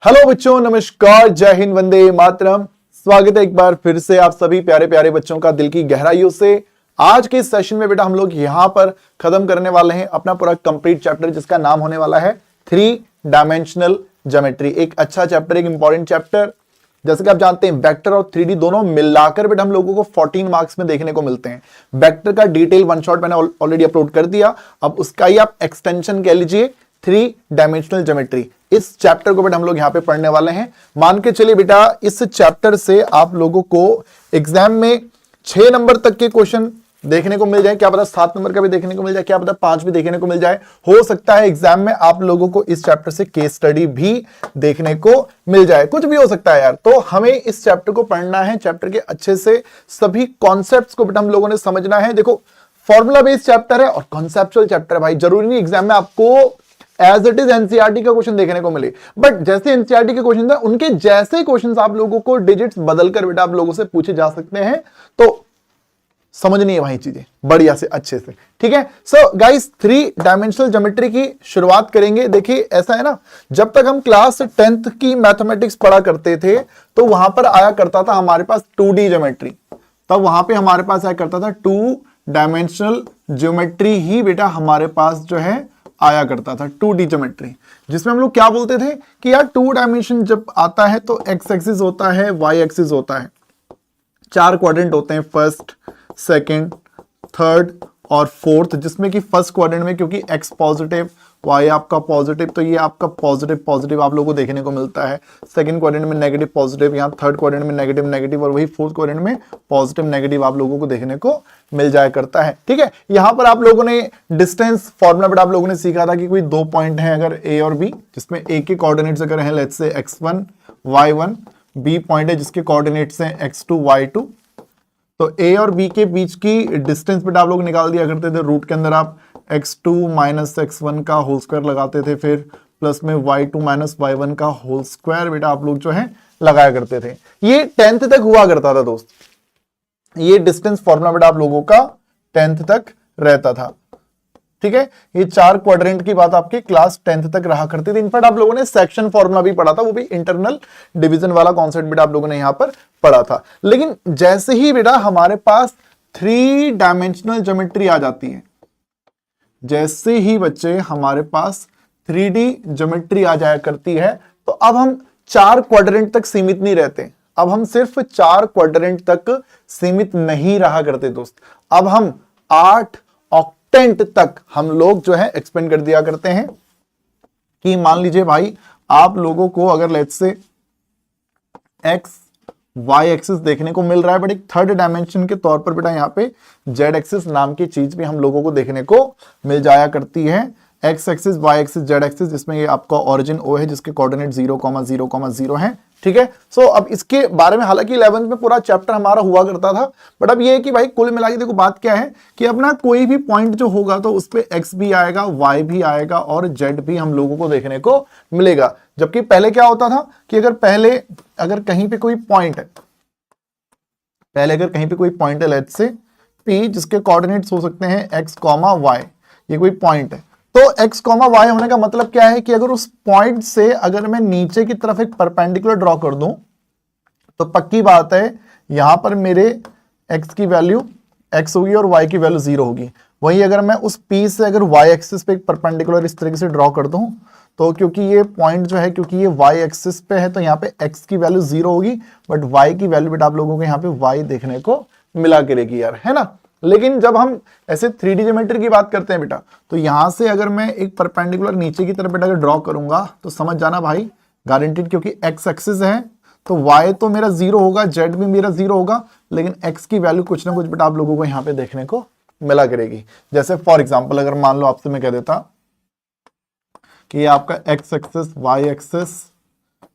Hello बच्चों, नमस्कार, जय हिंद, वंदे मातरम। स्वागत है एक बार फिर से आप सभी प्यारे प्यारे बच्चों का दिल की गहराइयों से। आज के इस सेशन में बेटा हम लोग यहां पर खत्म करने वाले हैं अपना पूरा कंप्लीट चैप्टर, जिसका नाम होने वाला है 3 डायमेंशनल ज्योमेट्री। एक अच्छा चैप्टर, एक इंपॉर्टेंट चैप्टर। जैसे कि आप जानते हैं वेक्टर और 3D दोनों मिलाकर बेटा हम लोगों को 14 मार्क्स में देखने को मिलते हैं। वेक्टर का डिटेल वन शॉट मैंने ऑलरेडी अपलोड कर दिया, अब उसका ही आप एक्सटेंशन कह लीजिए 3 डायमेंशनल ज्योमेट्री। इस चैप्टर को बेटा हम लोग यहां पे पढ़ने वाले हैं। मान के चलिए बेटा इस चैप्टर से आप लोगों को एग्जाम में 6 नंबर तक के क्वेश्चन देखने को मिल जाए, क्या पता 7 नंबर का भी देखने को मिल जाए, क्या पता 5 भी देखने को मिल जाए। हो सकता है एग्जाम में आप लोगों को इस चैप्टर से केस स्टडी भी देखने को मिल जाए, कुछ भी हो सकता है यार। तो हमें इस चैप्टर को पढ़ना है, चैप्टर के अच्छे से सभी कॉन्सेप्ट्स को बेटा हम लोगों ने समझना है। देखो फॉर्मूला बेस्ड चैप्टर है और कॉन्सेप्चुअल चैप्टर है भाई। जरूरी नहीं एग्जाम में आपको एज इट इज एनसीईआरटी का क्वेश्चन देखने को मिले, बट जैसे एनसीईआरटी के क्वेश्चन है उनके जैसे क्वेश्चन आप लोगों को डिजिट्स बदलकर बेटा आप लोगों से पूछे जा सकते हैं। तो समझनी है वही चीजें बढ़िया से अच्छे से, ठीक है। सो गाइस 3 डायमेंशनल ज्योमेट्री की शुरुआत करेंगे। देखिए ऐसा है ना, जब तक हम क्लास 10th की मैथमेटिक्स पढ़ा करते थे तो वहां पर आया करता था हमारे पास 2D ज्योमेट्री। तब वहां पे हमारे पास आया करता था 2 डायमेंशनल ज्योमेट्री ही बेटा हमारे पास जो है आया करता था, 2D ज्योमेट्री, जिसमें हम लोग क्या बोलते थे कि यार 2 डायमेंशन जब आता है तो एक्स एक्सिस होता है, वाई एक्सिस होता है, 4 क्वाड्रेंट होते हैं, फर्स्ट, सेकंड, थर्ड और फोर्थ, जिसमें कि फर्स्ट क्वाड्रेंट में क्योंकि एक्स पॉजिटिव, वाई आपका पॉजिटिव, तो ये आपका पॉजिटिव पॉजिटिव आप लोगों को देखने को मिलता है। सेकंड क्वाड्रेंट में नेगेटिव पॉजिटिव, यहाँ थर्ड क्वाड्रेंट में नेगेटिव नेगेटिव, और वही फोर्थ क्वाड्रेंट में पॉजिटिव नेगेटिव आप लोगों को देखने को मिल जाया करता है, ठीक है। यहाँ पर आप लोगों ने डिस्टेंस फॉर्मूला पर आप लोगों ने सीखा था कि कोई 2 पॉइंट हैं अगर ए और बी, जिसमें ए के कोऑर्डिनेट्स अगर हैं let's say x1 y1, B point है जिसके कोऑर्डिनेट्स हैं x2 y2, तो ए और बी के बीच की डिस्टेंस बेटा आप लोग निकाल दिया करते थे। रूट के अंदर आप x2 माइनस x1 का होल स्क्वायर लगाते थे, फिर प्लस में y2 माइनस y1 का होल स्क्वायर बेटा आप लोग जो है लगाया करते थे। ये 10th तक हुआ करता था दोस्त, ये डिस्टेंस फॉर्मूला बेटा आप लोगों का 10th तक रहता था, ठीक है। ये 4 क्वाड्रेंट की बात आपके क्लास 10th तक रहा करती थी। इनफैक्ट आप लोगों ने सेक्शन फॉर्मूला भी पढ़ा था, वो भी इंटरनल डिवीजन वाला कॉन्सेप्ट बेटा आप लोगों ने यहां पर पढ़ा था। लेकिन जैसे ही बेटा हमारे पास 3 डायमेंशनल ज्योमेट्री आ जाती है, जैसे ही बच्चे हमारे पास 3D ज्योमेट्री आ जाया करती है, तो अब हम 4 क्वाड्रेंट तक सीमित नहीं रहते। अब हम सिर्फ 4 क्वाड्रेंट तक सीमित नहीं रहा करते दोस्त, अब हम 8 ऑक्टेंट तक हम लोग जो है एक्सपेंड कर दिया करते हैं। कि मान लीजिए भाई आप लोगों को अगर let's say x Y axis देखने को मिल रहा है, बट एक थर्ड डायमेंशन के तौर पर बेटा यहाँ पे जेड एक्सिस नाम की चीज भी हम लोगों को देखने को मिल जाया करती है। X axis, y axis, z axis, जिसमें ये आपका ओरिजिन ओ है जिसके कोऑर्डिनेट 0,0,0 है, ठीक है। सो अब इसके बारे में हालांकि 11th में पूरा चैप्टर हमारा हुआ करता था, बट अब ये है कि भाई कुल मिला के देखो बात क्या है कि अपना कोई भी पॉइंट जो होगा तो उस पे एक्स भी आएगा, वाई भी आएगा और जेड भी हम लोगों को देखने को मिलेगा। जबकि पहले क्या होता था कि अगर कहीं पे कोई पॉइंट है, लेट्स से पी, जिसके कोऑर्डिनेट्स हो सकते हैं एक्स कॉमा वाई, ये कोई पॉइंट है, तो x कॉमा वाई होने का मतलब क्या है कि अगर उस पॉइंट से अगर मैं नीचे की तरफ एक परपेंडिकुलर ड्रॉ कर दूं तो पक्की बात है यहां पर मेरे x की वैल्यू x होगी और y की वैल्यू 0 होगी। वहीं अगर मैं उस P से अगर y एक्सिस पे एक परपेंडिकुलर इस तरीके से ड्रॉ कर दूं तो क्योंकि ये पॉइंट जो है क्योंकि ये y एक्सिस पे है तो यहाँ पे x की वैल्यू 0 होगी, बट y की वैल्यू बेटा आप लोगों को यहाँ पे y देखने को मिला करेगी यार, है ना। लेकिन जब हम ऐसे 3D ज्योमेट्री की बात करते हैं बेटा, तो यहां से अगर मैं एक परपेंडिकुलर नीचे की तरफ बेटा अगर ड्रॉ करूंगा तो समझ जाना भाई गारंटीड, क्योंकि x एक्सिस है तो y तो मेरा 0 होगा, z भी मेरा 0 होगा, लेकिन x की वैल्यू कुछ ना कुछ बेटा आप लोगों को यहाँ पे देखने को मिला करेगी। जैसे फॉर एग्जाम्पल अगर मान लो आपसे मैं कह देता कि ये आपका x एक्सिस, y एक्सिस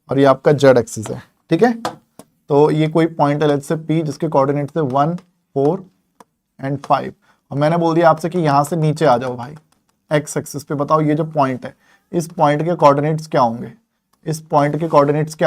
और ये आपका z एक्सिस है, ठीक है। तो ये कोई पॉइंट है लेट्स से P जिसके कोऑर्डिनेट्स है 1, 4 एंड 5, और मैंने बोल दिया आपसे कि यहां से नीचे आ जाओ भाई एक्स एक्सिस पे, बताओ ये जो पॉइंट है इस पॉइंट के कोऑर्डिनेट्स क्या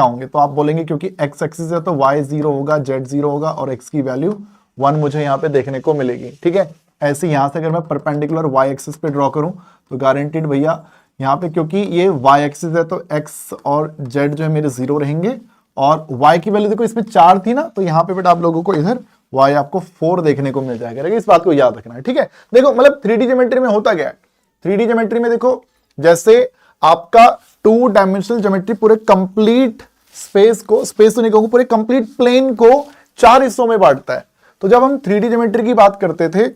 होंगे, तो आप बोलेंगे क्योंकि एक्स एक्सिस है तो y 0 होगा, z 0 होगा और x की वैल्यू 1 मुझे यहाँ पे देखने को मिलेगी, ठीक है। ऐसे यहां से अगर मैं परपेंडिकुलर y एक्सिस पे ड्रॉ करूं तो गारंटीड भैया यहाँ पे क्योंकि ये y एक्सिस है तो x और z जो है मेरे 0 रहेंगे, और y की वैल्यू देखो इसमें 4 थी ना, तो यहाँ पे बेटा आप लोगों को इधर y आपको 4 देखने को मिल जाएगा। इस बात को याद रखना है, ठीक है। देखो मतलब 3D ज्योमेट्री में होता क्या है, 3D ज्योमेट्री में देखो जैसे आपका 2 डायमेंशनल ज्योमेट्री पूरे कंप्लीट स्पेस तो नहीं कहूंगा, पूरे कंप्लीट प्लेन को 4 हिस्सों में बांटता है। तो जब हम 3D ज्योमेट्री की बात करते थे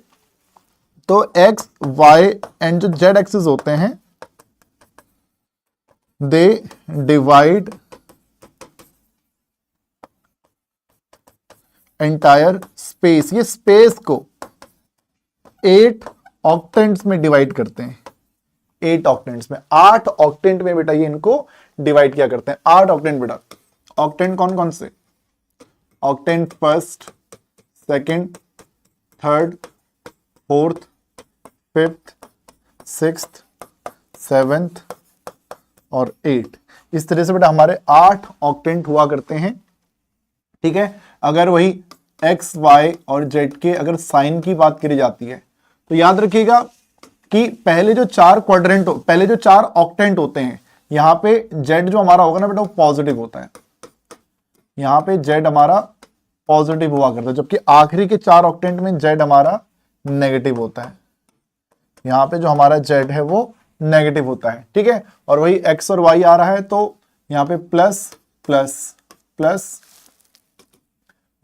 तो x y एंड जो z एक्सिस होते हैं दे डिवाइड एंटायर स्पेस, ये स्पेस को 8 ऑक्टेंट्स में डिवाइड करते हैं। 8 ऑक्टेंट्स में, 8 ऑक्टेंट में बेटा ये इनको डिवाइड किया करते हैं। 8 ऑक्टेंट बेटा, ऑक्टेंट कौन कौन से, octant first, second, third, fourth, fifth, sixth, seventh और 8। इस तरह से बेटा हमारे 8 ऑक्टेंट हुआ करते हैं, ठीक है। अगर वही x, y और z के अगर साइन की बात करी जाती है तो याद रखिएगा कि पहले जो 4 क्वाड्रेंट, पहले जो 4 ऑक्टेंट होते हैं, यहां पे z जो हमारा होगा ना बेटा वो पॉजिटिव होता है, यहां पे z हमारा पॉजिटिव हुआ करता है, जबकि आखिरी के 4 ऑक्टेंट में z हमारा नेगेटिव होता है। यहां पे जो हमारा z है वो नेगेटिव होता है, ठीक है। और वही x और y आ रहा है तो यहां पे plus plus plus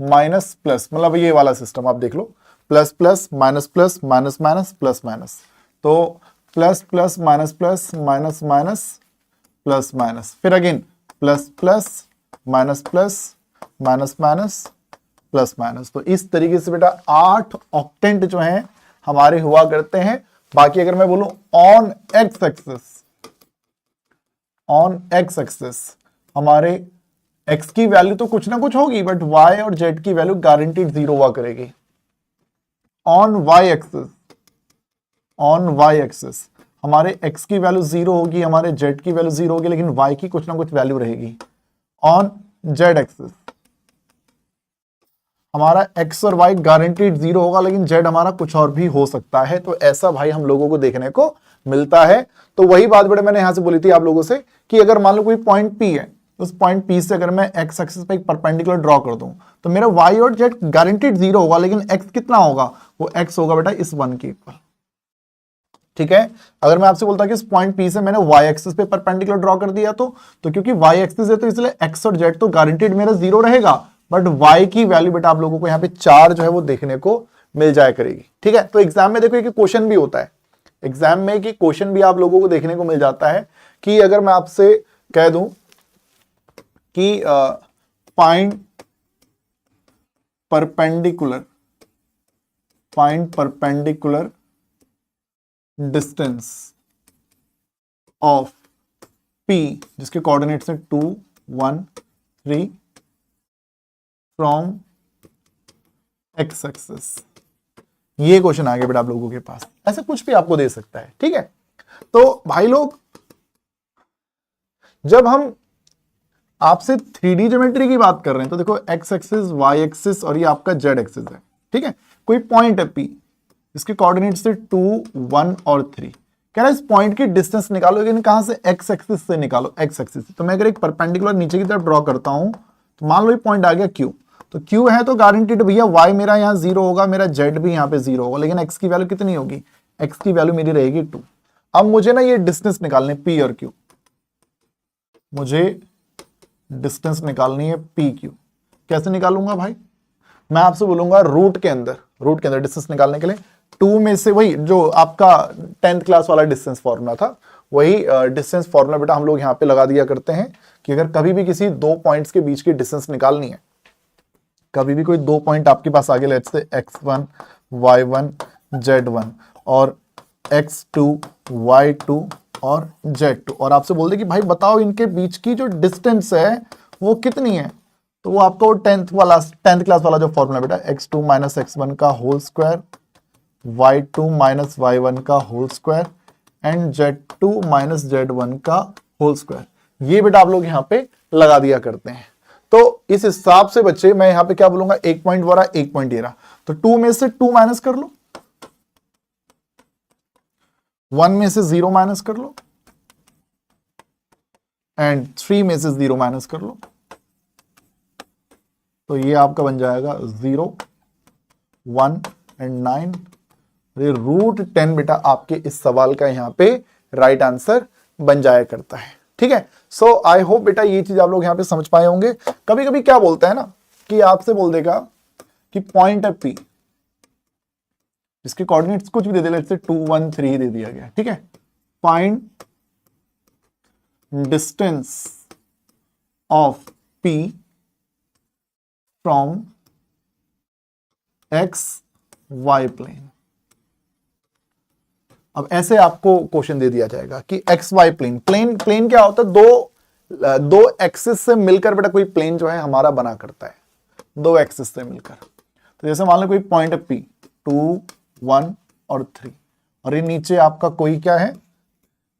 minus plus, मतलब ये वाला सिस्टम आप देख लो, plus plus minus plus minus minus plus minus, तो plus plus minus plus minus minus plus minus, फिर again plus plus minus plus minus minus plus minus. तो इस तरीके से बेटा 8 ऑक्टेंट जो हैं हमारे हुआ करते हैं। बाकी अगर मैं बोलूं ऑन एक्स एक्सिस हमारे x की वैल्यू तो कुछ ना कुछ होगी, बट y और z की वैल्यू गारंटीड 0 हुआ करेगी। ऑन y एक्सिस हमारे x की वैल्यू 0 होगी, हमारे z की वैल्यू 0 होगी, लेकिन y की कुछ ना कुछ वैल्यू रहेगी। ऑन z एक्सिस हमारा x और y गारंटीड 0 होगा, लेकिन z हमारा कुछ और भी हो सकता है। तो ऐसा भाई हम लोगों को देखने को मिलता है। तो वही बात बेटा मैंने यहां से बोली थी आप लोगों से कि अगर मान लो कोई पॉइंट P है, उस पॉइंट P से अगर मैं x एक्सिस पे एक परपेंडिकुलर ड्रॉ कर दूं तो मेरा y और z गारंटीड 0 होगा, लेकिन x कितना होगा, वो x होगा बेटा इस 1 के इक्वल, ठीक है। अगर मैं आपसे बोलता कि इस पॉइंट P से मैंने y एक्सिस पे परपेंडिकुलर ड्रॉ कर दिया तो क्योंकि y एक्सिस है तो इसलिए x और z तो गारंटीड मेरा 0 रहेगा, बट y की वैल्यू बेटा आप लोगों को यहाँ पे 4 जो है वो देखने को मिल जाया करेगी, ठीक है। तो एग्जाम में देखो एक क्वेश्चन भी होता है, एग्जाम में कि क्वेश्चन भी आप लोगों को देखने को मिल जाता है कि अगर मैं आपसे कह दूं कि find perpendicular distance of P जिसके कोऑर्डिनेट्स हैं 2 1 3 फ्रॉम x एक्सिस। ये क्वेश्चन आ गया बेटा आप लोगों के पास, ऐसे कुछ भी आपको दे सकता है, ठीक है। तो भाई लोग जब हम आपसे 3D ज्योमेट्री की बात कर रहे हैं तो देखो x एक्सिस, y एक्सिस और ये आपका z एक्सिस है, ठीक है। कोई पॉइंट है P, इसके कोऑर्डिनेट्स से 2 1 और 3, कह रहा है इस पॉइंट की डिस्टेंस निकालो, लेकिन कहां से, x एक्सिस से निकालो, x एक्सिस से। तो मैं अगर एक परपेंडिकुलर नीचे की तरफ ड्रॉ करता हूं तो मान लो ये पॉइंट आ गया Q, तो Q है तो गारंटीड भैया y मेरा यहाँ 0 होगा, मेरा z भी यहाँ पे 0 होगा, लेकिन x की वैल्यू कितनी होगी, x की वैल्यू मेरी रहेगी 2। अब मुझे ना ये डिस्टेंस निकालने P और Q, मुझे डिस्टेंस निकालनी है पी क्यू। कैसे निकालूंगा भाई, मैं आपसे बोलूंगा रूट के अंदर डिस्टेंस निकालने के लिए 2 में से वही जो आपका 10th क्लास वाला डिस्टेंस फॉर्मूला था, वही डिस्टेंस फॉर्मूला बेटा हम लोग यहाँ पे लगा दिया करते हैं कि अगर कभी भी किसी 2 पॉइंट्स के बीच की डिस्टेंस निकालनी है, कभी भी कोई 2 पॉइंट आपके पास आगे let's say x1 y1 z1 और x2 y2 और z2, और आपसे बोल दे कि भाई बताओ इनके बीच की जो डिस्टेंस है वो कितनी है, तो वो आपको 10th क्लास वाला जो फॉर्मूला बेटा x2 माइनस x1 का whole square, y2 minus y1 का whole square and z2 minus z1 का होल स्क्वायर, ये बेटा आप लोग यहाँ पे लगा दिया करते हैं। तो इस हिसाब से बच्चे मैं यहाँ पे क्या बोलूंगा, 1 पॉइंट वो रहा, 1 पॉइंट ये रहा, तो 2 में से 2 माइनस कर लो, 1 में से 0 माइनस कर लो, एंड 3 में से 0 माइनस कर लो, तो ये आपका बन जाएगा 0, 1 एंड 9। ये रूट 10 बेटा आपके इस सवाल का यहाँ पे राइट आंसर बन जाया करता है। ठीक है, सो आई होप बेटा ये चीज आप लोग यहाँ पे समझ पाए होंगे। कभी कभी क्या बोलता है ना कि आपसे बोल देगा कि पॉइंट है P, इसके कोऑर्डिनेट्स कुछ भी दे दे, लेट्स से 2 1 3 दे दिया गया, ठीक है। Find distance of P from x y plane. अब ऐसे आपको क्वेश्चन दे दिया जाएगा कि एक्स वाई प्लेन, प्लेन क्या होता है, दो एक्सिस से मिलकर बेटा कोई प्लेन जो है हमारा बना करता है, दो एक्सिस से मिलकर। तो जैसे मान लो कोई पॉइंट है P 2 1 और 3, और ये नीचे आपका कोई क्या है,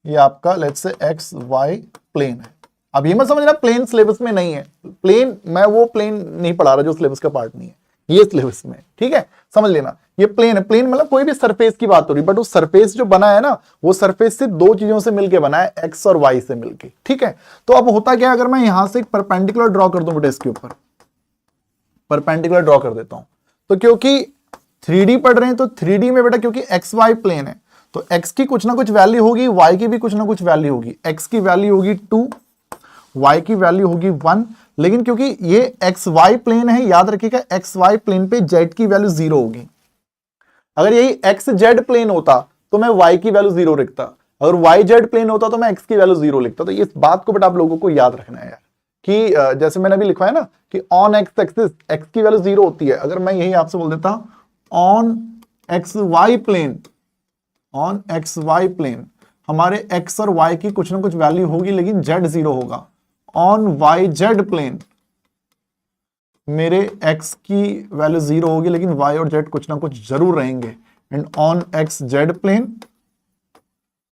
ये आपका let's say x y plane है। अब ये मत समझना प्लेन सिलेबस में नहीं है, प्लेन मैं वो प्लेन नहीं पढ़ा रहा जो सिलेबस का पार्ट नहीं है, ये सिलेबस में, ठीक है, समझ लेना। ये प्लेन है, प्लेन मतलब कोई भी सरफेस की बात हो रही, बट वो सरफेस जो बना है ना, वो सरफेस से दो चीजों से मिलके बना है, एक्स और वाई से मिलके, ठीक है। तो अब होता क्या है, अगर मैं यहां से एक परपेंडिकुलर ड्रॉ कर दूं बेटा, इसके ऊपर परपेंडिकुलर ड्रॉ कर देता हूं, तो क्योंकि 3D पढ़ रहे हैं, तो 3D में बेटा क्योंकि एक्स वाई प्लेन है, तो एक्स की कुछ ना कुछ वैल्यू होगी, वाई की भी कुछ ना कुछ वैल्यू होगी। एक्स की वैल्यू होगी 2, वाई की वैल्यू होगी 1, लेकिन क्योंकि ये एक्स वाई प्लेन है, याद रखिएगा एक्स वाई प्लेन पे जेड की वैल्यू 0 होगी। अगर यही एक्स जेड प्लेन होता तो मैं वाई की वैल्यू 0 लिखता, अगर वाई जेड प्लेन होता तो मैं एक्स की वैल्यू 0 लिखता। तो इस बात को बेटा आप लोगों को याद रखना है यार, कि जैसे मैंने अभी लिखवाया ना कि ऑन एक्स एक्सिस एक्स की वैल्यू 0 होती है, अगर मैं यही आपसे बोल देता on x y plane, on x y plane हमारे एक्स और वाई की कुछ ना कुछ वैल्यू होगी, लेकिन जेड 0 होगा। ऑन वाई जेड प्लेन मेरे एक्स की वैल्यू 0 होगी, लेकिन वाई और जेड कुछ ना कुछ जरूर रहेंगे। And on x z plane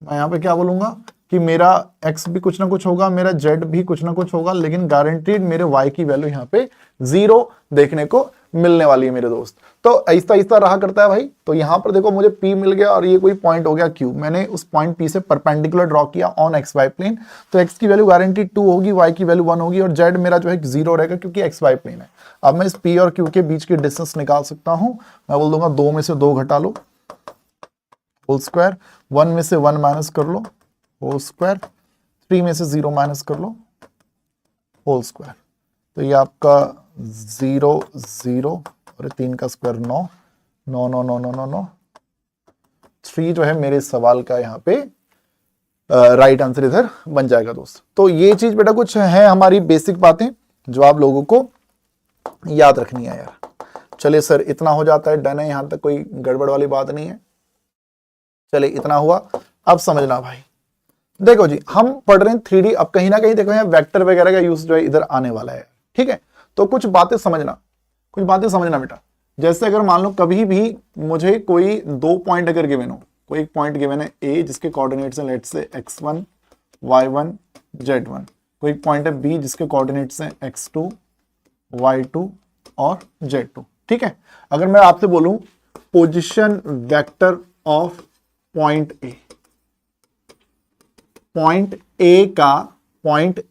मैं यहां पे क्या बोलूंगा कि मेरा एक्स भी कुछ ना कुछ होगा, मेरा जेड भी कुछ ना कुछ होगा, लेकिन गारंटीड मेरे वाई की वैल्यू यहाँ पे 0 देखने को मिलने वाली है मेरे दोस्त। तो ऐसा ऐसा रहा करता है भाई। तो यहां पर देखो मुझे P मिल गया और ये कोई पॉइंट हो गया Q, मैंने उस पॉइंट P से परपेंडिकुलर ड्रॉ किया ऑन एक्स वाई प्लेन, तो x की वैल्यू गारंटीड 2 होगी, y की वैल्यू 1 होगी, और z मेरा जो है 0 रहेगा क्योंकि एक्स वाई प्लेन है। अब मैं इस P और Q के बीच की डिस्टेंस निकाल सकता हूं, मैं बोल दूंगा 2 में से 2 घटा लो होल स्क्वायर, 1 में से 1 माइनस कर लो होल स्क्वायर, 3 में से 0 माइनस कर लो होल स्क्वायर। तो ये आपका 0 0 और 3 का स्क्वायर 9 9 9 9 9 9 9 3 जो है मेरे सवाल का यहाँ पे राइट आंसर इधर बन जाएगा दोस्त। तो ये चीज बेटा कुछ है हमारी बेसिक बातें जो आप लोगों को याद रखनी है यार। चलिए सर इतना हो जाता है, डन है, यहां तक कोई गड़बड़ वाली बात नहीं है। चलिए इतना हुआ, अब समझना भाई, देखो जी हम पढ़ रहे हैं 3D, अब कहीं ना कहीं देखो यहाँ वेक्टर वगैरह का यूज जो है इधर आने वाला है, ठीक है। तो कुछ बातें समझना बेटा। जैसे अगर मान लो कभी भी मुझे कोई 2 पॉइंट अगर गिवन हो, कोई एक पॉइंट गिवन है A जिसके कोऑर्डिनेट्स हैं let's say x1 y1 z1, कोई पॉइंट है B जिसके कोऑर्डिनेट्स हैं x2 y2 और z2, ठीक है। अगर मैं आपसे बोलूं position vector of point A, point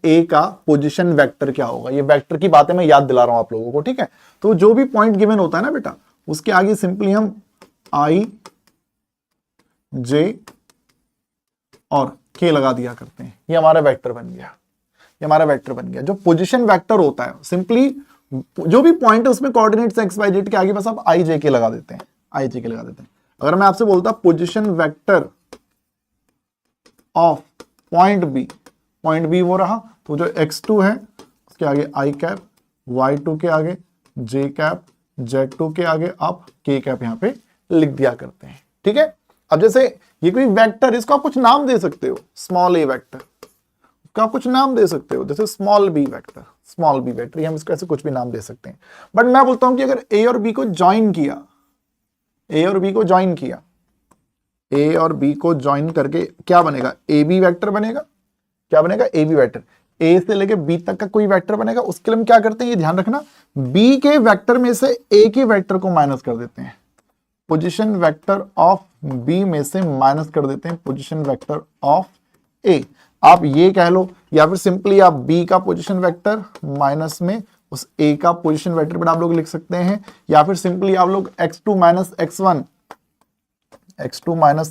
A का पोजीशन वेक्टर क्या होगा, ये वेक्टर की बातें मैं याद दिला रहा हूं आप लोगों को, ठीक है। तो जो भी पॉइंट गिवन होता है ना बेटा, उसके आगे सिंपली हम i j और k लगा दिया करते हैं, ये हमारा वेक्टर बन गया। जो पोजीशन वेक्टर होता है सिंपली जो भी पॉइंट है उसमें कोऑर्डिनेट्स एक्स वाई जेड के आगे बस आप i j k लगा देते हैं, अगर मैं आपसे बोलता position vector of point B वो रहा, तो जो x2 है उसके आगे i कैप, y2 के आगे j कैप, z2 के आगे आप k कैप यहाँ पे लिख दिया करते हैं, ठीक है। अब जैसे ये कोई वेक्टर, इसको आप कुछ नाम दे सकते हो, स्मॉल a वेक्टर, इसको आप कुछ नाम दे सकते हो, जैसे स्मॉल b वेक्टर, हम इसको ऐसे कुछ भी नाम दे सकते हैं। बट मैं बोलता हूं कि अगर a और b को ज्वाइन करके क्या बनेगा, ए बी वेक्टर बनेगा। क्या बनेगा, ए बी वेक्टर, ए से लेके बी तक का कोई वेक्टर बनेगा। उसके लिए हम क्या करते हैं, ये ध्यान रखना, बी के वेक्टर में से ए के वेक्टर को माइनस कर देते हैं, पोजीशन वेक्टर ऑफ बी में से माइनस कर देते हैं पोजीशन वेक्टर ऑफ ए। आप ये कह लो, या फिर सिंपली आप बी का पोजीशन वेक्टर माइनस में उस ए का पोजीशन वेक्टर बेटा आप लोग लिख सकते हैं, या फिर सिंपली आप लोग x2 माइनस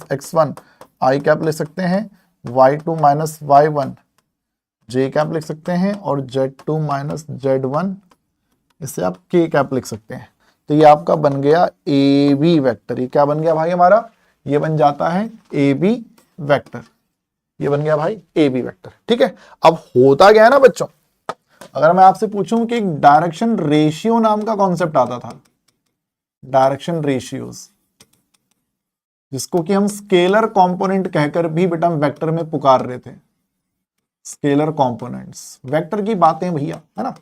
x1 आई कैप ले सकते हैं, y2 माइनस y1 जे कैप लिख सकते हैं, और z2 माइनस z1 इसे आप k कैप लिख सकते हैं। तो ये आपका बन गया ए बी वेक्टर। ये क्या बन गया भाई हमारा, ये बन जाता है ए बी वेक्टर। ये बन गया भाई ए बी वेक्टर। ठीक है, अब होता क्या है ना बच्चों, अगर मैं आपसे पूछूं कि एक डायरेक्शन रेशियो नाम का कॉन्सेप्ट आता था, डायरेक्शन रेशियोज, जिसको कि हम स्केलर कंपोनेंट कहकर भी बेटा हम वेक्टर में पुकार रहे थे। स्केलर कंपोनेंट्स वेक्टर की बातें भैया, है ना।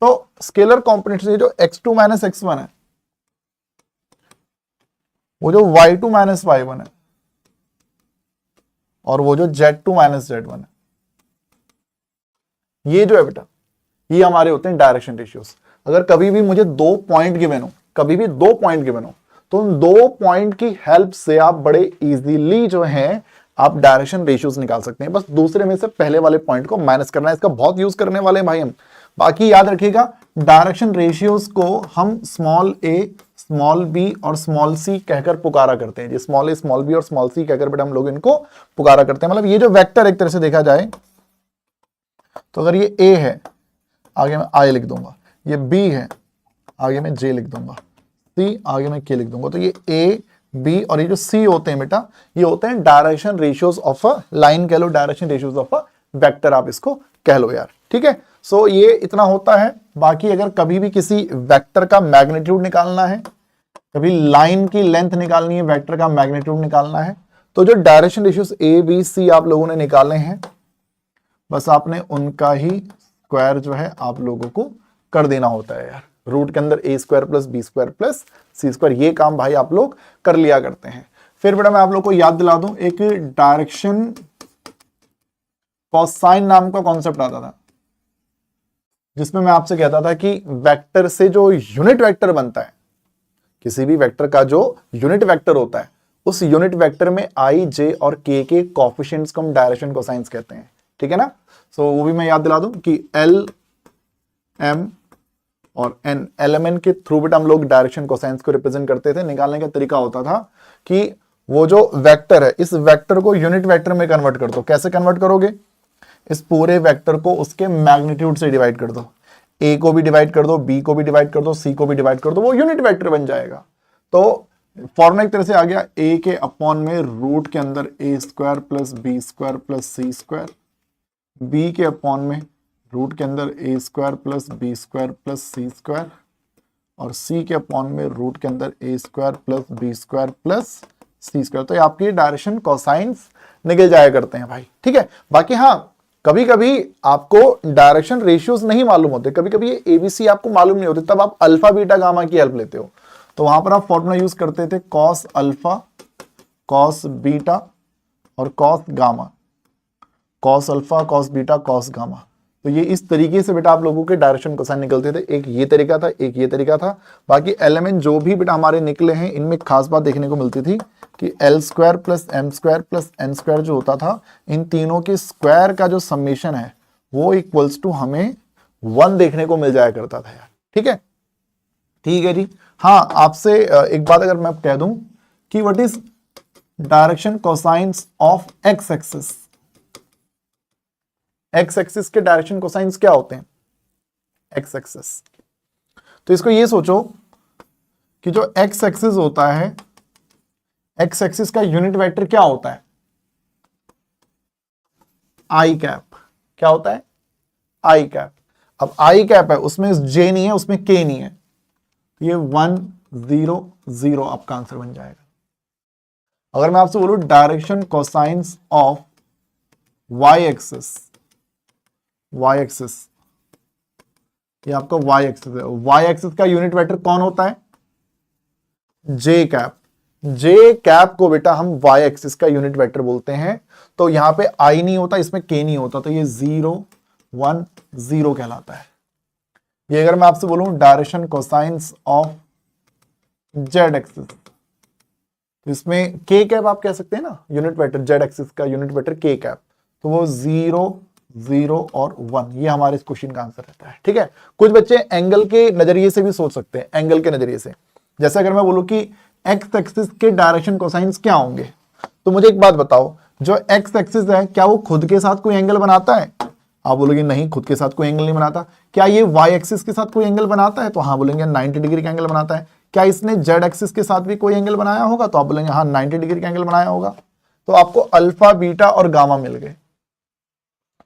तो स्केलर कंपोनेंट्स जो x2 माइनस x1 है, वो जो y2 माइनस y1 है, और वो जो z2 माइनस z1 है, ये जो है बेटा ये हमारे होते हैं डायरेक्शन रेशियोज। अगर कभी भी मुझे 2 पॉइंट गिवन हो, कभी भी 2 पॉइंट गिवन हो, तो उन 2 पॉइंट की हेल्प से आप बड़े इजीली जो है आप डायरेक्शन रेशियोज निकाल सकते हैं। बस दूसरे में से पहले वाले पॉइंट को माइनस करना है, इसका बहुत यूज करने वाले हैं भाई हम। बाकी याद रखिएगा, डायरेक्शन रेशियोज को हम स्मॉल ए, स्मॉल बी और स्मॉल सी कहकर पुकारा करते हैं। स्मॉल ए, स्मॉल बी और स्मॉल सी कहकर बेटा हम लोग इनको पुकारा करते हैं। मतलब ये जो वेक्टर एक तरह से देखा जाए तो अगर ये ए है, आगे मैं आई लिख दूंगा, ये बी है, आगे मैं जे लिख दूंगा, सी आगे मैं के लिख दूंगा। तो ये ए बी और ये जो सी होते हैं बेटा, ये होते हैं direction ratios of a line, कह लो direction ratios of a vector, आप इसको कह लो यार। ठीक है, सो ये इतना होता है। बाकी अगर कभी भी किसी वेक्टर का मैग्नीट्यूड निकालना है, कभी लाइन की लेंथ निकालनी है, वेक्टर का मैग्नीट्यूड निकालना है, तो जो direction ratios a b c आप लोगों ने निकाले हैं, बस आपने उनका ही स्क्वायर जो है आप लोगों को कर देना होता है यार। रूट के अंदर A square plus B square plus C square, ये काम भाई आप लोग कर लिया करते हैं। फिर बेटा मैं आप लोग को याद दिला दूं, एक डायरेक्शन कोसाइन नाम का कॉन्सेप्ट आता था, जिसमें मैं आपसे कहता था कि वेक्टर से जो यूनिट वेक्टर बनता है, किसी भी वेक्टर का जो यूनिट वेक्टर होता है, उस यूनिट वेक्टर में आई, जे और के कोएफिशिएंट्स को हम डायरेक्शन कोसाइंस कहते हैं। ठीक है ना। सो वो भी मैं याद दिला दूं कि एल, एम और एन, एलएमएन के थ्रू बेटा हम लोग डायरेक्शन कोसाइंस को रिप्रेजेंट करते थे। निकालने का तरीका होता था कि वो जो वेक्टर है, इस वेक्टर को यूनिट वेक्टर में कन्वर्ट कर दो। कैसे कन्वर्ट करोगे, इस पूरे वेक्टर को उसके मैग्नीट्यूड से डिवाइड कर दो, ए को भी डिवाइड कर दो, बी को भी डिवाइड कर दो, सी को भी डिवाइड कर दो, वो यूनिट वेक्टर बन जाएगा। तो फॉर्मूला एक तरह से आ गया, ए के अपॉन में रूट के अंदर A square plus B square plus C square, B के अपॉन में रूट के अंदर A square plus B square plus C square, और सी के अपॉन में रूट के अंदर A square plus B square plus C square. तो ये आपकी डायरेक्शन कोसाइंस निकल जाया करते हैं भाई। ठीक है, बाकी हाँ कभी कभी आपको डायरेक्शन रेशियोज नहीं मालूम होते, कभी कभी ये एबीसी आपको मालूम नहीं होते, तब आप अल्फा बीटा गामा की हेल्प लेते हो। तो वहां पर आप फॉर्मूला यूज करते थे कॉस अल्फा, कॉस बीटा और cos gamma, cos alpha, cos beta, cos gamma. तो ये इस तरीके से बेटा आप लोगों के डायरेक्शन कोसाइन निकलते थे। एक ये तरीका था, एक ये तरीका था। बाकी एलिमेंट जो भी बेटा हमारे निकले हैं, इनमें खास बात देखने को मिलती थी कि l square plus M square plus N square जो होता था, इन तीनों के स्क्वायर का जो समेशन है वो इक्वल्स टू हमें 1 देखने को मिल जाया करता था यार। ठीक है, ठीक है जी। हाँ, आपसे एक बात अगर मैं कह दूं कि what is direction cosines of x axis, x axis के डायरेक्शन कोसाइंस क्या होते हैं, एक्स एक्सिस। तो इसको ये सोचो कि जो एक्स एक्सिस होता है, एक्स एक्सिस का यूनिट वेक्टर क्या होता है, आई कैप। क्या होता है, आई कैप। अब आई कैप है, उसमें जे नहीं है, उसमें के नहीं है, तो ये 1 0 0 आपका आंसर बन जाएगा। अगर मैं आपसे बोलूं direction cosines of y axis, y axis, ये आपका वाई एक्सिस है। वाई एक्सिस का यूनिट वेक्टर कौन होता है, जे कैप। जे कैप को बेटा हम वाई एक्सिस का यूनिट वेक्टर बोलते हैं। तो यहां पे आई नहीं होता, इसमें के नहीं होता, तो ये 0 1 0 कहलाता है। ये अगर मैं आपसे बोलूं direction cosines of Z axis, इसमें के कैप आप कह सकते हैं ना, यूनिट वेक्टर जेड एक्सिस का यूनिट वेक्टर के कैप। तो वो 0, 0 और 1, ये हमारे इस क्वेश्चन का आंसर रहता है। ठीक है, कुछ बच्चे एंगल के नजरिए से भी सोच सकते हैं, एंगल के नजरिए से। जैसे अगर मैं बोलूं कि एक्स एक्सिस के डायरेक्शन कोसाइंस क्या होंगे, तो मुझे एक बात बताओ, जो एक्स एक्सिस है क्या वो खुद के साथ कोई एंगल बनाता है? आप बोलोगे नहीं, खुद के साथ कोई एंगल नहीं बनाता। क्या ये वाई एक्सिस के साथ कोई एंगल बनाता है? तो हाँ बोलेंगे 90 डिग्री का एंगल बनाता है। क्या इसने जेड एक्सिस के साथ भी कोई एंगल बनाया होगा? तो आप बोलेंगे हाँ 90 डिग्री का एंगल बनाया होगा। तो आपको अल्फा, बीटा और गामा मिल गए।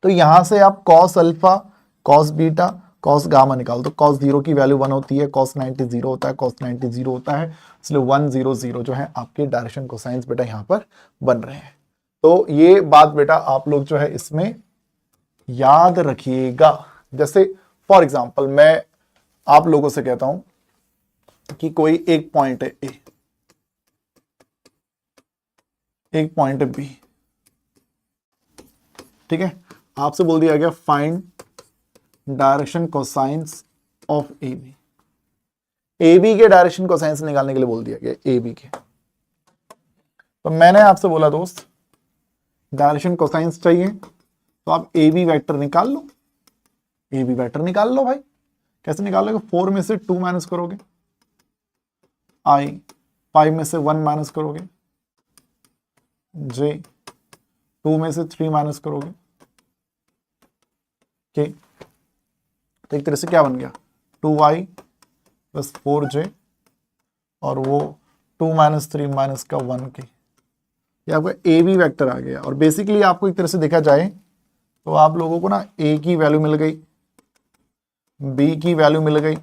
तो यहां से आप cos alpha, cos beta, cos gamma निकाल दो। कॉस 0 की वैल्यू 1 होती है, कॉस 90 0 होता है, कॉस 90 0 होता है, इसलिए 1 0 0 जो है आपके डायरेक्शन कोसाइंस बेटा यहां पर बन रहे हैं। तो ये बात बेटा आप लोग जो है इसमें याद रखिएगा। जैसे फॉर एग्जांपल मैं आप लोगों से कहता हूं कि कोई एक पॉइंट है ए, एक पॉइंट है बी, ठीक है, आपसे बोल दिया गया find direction cosines of A B. A B के डायरेक्शन कोसाइंस निकालने के लिए बोल दिया गया, ए बी के। तो मैंने आपसे बोला दोस्त डायरेक्शन कोसाइंस चाहिए, तो आप ए बी वेक्टर निकाल लो, ए बी वेक्टर निकाल लो भाई। कैसे निकालोगे? 4 में से 2 माइनस करोगे, आई 5 में से 1 माइनस करोगे, जे 2 में से 3 माइनस करोगे, ओके। तो एक तरह से क्या बन गया 2y प्लस 4j और वो 2 माइनस 3 माइनस का 1k, ये आपका ए बी वैक्टर आ गया। और बेसिकली आपको एक तरह से देखा जाए तो आप लोगों को ना ए की वैल्यू मिल गई, बी की वैल्यू मिल गई,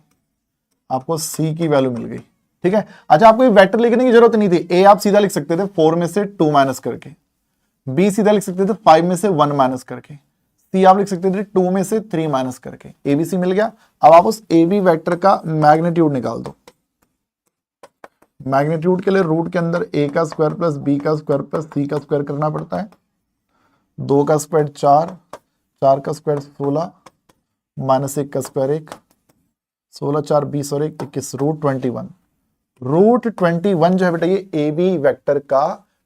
आपको सी की वैल्यू मिल गई। ठीक है, अच्छा आपको ये वेक्टर लिखने की जरूरत नहीं थी। ए आप सीधा लिख सकते थे 4 में से 2 माइनस करके, बी सीधा लिख सकते थे 5 में से 1 माइनस करके, सी आप लिख सकते थे 2 में से 3 माइनस करके। एबीसी मिल गया। अब आप उस ए बी वेक्टर का मैग्नीट्यूड निकाल दो। मैग्नीट्यूड के लिए रूट के अंदर ए का स्क्वायर प्लस बी का स्क्वायर प्लस सी का स्क्वायर करना पड़ता है। 2 का स्क्वायर 4, 4 का स्क्वायर 16 माइनस 1 का स्क्वायर 1, 16 4 20 और 1 21, रूट 21। रूट 21 जो है बेटा ये ए बी वेक्टर का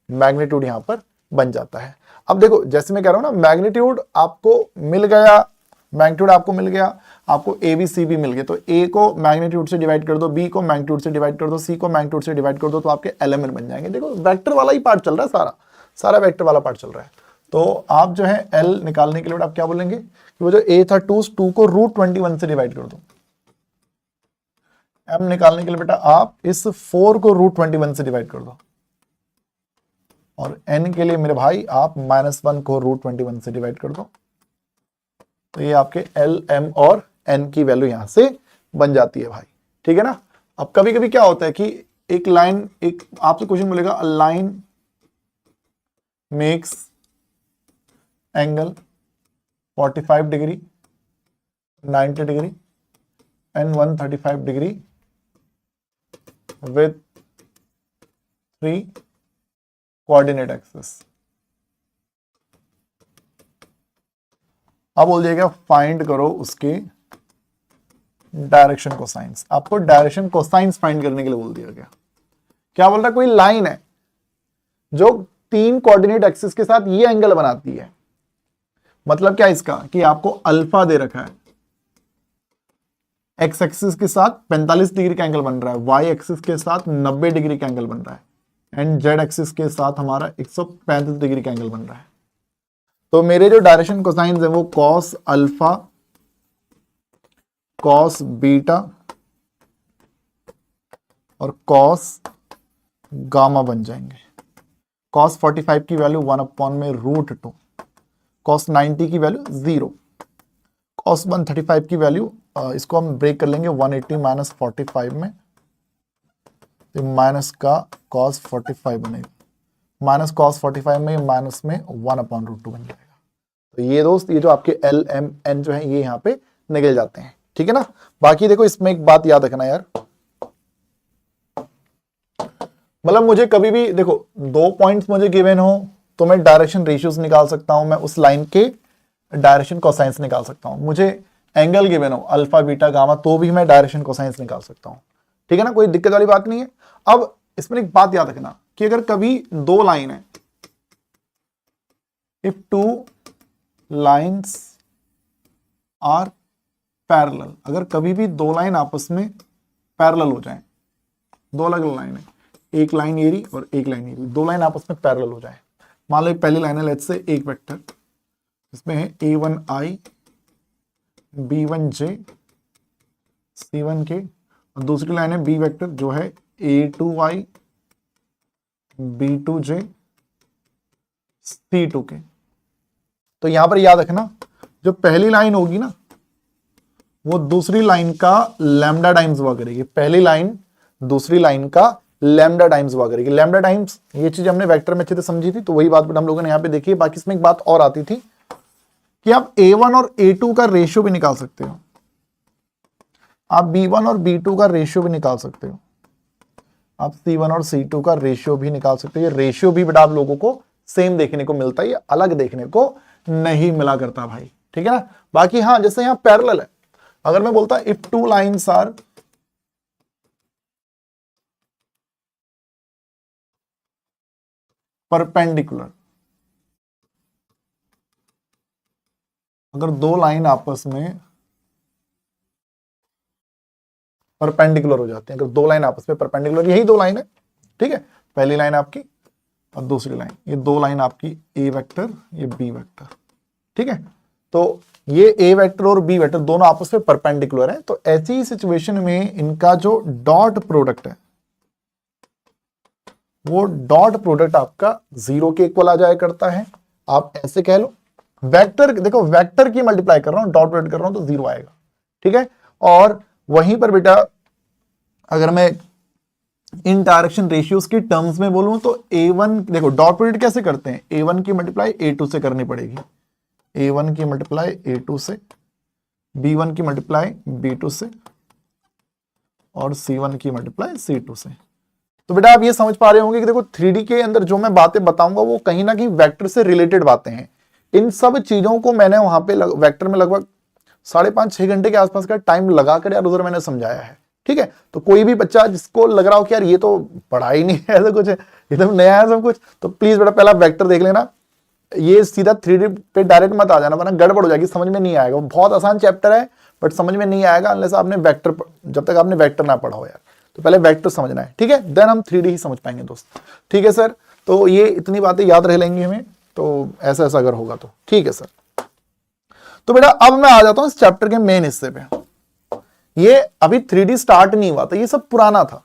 मैग्नीट्यूड यहां पर बन जाता है। अब देखो जैसे मैं कह रहा हूं ना, मैग्नीट्यूड आपको मिल गया, मैग्नीट्यूड आपको मिल गया, आपको ए बी सी भी मिल गए। तो ए को मैग्नीट्यूड से डिवाइड कर दो, बी को मैग्नीट्यूड से डिवाइड कर दो, सी को मैग्नीट्यूड से डिवाइड कर दो, तो आपके एलिमेंट बन जाएंगे। देखो वेक्टर वाला ही पार्ट चल रहा है, सारा सारा वेक्टर वाला पार्ट चल रहा है। तो आप जो है एल निकालने के लिए आप क्या बोलेंगे कि वो जो ए था 2 को रूट 21 से डिवाइड कर दो। एम निकालने के लिए बेटा आप इस 4 को रूट 21 से डिवाइड कर दो। और n के लिए मेरे भाई आप -1 को रूट 21 से डिवाइड कर दो। तो ये आपके L, M और n की वैल्यू यहां से बन जाती है भाई। ठीक है ना। अब कभी कभी क्या होता है कि एक लाइन, एक आपसे क्वेश्चन मिलेगा, line makes angle 45 degree, 90 degree and 135 degree with 3 coordinate axis. अब बोल दिया गया फाइंड करो उसके डायरेक्शन कोसाइंस। आपको डायरेक्शन कोसाइंस फाइंड करने के लिए बोल दिया गया। क्या बोल रहा है, कोई लाइन है जो 3 कोऑर्डिनेट एक्सिस के साथ ये एंगल बनाती है। मतलब क्या इसका कि आपको अल्फा दे रखा है, एक्स एक्सिस के साथ 45 डिग्री का एंगल बन रहा है, वाई एक्सिस के साथ 90 डिग्री का एंगल बन रहा है एंड जेड एक्सिस के साथ हमारा 135 डिग्री का एंगल बन रहा है। तो मेरे जो डायरेक्शन कोसाइंस है वो कॉस अल्फा, कॉस बीटा और कॉस गामा बन जाएंगे। कॉस 45 की वैल्यू 1 में रूट 2, कॉस 90 की वैल्यू 0, कॉस 135 की वैल्यू इसको हम ब्रेक कर लेंगे 180 माइनस 45 में, तो माइनस का कॉस 45 बनेगा, माइनस कॉस 45 में माइनस में 1/√2 बन जाएगा। तो ये दोस्त ये जो आपके एल एम एन जो है ये यहाँ पे निकल जाते हैं। ठीक है ना। बाकी देखो इसमें एक बात याद रखना यार, मतलब मुझे कभी भी देखो 2 पॉइंट्स मुझे गिवन हो तो मैं डायरेक्शन रेशियोज निकाल सकता हूं, मैं उस लाइन के डायरेक्शन कोसाइंस निकाल सकता हूं। मुझे एंगल गिवन हो अल्फा बीटा गामा तो भी मैं डायरेक्शन कोसाइंस निकाल सकता हूं। ठीक है ना, कोई दिक्कत वाली बात नहीं है। अब इसमें एक बात याद रखना कि अगर कभी 2 लाइन है, इफ 2 लाइंस आर पैरेलल, अगर कभी भी दो लाइन आपस में पैरेलल हो जाए, दो अलग अलग लाइन है, एक लाइन ये रही और एक लाइन ये रही, दो लाइन आपस में पैरेलल हो जाए, मान लो पहली लाइन है लेट्स से एक वेक्टर, इसमें है a1i b1j c1k, और दूसरी लाइन है बी वेक्टर जो है a2i b2j c2k। तो यहां पर याद रखना जो पहली लाइन होगी ना वो दूसरी लाइन का लैम्डा टाइम्स हुआ करेगी, पहली लाइन दूसरी लाइन का लैम्डा टाइम्स हुआ करेगी। लैम्डा टाइम्स ये चीज हमने वेक्टर में अच्छे से समझी थी, तो वही बात हम लोगों ने यहां पे देखी है। बाकी इसमें एक बात और आती थी कि आप a1 और a2 का रेशियो भी निकाल सकते हो, आप b1 और b2 का रेशियो भी निकाल सकते हो, आप c1 और c2 का रेशियो भी निकाल सकते हो। ये रेशियो भी बेटा आप लोगों को सेम देखने को मिलता है, ये अलग देखने को नहीं मिला करता भाई, ठीक है ना। बाकी हाँ जैसे यहां पैरेलल है, अगर मैं बोलता if two lines are perpendicular, अगर दो लाइन आपस में परपेंडिकुलर हो जाते हैं, अगर दो लाइन आपस में परपेंडिकुलर, यही दो लाइन है, ठीक है, पहली लाइन आपकी और दूसरी लाइन, ये दो लाइन आपकी ए वेक्टर ये बी वेक्टर, ठीक है, तो ये ए वेक्टर और बी वेक्टर दोनों आपस में परपेंडिकुलर है, तो ऐसी सिचुएशन में इनका जो डॉट प्रोडक्ट है वो डॉट प्रोडक्ट आपका जीरो के इक्वल आ जाया करता है। आप ऐसे कह लो वेक्टर, देखो वेक्टर की मल्टीप्लाई कर रहा हूं, डॉट प्रोडक्ट कर रहा हूं तो जीरो आएगा, ठीक है। और वहीं पर बेटा अगर मैं इन डायरेक्शन रेशियोज की टर्म्स में बोलूं तो a1 देखो डॉट प्रोडक्ट कैसे करते हैं, a1 की मल्टीप्लाई a2 से करनी पड़ेगी, a1 की मल्टीप्लाई a2 से, b1 की मल्टीप्लाई b2 से और c1 की मल्टीप्लाई c2 से। तो बेटा आप ये समझ पा रहे होंगे कि देखो 3D के अंदर जो मैं बातें बताऊंगा वो कहीं ना कहीं वेक्टर से रिलेटेड बातें हैं। इन सब चीजों को मैंने वहां पे वेक्टर में लगभग 5.5-6 घंटे के आसपास का टाइम लगाकर यार उधर मैंने समझाया है, ठीक है। तो कोई भी बच्चा जिसको लग रहा हो कि यार ये तो पढ़ा ही नहीं है, ऐसा कुछ है एकदम नया है सब कुछ, तो प्लीज बेटा पहला वेक्टर देख लेना, ये सीधा 3D पे डायरेक्ट मत आ जाना वरना गड़बड़ हो जाएगी, समझ में नहीं आएगा। बहुत आसान चैप्टर है बट समझ में नहीं आएगा अनलेस आपने वेक्टर, जब तक आपने वेक्टर ना पढ़ा हो यार, तो पहले वेक्टर समझना है, ठीक है, देन हम 3D ही समझ पाएंगे दोस्त, ठीक है सर। तो ये इतनी बातें याद रह लेंगी हमें, तो ऐसा ऐसा अगर होगा तो ठीक है सर। तो बेटा अब मैं आ जाता हूं इस चैप्टर के मेन हिस्से पे। ये अभी 3D स्टार्ट नहीं हुआ था, ये सब पुराना था,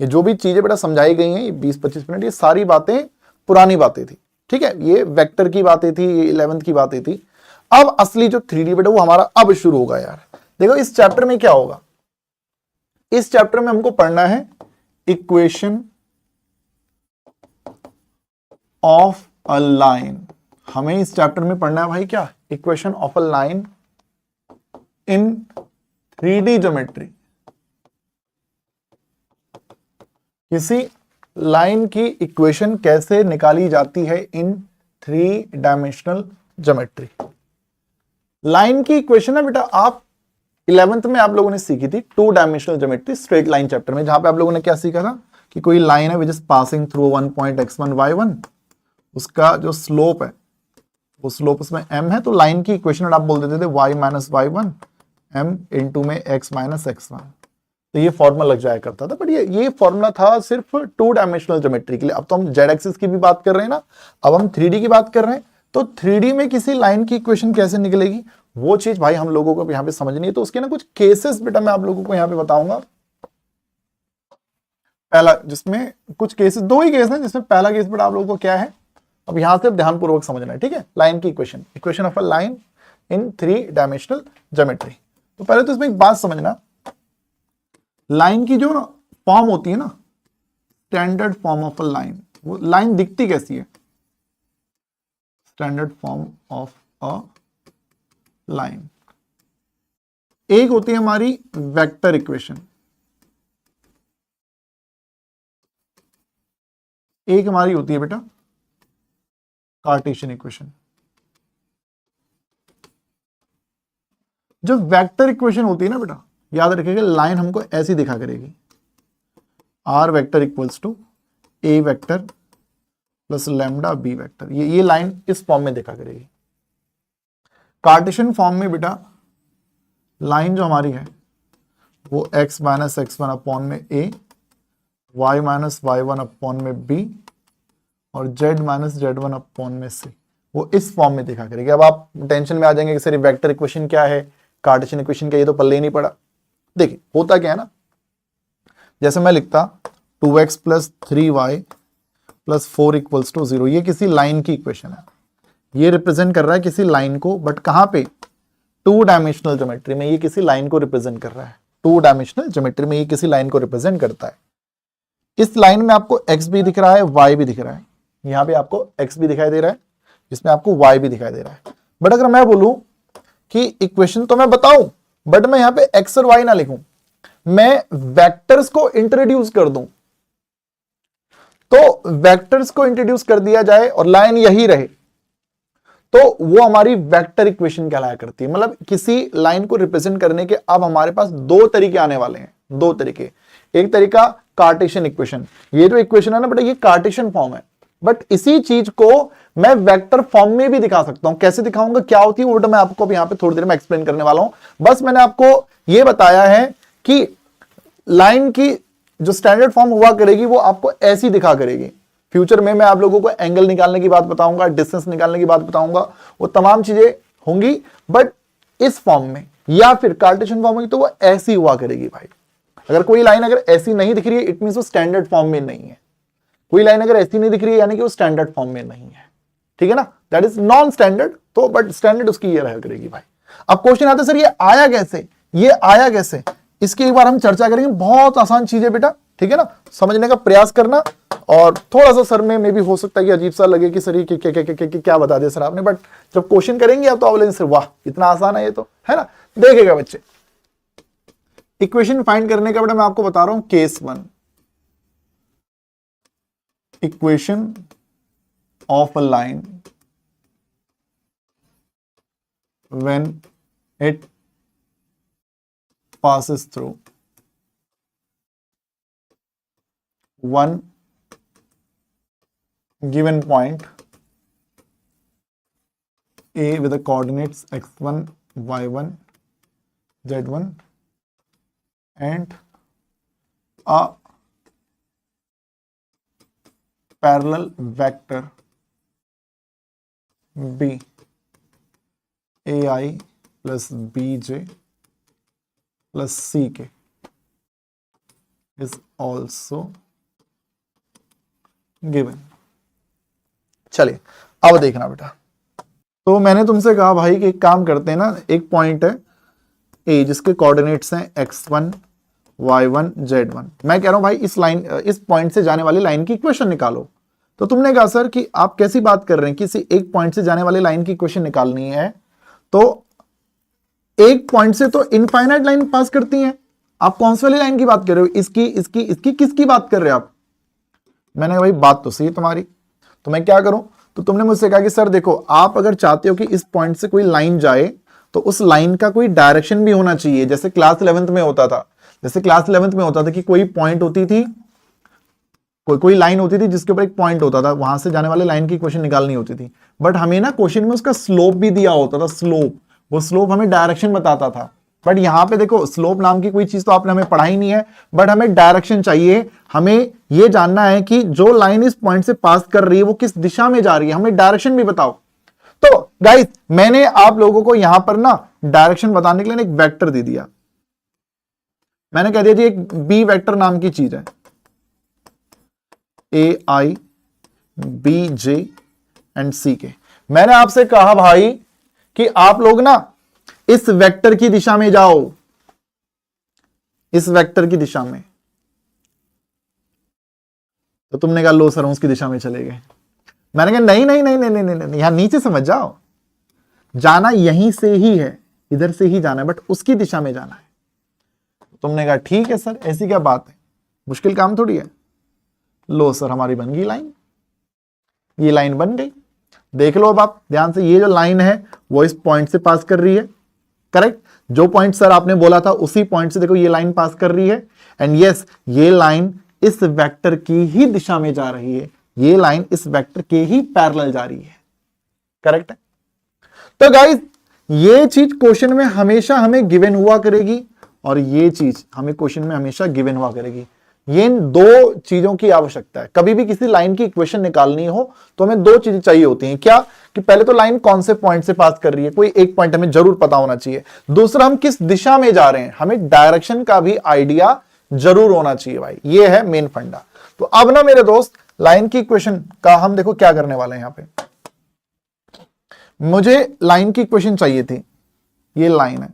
ये जो भी चीजें बेटा समझाई गई हैं ये 20-25 मिनट, ये सारी बातें पुरानी बातें थी, ठीक है, ये वेक्टर की बातें थी, ये 11th की बातें थी। अब असली जो 3D बेटा वो हमारा अब शुरू होगा यार। देखो इस चैप्टर में क्या होगा, इस चैप्टर में हमको पढ़ना है इक्वेशन ऑफ अ लाइन। हमें इस चैप्टर में पढ़ना है भाई क्या, equation of a line in 3D geometry. किसी लाइन की इक्वेशन कैसे निकाली जाती है इन 3 डायमेंशनल ज्योमेट्री। लाइन की इक्वेशन है बेटा आप 11th में आप लोगों ने सीखी थी 2 dimensional geometry straight line chapter में, जहां पे आप लोगों ने क्या सीखा था कि कोई लाइन है विच is passing through one point x1 y1, उसका जो स्लोप है वो स्लोप उसमें m है, तो लाइन की इक्वेशन आप बोल देते थे y minus y1 m into में x माइनस x1, तो ये फॉर्मूला लग जाया करता था। बट ये फॉर्मूला था सिर्फ 2 डायमेंशनल ज्योमेट्री के लिए। अब तो हम z एक्सिस की भी बात कर रहे हैं ना, अब हम 3D की बात कर रहे हैं, तो 3D में किसी लाइन की इक्वेशन कैसे निकलेगी वो चीज भाई हम लोगों को यहाँ पे समझनी है। तो उसके ना कुछ केसेस बेटा मैं आप लोगों को यहाँ पे बताऊंगा। पहला जिसमें कुछ केसेस, 2 ही केस हैं जिसमें पहला केस बेटा आप लोगों को क्या है, अब यहां से ध्यानपूर्वक समझना है, ठीक है। लाइन की equation of a line in 3 dimensional geometry. तो पहले तो इसमें एक बात समझना, लाइन की जो ना फॉर्म होती है ना, standard form of a line, वो लाइन दिखती कैसी है, standard form of a line. एक होती है हमारी वेक्टर इक्वेशन, एक हमारी होती है बेटा कार्टेशियन इक्वेशन। जो वेक्टर इक्वेशन होती है ना बेटा, याद रखिएगा लाइन हमको ऐसी दिखा करेगी, r vector equals to A vector plus lambda B vector, ये लाइन इस फॉर्म में दिखा करेगी। कार्टेशियन फॉर्म में बेटा लाइन जो हमारी है वो x minus x one upon में a, y minus y one upon में b और z minus z one upon में c, वो इस फॉर्म में दिखा करेगी। अब आप टेंशन में आ जाएंगे कि सर वेक्टर इक्वेशन क्या है, कार्टेशियन इक्वेशन क्या, ये तो पल्ले ही नहीं पड़ा। देखिए होता क्या है ना, जैसे मैं लिखता 2x plus 3y plus 4 equals to 0, ये किसी लाइन की इक्वेशन है, ये रिप्रेजेंट कर रहा है किसी लाइन को, बट कहां पे, टू डायमेंशनल ज्योमेट्री में ये किसी लाइन को रिप्रेजेंट कर रहा है, टू डायमेंशनल ज्योमेट्री में ये किसी लाइन को रिप्रेजेंट करता है। इस लाइन में आपको x भी दिख रहा है, y भी दिख रहा है, यहां पे आपको x भी दिखाई दे रहा है, इसमें आपको y भी दिखाई दे रहा है। बट अगर मैं बोलूं कि इक्वेशन तो मैं बताऊं बट मैं यहां पे x और y ना लिखूं, मैं वेक्टर्स को इंट्रोड्यूस कर दूं, तो वेक्टर्स को इंट्रोड्यूस कर दिया जाए और लाइन यही रहे, तो वो हमारी वेक्टर इक्वेशन कहलाया करती है। मतलब किसी लाइन को रिप्रेजेंट करने के अब हमारे पास दो तरीके आने वाले हैं, दो तरीके। एक तरीका कार्टेशियन इक्वेशन, ये जो इक्वेशन है ना बेटा ये कार्टेशियन फॉर्म है, बट इसी चीज को मैं वेक्टर फॉर्म में भी दिखा सकता हूं। कैसे दिखाऊंगा, क्या होती है वो मैं आपको यहां पे थोड़ी देर में एक्सप्लेन करने वाला हूं। बस मैंने आपको ये बताया है कि लाइन की जो स्टैंडर्ड फॉर्म हुआ करेगी वो आपको ऐसी दिखा करेगी। फ्यूचर में मैं आप लोगों को एंगल निकालने की बात बताऊंगा, डिस्टेंस निकालने की बात बताऊंगा, वो तमाम चीजें होंगी, बट इस फॉर्म में या फिर कार्टेशियन फॉर्म में तो वो ऐसी हुआ करेगी भाई। अगर कोई लाइन अगर ऐसी नहीं दिख रही है इट मींस वो स्टैंडर्ड फॉर्म में नहीं है। कोई लाइन अगर ऐसी नहीं दिख रही है यानी कि वो स्टैंडर्ड फॉर्म में नहीं है, ठीक है ना, दैट इज नॉन स्टैंडर्ड, तो बट स्टैंडर्ड उसकी ये रहा करेगी भाई। अब क्वेश्चन आता है सर ये आया कैसे, ये आया कैसे, इसकी एक बार हम चर्चा करेंगे। बहुत आसान चीज है बेटा, ठीक है ना, समझने का प्रयास करना। और थोड़ा सा सर में भी हो सकता है कि अजीब सा लगे कि सर ये क्या बता दिया सर आपने, बट जब क्वेश्चन करेंगे आप तो आप सर वाह इतना आसान है ये तो, है ना। देखेगा बच्चे, इक्वेशन फाइंड करने का बेटा मैं आपको बता रहा हूं case one, equation of a line when it passes through one given point A with the coordinates x1, y1, z1 and a parallel vector B AI plus BJ plus CK is also given। चलिए अब देखना बेटा, तो मैंने तुमसे कहा भाई कि एक काम करते हैं ना, एक पॉइंट है A जिसके कोऑर्डिनेट्स हैं x1, y1, z1। मैं कह रहा हूं भाई इस लाइन, इस पॉइंट से जाने वाली लाइन की इक्वेशन निकालो। तो तुमने कहा सर कि आप कैसी बात कर रहे हैं, किसी एक पॉइंट से जाने वाली लाइन की इक्वेशन निकालनी है, तो एक पॉइंट से तो इनफाइनाइट लाइन पास करती हैं, आप कौन सी वाली लाइन की बात कर रहे हो, इसकी इसकी इसकी किसकी बात कर रहे हो आप। मैंने भाई बात तो सही है तुम्हारी, तो मैं क्या करूं, तो तुमने मुझसे कहा कि सर देखो आप अगर चाहते हो कि इस पॉइंट से कोई लाइन जाए तो उस लाइन का कोई डायरेक्शन भी होना चाहिए। जैसे क्लास 11th में होता था, जैसे क्लास 11th में होता था कि कोई पॉइंट होती थी, कोई लाइन होती थी जिसके ऊपर एक पॉइंट होता था, वहां से जाने वाले लाइन की इक्वेशन निकालनी होती थी, बट हमें ना क्वेश्चन में उसका स्लोप भी दिया होता था, स्लोप, वो स्लोप हमें डायरेक्शन बताता था। बट यहां पे देखो स्लोप नाम की कोई चीज तो आपने हमें पढ़ाई नहीं है, बट हमें डायरेक्शन चाहिए। हमें यह जानना है कि जो लाइन इस पॉइंट से पास कर रही है वो किस दिशा में जा रही है, हमें डायरेक्शन भी बताओ। तो गाइस मैंने आप लोगों को यहां पर ना डायरेक्शन बताने के लिए एक वेक्टर दे दिया, मैंने कह दिया जी एक बी वेक्टर नाम की चीज है, ए आई बी जे एंड सी के। मैंने आपसे कहा भाई कि आप लोग ना इस वेक्टर की दिशा में जाओ, इस वेक्टर की दिशा में, तो तुमने कहा लो सर उसकी दिशा में चले गए। मैंने कहा नहीं नहीं नहीं नहीं नहीं नहीं, यहां नीचे समझ जाओ, जाना यहीं से ही है, इधर से ही जाना है, बट उसकी दिशा में जाना है। तुमने कहा ठीक है सर ऐसी क्या बात है, मुश्किल काम थोड़ी है। लो सर हमारी बन गई लाइन, ये लाइन बन गई। देख लो अब आप ध्यान से, ये जो लाइन है वो इस पॉइंट से पास कर रही है, करेक्ट, जो पॉइंट सर आपने बोला था उसी पॉइंट से देखो ये लाइन पास कर रही है, एंड यस ये लाइन इस वेक्टर की ही दिशा में जा रही है, ये लाइन इस वेक्टर के ही पैरेलल जा रही है, करेक्ट है। तो गाइस ये चीज क्वेश्चन में हमेशा हमें गिवन हुआ करेगी और ये चीज हमें क्वेश्चन में हमेशा गिवन हुआ करेगी। ये इन दो चीजों की आवश्यकता है। कभी भी किसी लाइन की इक्वेशन निकालनी हो तो हमें दो चीजें चाहिए होती हैं। क्या? कि पहले तो लाइन कौन से पॉइंट से पास कर रही है, कोई एक पॉइंट हमें जरूर पता होना चाहिए। दूसरा, हम किस दिशा में जा रहे हैं, हमें डायरेक्शन का भी आइडिया जरूर होना चाहिए भाई। ये है मेन फंडा। तो अब ना मेरे दोस्त, लाइन की इक्वेशन का हम देखो क्या करने वाले हैं। यहां पे मुझे लाइन की इक्वेशन चाहिए थी। ये लाइन है,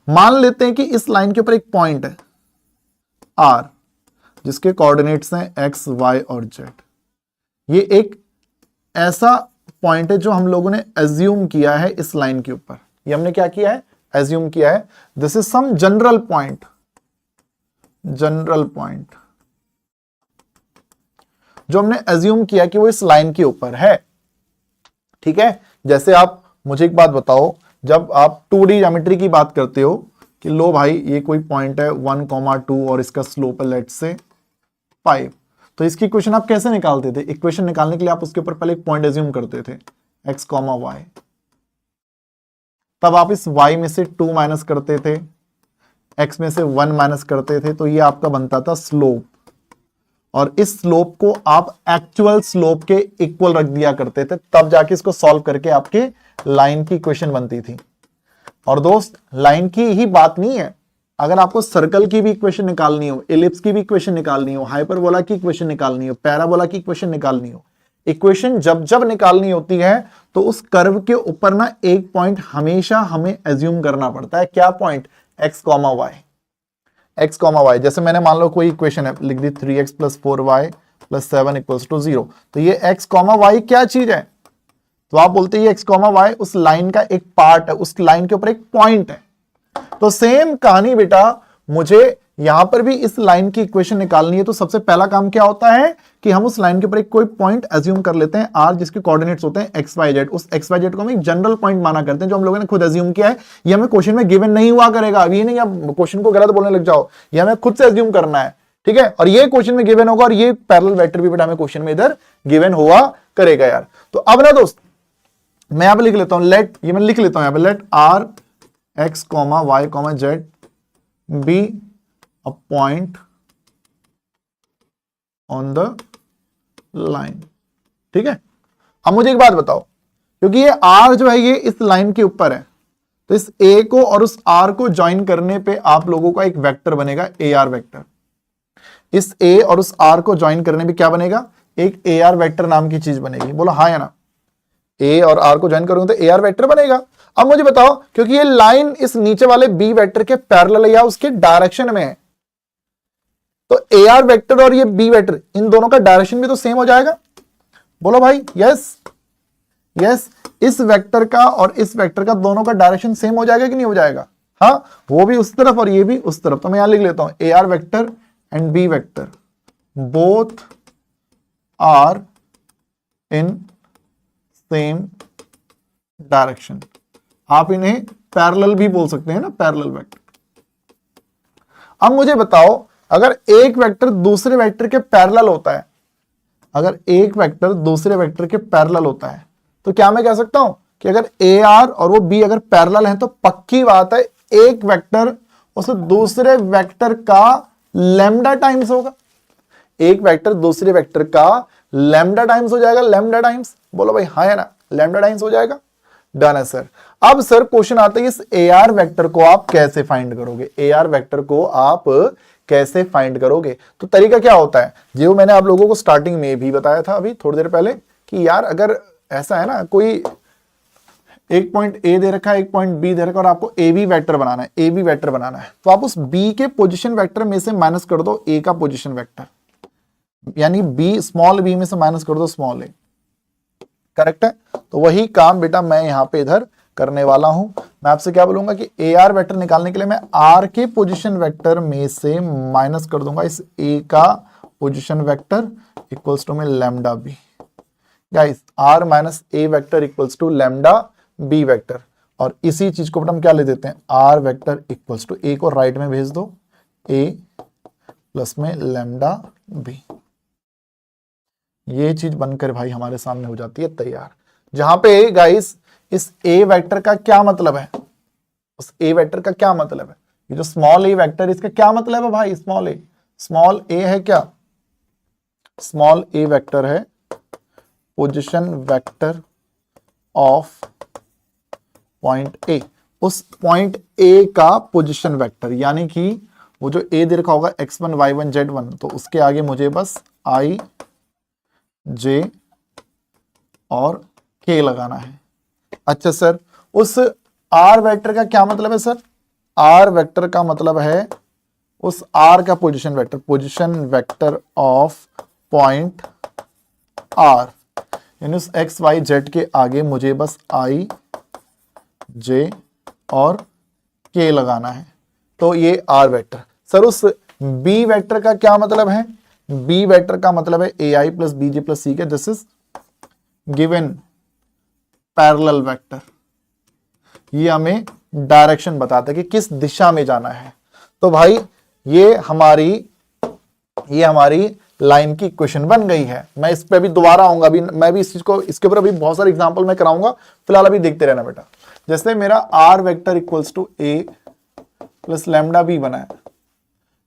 मान लेते हैं कि इस लाइन के ऊपर एक पॉइंट है R, जिसके कोऑर्डिनेट्स हैं x, y और z। ये एक ऐसा पॉइंट है जो हम लोगों ने एज्यूम किया है इस लाइन के ऊपर। ये हमने क्या किया है? एज्यूम किया है। This is some general point, general point जो हमने एज्यूम किया कि वो इस लाइन के ऊपर है। ठीक है। जैसे आप मुझे एक बात बताओ, जब आप 2D ज्योमेट्री की बात करते हो कि लो भाई ये कोई पॉइंट है 1,2 और इसका स्लोप है लेट्स से 5, तो इसकी इक्वेशन आप कैसे निकालते थे? इक्वेशन निकालने के लिए आप उसके ऊपर पहले एक पॉइंट एज्यूम करते थे x, y। तब आप इस y में से 2 माइनस करते थे, x में से 1 माइनस करते थे, तो ये आपका बनता था स्लोप। और इस स्लोप को आप एक्चुअल स्लोप के इक्वल रख दिया करते थे, तब जाके इसको सॉल्व करके आपके लाइन की इक्वेशन बनती थी। और दोस्त, लाइन की ही बात नहीं है, अगर आपको सर्कल की भी इक्वेशन निकालनी हो, एलिप्स की भी इक्वेशन निकालनी हो, हाइपरबोला की इक्वेशन निकालनी हो, पैराबोला की इक्वेशन निकालनी हो, इक्वेशन जब जब निकालनी होती है तो उस कर्व के ऊपर ना एक पॉइंट हमेशा हमें एज्यूम करना पड़ता है। क्या point? x, y। x, y, जैसे मैंने मान लो कोई इक्वेशन है, लिख दी 3x + 4y + 7 = 0। तो ये x, y क्या चीज है? तो आप बोलते हैं x, y उस लाइन का एक पार्ट है, उस लाइन के ऊपर एक पॉइंट है। तो सेम कहानी बेटा, मुझे यहां पर भी इस लाइन की इक्वेशन निकालनी है। तो सबसे पहला काम क्या होता है कि हम उस लाइन के ऊपर एक कोई पॉइंट एज्यूम कर लेते हैं r, जिसके कोऑर्डिनेट्स होते हैं x, y, z। उस x, y, z को हम एक जनरल पॉइंट माना करते हैं, जो हम लोगों ने खुद एज्यूम किया है। ये हमें क्वेश्चन में गिवन नहीं हुआ करेगा। अब ये नहीं आप क्वेश्चन को गलत बोलने लग जाओ, ये हमें खुद से एज्यूम करना है। ठीक है। और ये क्वेश्चन में गिवन होगा, और ये पैरेलल वेक्टर भी बेटा हमें क्वेश्चन में इधर गिवन हुआ करेगा यार। तो अब ना दोस्त, मैं यहां पर लिख लेता हूं, लेट, ये मैं लिख लेता हूं यहां पर, late r, x, y, z be a point on the line। ठीक है। अब मुझे एक बात बताओ, क्योंकि ये r जो है ये इस लाइन के ऊपर है, तो इस a को और उस r को ज्वाइन करने पे आप लोगों का एक वेक्टर बनेगा AR वेक्टर। इस a और उस r को ज्वाइन करने पे क्या बनेगा? एक AR वेक्टर नाम की चीज बनेगी। बोलो हाँ या ना? a और r को ज्वाइन करोगे तो AR वेक्टर बनेगा। अब मुझे बताओ, क्योंकि ये लाइन इस नीचे वाले b वेक्टर के पैरेलल या उसके डायरेक्शन में है, तो AR वेक्टर और ये b वेक्टर, इन दोनों का डायरेक्शन भी तो सेम हो जाएगा। बोलो भाई यस। यस, इस वेक्टर का और इस वेक्टर का दोनों का डायरेक्शन सेम हो जाएगा कि नहीं हो जाएगा? हाँ, वो भी उस तरफ और ये भी उस तरफ। तो मैं यहां लिख लेता हूं AR vector and b vector both are in same direction. आप इन्हें पैरेलल भी बोल सकते हैं ना, पैरेलल वेक्टर। अब मुझे बताओ, अगर एक वेक्टर दूसरे वेक्टर के पैरेलल होता है, अगर एक वेक्टर दूसरे वेक्टर के पैरेलल होता है, तो क्या मैं कह सकता हूं कि अगर AR और वो B अगर पैरेलल हैं, तो पक्की बात है एक वेक्टर उस दूसरे वेक्टर का लैम्डा टाइम्स होगा। एक वेक्टर दूसरे वेक्टर का लैम्डा टाइम्स हो जाएगा, लैम्डा टाइम्स। बोलो भाई हाँ या ना? लैम्डा टाइम्स हो जाएगा। डन है सर। अब सर क्वेश्चन आता है, इस AR वेक्टर को आप कैसे फाइंड करोगे? AR वेक्टर को आप कैसे फाइंड करोगे? तो तरीका क्या होता है, जो मैंने आप लोगों को स्टार्टिंग में भी बताया था अभी थोड़ी देर पहले, कि यार अगर ऐसा है ना, कोई एक पॉइंट A दे रखा है, एक पॉइंट B दे रखा है, और आपको AB वेक्टर बनाना है, AB वेक्टर बनाना है, तो आप उस B के पोजीशन वेक्टर में से माइनस कर दो A का पोजीशन वेक्टर, यानी B, स्मॉल b में से माइनस कर दो स्मॉल a। करेक्ट है? तो वही काम बेटा मैं यहां पे इधर करने वाला हूं। मैं आपसे क्या बोलूंगा कि AR वेक्टर निकालने के लिए मैं R के पोजीशन वेक्टर में से माइनस कर दूंगा इस A का पोजीशन वेक्टर इक्वल्स टू में lambda B। Guys, R minus A vector equals to lambda B vector, और इसी चीज को हम क्या ले देते हैं, R vector equals to A को राइट में भेज दो, A प्लस में लैम्डा B। ये चीज बनकर भाई हमारे सामने हो जाती है तैयार, जहां पे गाइस इस ए वेक्टर का क्या मतलब है, उस ए वेक्टर का क्या मतलब है, ये जो स्मॉल ए वेक्टर इसका क्या मतलब है भाई, स्मॉल ए है क्या, स्मॉल ए वेक्टर है position vector of point A, उस पॉइंट ए का पोजीशन वेक्टर, यानी कि वो जो ए दे रखा होगा x1 y1 z1, तो उसके आगे मुझे बस i j और k लगाना है। अच्छा सर, उस r वेक्टर का क्या मतलब है सर, r वेक्टर का मतलब है उस r का position vector of point r, यानी उस x y z के आगे मुझे बस i j और k लगाना है, तो ये r वेक्टर। सर उस b वेक्टर का क्या मतलब है, b वेक्टर का मतलब है ai plus bj plus c के, this is given parallel vector, ये हमें डायरेक्शन बताता है कि किस दिशा में जाना है। तो भाई ये हमारी लाइन की इक्वेशन बन गई है। मैं इस पे अभी दोबारा आऊंगा, अभी मैं भी इस चीज को, इसके ऊपर अभी बहुत सारे एग्जांपल मैं कराऊंगा, फिलहाल अभी देखते रहना बेटा। जैसे मेरा r vector equals to A plus lambda b बना है,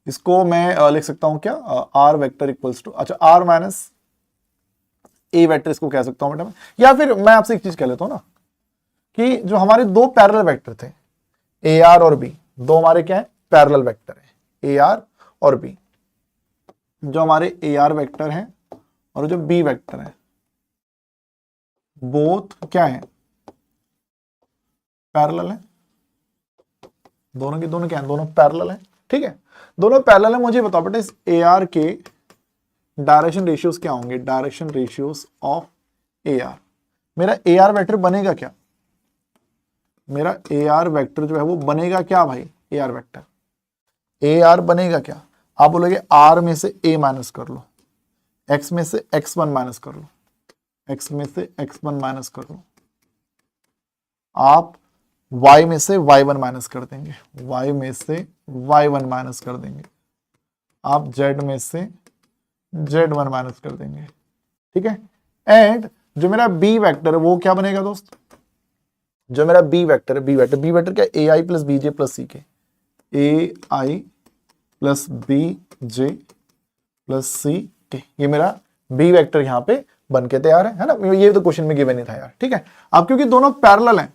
इसको मैं लिख सकता हूं क्या, आर वेक्टर इक्वल्स टू, अच्छा आर माइनस ए वेक्टर इसको कह सकता हूं बेटा। या फिर मैं आपसे एक चीज कह लेता हूं ना, कि जो हमारे दो पैरेलल वेक्टर थे ए आर और बी, दो हमारे क्या है पैरेलल वेक्टर है ए आर और बी, जो हमारे ए आर वेक्टर है और जो बी वेक्टर है बोथ क्या है पैरेलल है, दोनों के दोनों क्या है, दोनों पैरेलल है, ठीक है, दोनों पैरेलल है। मुझे बताओ बेटा इस ए आर के डायरेक्शन रेशियोज क्या होंगे, direction ratios of A R, मेरा ए आर वेक्टर बनेगा क्या, मेरा ए आर वेक्टर जो है वो बनेगा क्या भाई, A R vector A R बनेगा क्या, आप बोलोगे आर में से ए माइनस कर लो, एक्स में से x1 माइनस कर लो, x में से x1 माइनस कर लो, आप y में से y1 माइनस कर देंगे, y में से y1 माइनस कर देंगे, आप z में से z1 माइनस कर देंगे, ठीक है। एंड जो मेरा b वेक्टर है वो क्या बनेगा दोस्त, जो मेरा b वेक्टर है, b वेक्टर क्या, ए आई प्लस बी जे प्लस सी के, ए आई प्लस बी जे प्लस सी के, ये मेरा b वेक्टर यहां पे बन के तैयार है ना, ये तो क्वेश्चन में गिवन ही था यार, ठीक है। अब क्योंकि दोनों पैरेलल हैं,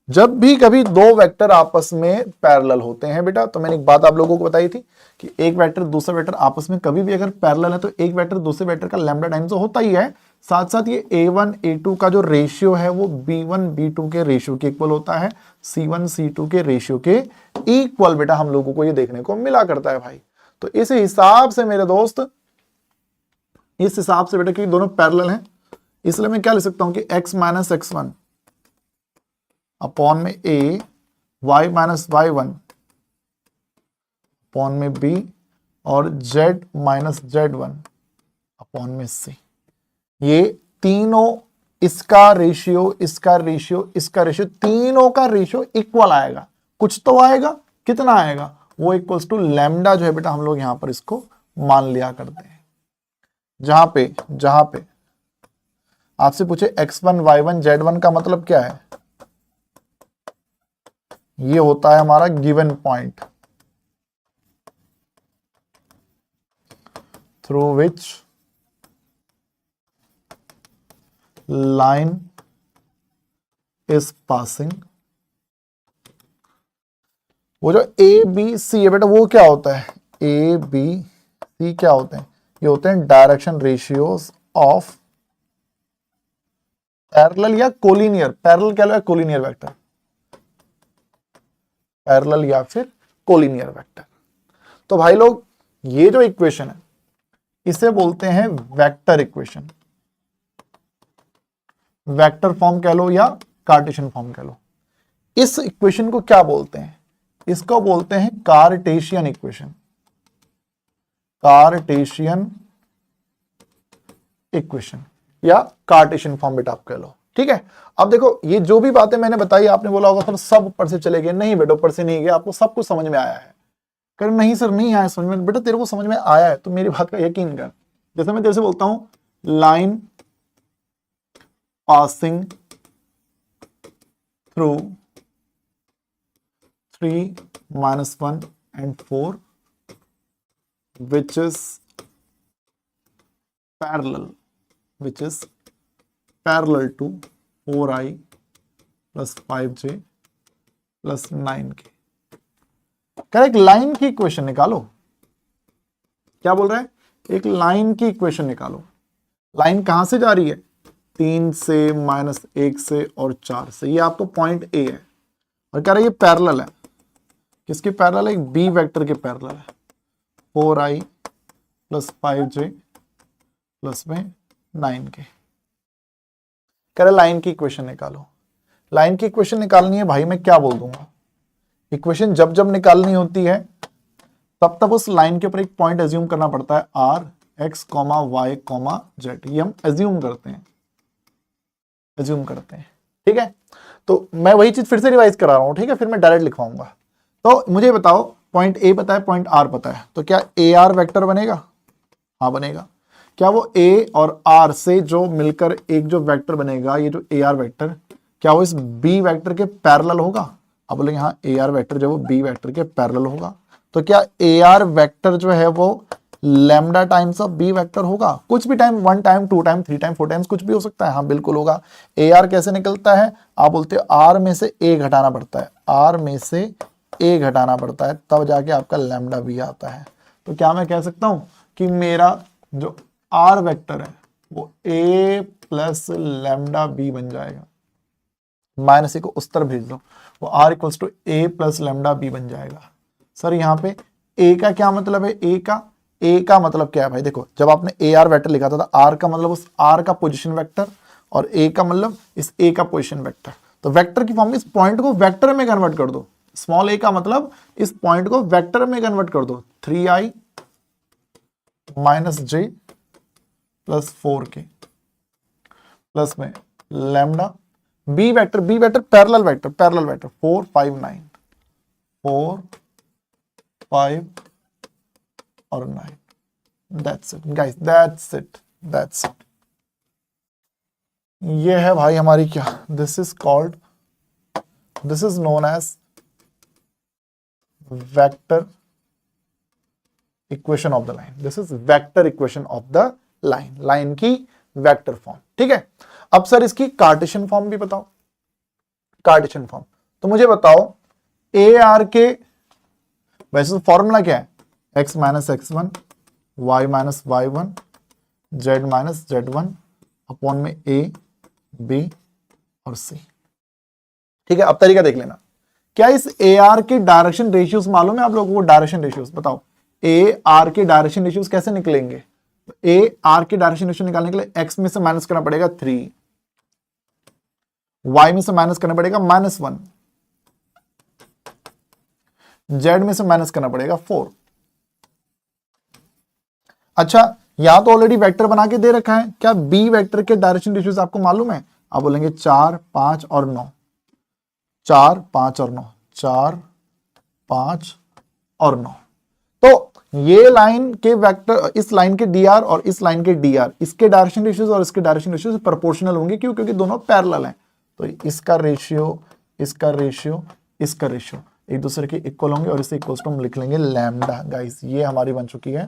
जब भी कभी दो वेक्टर आपस में पैरेलल होते हैं बेटा, तो मैंने एक बात आप लोगों को बताई थी कि एक वेक्टर दूसरा वेक्टर आपस में कभी भी अगर पैरेलल है तो एक वेक्टर दूसरे वेक्टर का लैम्डा टाइम्स तो होता ही है, साथ साथ ये a1 a2 का जो रेशियो है वो b1 b2 के रेशियो के इक्वल होता है, c1 c2 के रेशियो के इक्वल बेटा हम लोगों को ये देखने को मिला करता है भाई। तो इस हिसाब से मेरे दोस्त, इस हिसाब से बेटा क्योंकि दोनों पैरेलल हैं, इसलिए मैं क्या लिख सकता हूं कि x माइनस x1 अपॉन में a, y minus y1 upon में b और z माइनस z1 अपॉन में c, ये तीनों, इसका रेशियो इसका रेशियो इसका रेशियो, तीनों का रेशियो इक्वल आएगा, कुछ तो आएगा, कितना आएगा, वो इक्वल्स टू लैम्डा जो है बेटा हम लोग यहां पर इसको मान लिया करते हैं। जहां पे आपसे पूछे x1 y1 z1 का मतलब क्या है, ये होता है हमारा given point through which line is passing. वो जो ए बी सी है बेटा वो क्या होता है, ए बी सी क्या होते हैं, ये होते हैं डायरेक्शन रेशियोज ऑफ पैरेलल या कोलिनियर, पैरेलल क्या है कोलिनियर वेक्टर, पैरेलल या फिर कोलिनियर वेक्टर। तो भाई लोग ये जो इक्वेशन है इसे बोलते हैं वेक्टर इक्वेशन, वेक्टर फॉर्म कह लो या कार्टेशियन फॉर्म कह लो। इस इक्वेशन को क्या बोलते हैं, इसको बोलते हैं कार्टेशियन इक्वेशन, कार्टेशियन इक्वेशन या कार्टेशियन फॉर्म बेटा आप कह लो, ठीक है। अब देखो ये जो भी बातें मैंने बताई, आपने बोला होगा सर सब ऊपर से चले गए, नहीं बेटा ऊपर से नहीं गया, आपको सब कुछ समझ में आया है। कर नहीं सर नहीं आया समझ में, बेटा तेरे को समझ में आया है तो मेरी बात का यकीन कर। जैसे मैं तेरे से बोलता हूं line passing through 3, -1 and 4 which is parallel to 4i plus 5j plus 9k। Correct, line की इक्वेशन निकालो। क्या बोल रहा है? एक लाइन की इक्वेशन निकालो। लाइन कहां से जा रही है? 3 से, -1 से और 4 से। ये आपको पॉइंट ए है और कह रहा है ये पैरेलल है। किसके पैरेलल है? एक बी वेक्टर के पैरेलल है। 4i प्लस 5j प्लस में 9k। कह रहा लाइन की इक्वेशन निकालो। लाइन की इक्वेशन निकालनी है भाई, मैं क्या बोल दूंगा? इक्वेशन जब जब निकालनी होती है तब तब उस लाइन के ऊपर एक पॉइंट एज्यूम करना पड़ता है, r x, y, z। ये हम एज्यूम करते हैं, ठीक है? तो मैं वही चीज फिर से रिवाइज करा रहा हूं, ठीक है? फिर मैं डायरेक्ट लिखवाऊंगा। तो मुझे बताओ, पॉइंट ए पता है, पॉइंट आर पता है, तो क्या ए आर वेक्टर बनेगा? हाँ बनेगा। क्या वो ए और आर से जो मिलकर एक जो वेक्टर बनेगा, ये जो ए आर वेक्टर, क्या वो इस बी वेक्टर के पैरेलल होगा? अब बोलेंगे हाँ, ए आर वेक्टर जो वो बी वेक्टर के पैरेलल होगा। तो क्या ए आर वेक्टर जो है वो lambda times of b vector होगा? कुछ भी time, 1 time, 2 time, 3 time, 4 times, कुछ भी हो सकता है। हाँ बिल्कुल होगा। ए आर कैसे निकलता है? आप बोलते हो आर में से ए घटाना पड़ता है, आर में से ए घटाना पड़ता है, तब जाके आपका लैम्डा बी आता है। तो क्या मैं कह सकता हूं कि मेरा जो आर वेक्टर है वो ए प्लस लैम्डा बी बन जाएगा। माइनस ए को उस तरफ भेज दो, वो r equals to A plus lambda b बन जाएगा। सर यहाँ पे ए का क्या मतलब है? ए का मतलब क्या है भाई? देखो, जब आपने ए आर वेक्टर लिखा था, आर का मतलब उस आर का पोजीशन वेक्टर और ए का मतलब इस ए का पोजीशन वेक्टर। तो वेक्टर की फॉर्म में इस पॉइंट को वेक्टर में कन्वर्ट कर दो। स्मॉल ए का मतलब इस पॉइंट को वेक्टर में कन्वर्ट कर दो। 3i minus j plus 4k plus में lambda B vector parallel vector 4 5 9 4 5 और 9। That's it guys, that's it. ये है भाई हमारी क्या, this is known as vector equation of the line. This is vector equation of the line, line की vector form, ठीक है? अब सर इसकी कार्टेशियन फॉर्म भी बताओ। कार्टेशियन फॉर्म तो मुझे बताओ, ए आर के वैसे तो फॉर्मूला क्या है? x minus x1, y minus y1, z minus z1 upon में a, b और c, ठीक है? अब तरीका देख लेना। क्या इस ए आर के डायरेक्शन रेशियोज मालूम है आप लोगों को? डायरेक्शन रेशियोज बताओ, ए आर के डायरेक्शन रेशियोज कैसे निकलेंगे? ए आर के डायरेक्शन रेशियो निकालने के लिए x में से माइनस करना पड़ेगा 3, y में से माइनस करना पड़ेगा -1, z में से माइनस करना पड़ेगा 4। अच्छा, यहां तो ऑलरेडी वेक्टर बना के दे रखा है। क्या बी वेक्टर के डायरेक्शन रेशियोज आपको मालूम है? आप बोलेंगे 4 5 और 9, 4 5 और 9, 4 5 और 9। तो ये लाइन के वेक्टर, इस लाइन के डी आर और इस लाइन के डी आर, इसके डायरेक्शन रेशियोज और इसके डायरेक्शन रेशियोज प्रोपोर्शनल होंगे। क्यों? क्योंकि दोनों पैरेलल हैं। तो इसका रेशियो, इसका रेशियो, इसका रेशियो एक दूसरे के इक्वल होंगे और इसे इक्वल्स टू हम लिख लेंगे लैम्डा। गाइस ये हमारी बन चुकी है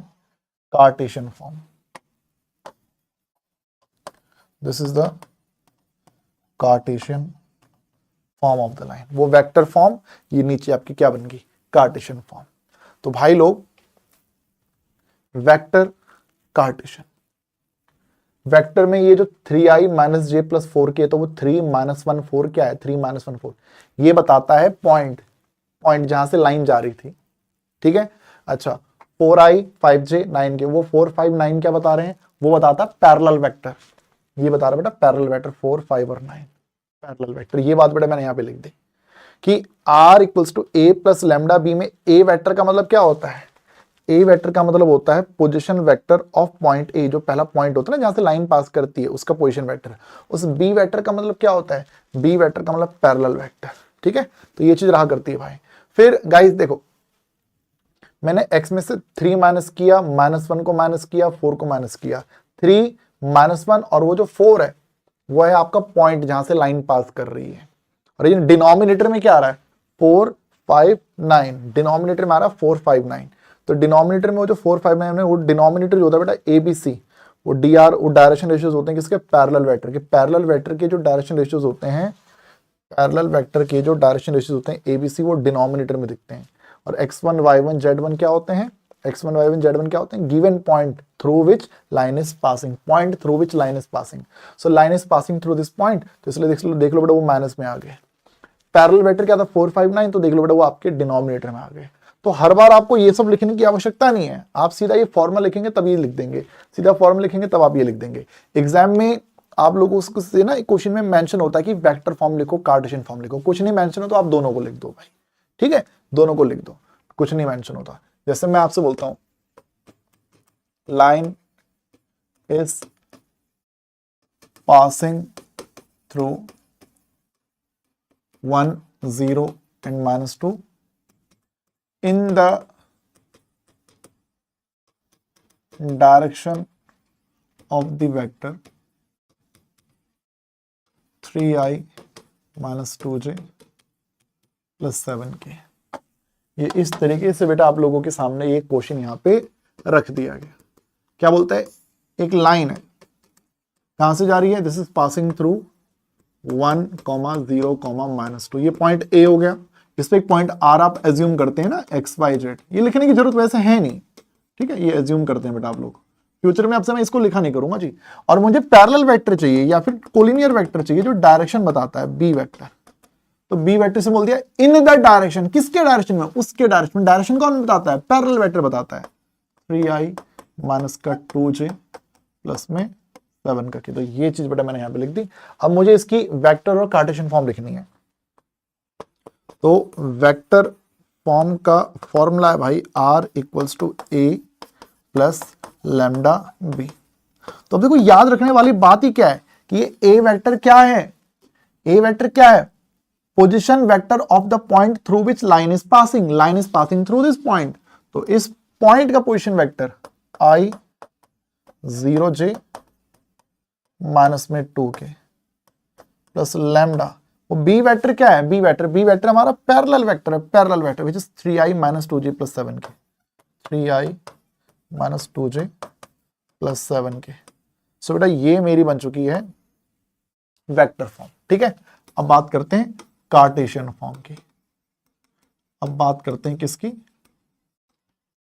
Cartesian form. This is the Cartesian form of the line. वो वेक्टर फॉर्म, ये नीचे आपकी क्या बन गई? Cartesian form. तो भाई लोग, वेक्टर कार्टेशियन, वेक्टर में ये जो 3i minus j plus 4k, तो वो 3 माइनस 1 4 क्या है? 3 माइनस 1 4 ये बताता है पॉइंट जहां से लाइन जा रही थी, ठीक है? अच्छा, 4i 5j 9k, वो 4 5 9 क्या बता रहे हैं? वो बताता है पैरेलल वेक्टर। ये बता रहा है बेटा पैरेलल वेक्टर 4 5 और 9 पैरेलल वेक्टर। ये बात बेटा मैंने यहां पे लिख दी कि r equals to a plus lambda b में a वेक्टर का मतलब क्या होता है? ए वेक्टर का मतलब होता है position vector of point A, जो पहला पॉइंट होता है ना जहां से लाइन पास करती है, उसका पोजीशन वेक्टर। उस बी वेक्टर का मतलब क्या होता है? बी वेक्टर का मतलब पैरेलल वेक्टर, ठीक है? तो ये चीज रहा करती है भाई। फिर गाइस देखो, मैंने x में से 3 माइनस किया, -1 को माइनस किया, 4 को माइनस किया। 3 -1 और वो जो 4 है वो है आपका पॉइंट जहां से लाइन पास कर रही है। और ये डिनोमिनेटर में क्या आ रहा है 459, डिनोमिनेटर में आ रहा है 459। तो डिनोमिनेटर में वो जो 459 है वो डिनोमिनेटर जो होता है बेटा एबीसी, वो डीआर, वो डायरेक्शन रेशियोज होते हैं किसके, पैरेलल वेक्टर के। पैरेलल वेक्टर के जो डायरेक्शन रेशियोज होते हैं, पैरेलल वेक्टर के जो डायरेक्शन रेशियोज होते हैं एबीसी, वो डिनोमिनेटर में दिखते हैं। और x1 y1 z1 क्या होते हैं, x1 y1 z1 क्या होते हैं, given point through which line is passing, point through which line is passing. So line is passing through this point, तो इसलिए देख लो बेटा वो माइनस में आ गए। पैरेलल वेक्टर क्या था 459, तो देख लो बेटा वो आपके डिनोमिनेटर में आ गए। तो हर बार आपको ये सब लिखने की आवश्यकता नहीं है, आप सीधा ये फॉर्मूला लिखेंगे तब ये लिख देंगे, सीधा फॉर्मूला लिखेंगे तब आप ये लिख देंगे। एग्जाम में आप लोगों को से ना क्वेश्चन में मेंशन होता है कि वेक्टर फॉर्म लिखो, कार्टेशियन फॉर्म लिखो, कुछ नहीं मेंशन हो तो आप दोनों को लिख दो भाई, ठीक है, दोनों को लिख दो, कुछ नहीं मेंशन होता। जैसे मैं आपसे बोलता हूं line is passing through 1 0 and -2 in the direction of the vector 3i - 2j + 7k। ये इस तरीके से बेटा आप लोगों के सामने ये क्वेश्चन यहाँ पे रख दिया गया। क्या बोलता है, एक लाइन है, कहां से जा रही है, दिस इज पासिंग थ्रू 1, 0, -2, ये पॉइंट ए हो गया। इस पे एक पॉइंट आर आप एज्यूम करते हैं ना, एक्स वाई जेड, ये लिखने की जरूरत वैसे है नहीं, ठीक है, ये एज्यूम करते हैं बेटा आप लोग। फ्यूचर में आपसे मैं इसको लिखा नहीं करूंगा जी। और मुझे पैरेलल वेक्टर चाहिए या फिर कोलिनियर वेक्टर चाहिए जो डायरेक्शन बताता है, बी वेक्टर। तो बी वेक्टर से बोल दिया इन द डायरेक्शन, किसके डायरेक्शन में, उसके डायरेक्शन में। डायरेक्शन कौन बताता है, पैरेलल वेक्टर बताता है। 3i - 2j प्लस में 7 का, तो ये चीज बेटा मैंने यहां पे लिख दी। अब मुझे इसकी वेक्टर और कार्टेशियन फॉर्म लिखनी है। तो वेक्टर फॉर्म का फॉर्मूला है भाई r = a plus lambda b। तो अब देखो याद रखने वाली बात ही क्या है कि ये a वेक्टर क्या है, a वेक्टर क्या है, position vector of the point through which line is passing, line is passing through this point. तो इस पॉइंट का position vector i 0j minus में 2k प्लस लैम्डा। वो बी वेक्टर क्या है, बी वेक्टर हमारा पैरेलल वेक्टर है, parallel vector which is 3i - 2j + 7k, 3i - 2j + 7k। सो बेटा ये मेरी बन चुकी है वेक्टर फॉर्म, ठीक है। अब बात करते हैं कार्टेशियन फॉर्म की, अब बात करते हैं किसकी,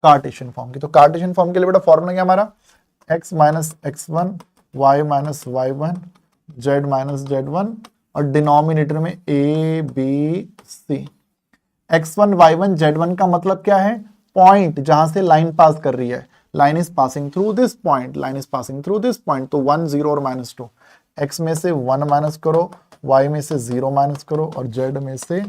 कार्टेशियन फॉर्म की। तो कार्टेशियन फॉर्म के लिए बेटा फॉर्मूला क्या हमारा, x - x1 y - y1 z - z1 और डिनोमिनेटर में a b c। x1 y1 z1 का मतलब क्या है, पॉइंट जहां से लाइन पास कर रही है, line is passing through this point, line is passing through this point. तो 1 0 और -2, x में से 1 माइनस करो, y में से 0 माइनस करो और z में से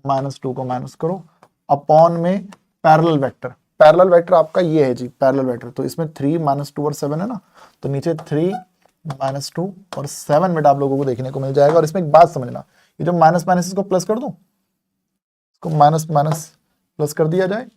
-2 को माइनस करो, अपॉन में पैरेलल वेक्टर। पैरेलल वेक्टर आपका ये है जी, पैरेलल वेक्टर। तो इसमें 3 -2 और 7 है ना, तो नीचे 3 -2 और 7 बेटा आप लोगों को देखने को मिल जाएगा। और इसमें एक बात समझना, ये जो माइनस माइनस इसको प्लस कर दूं, इसको माइनस माइनस प्लस कर दिया जाए,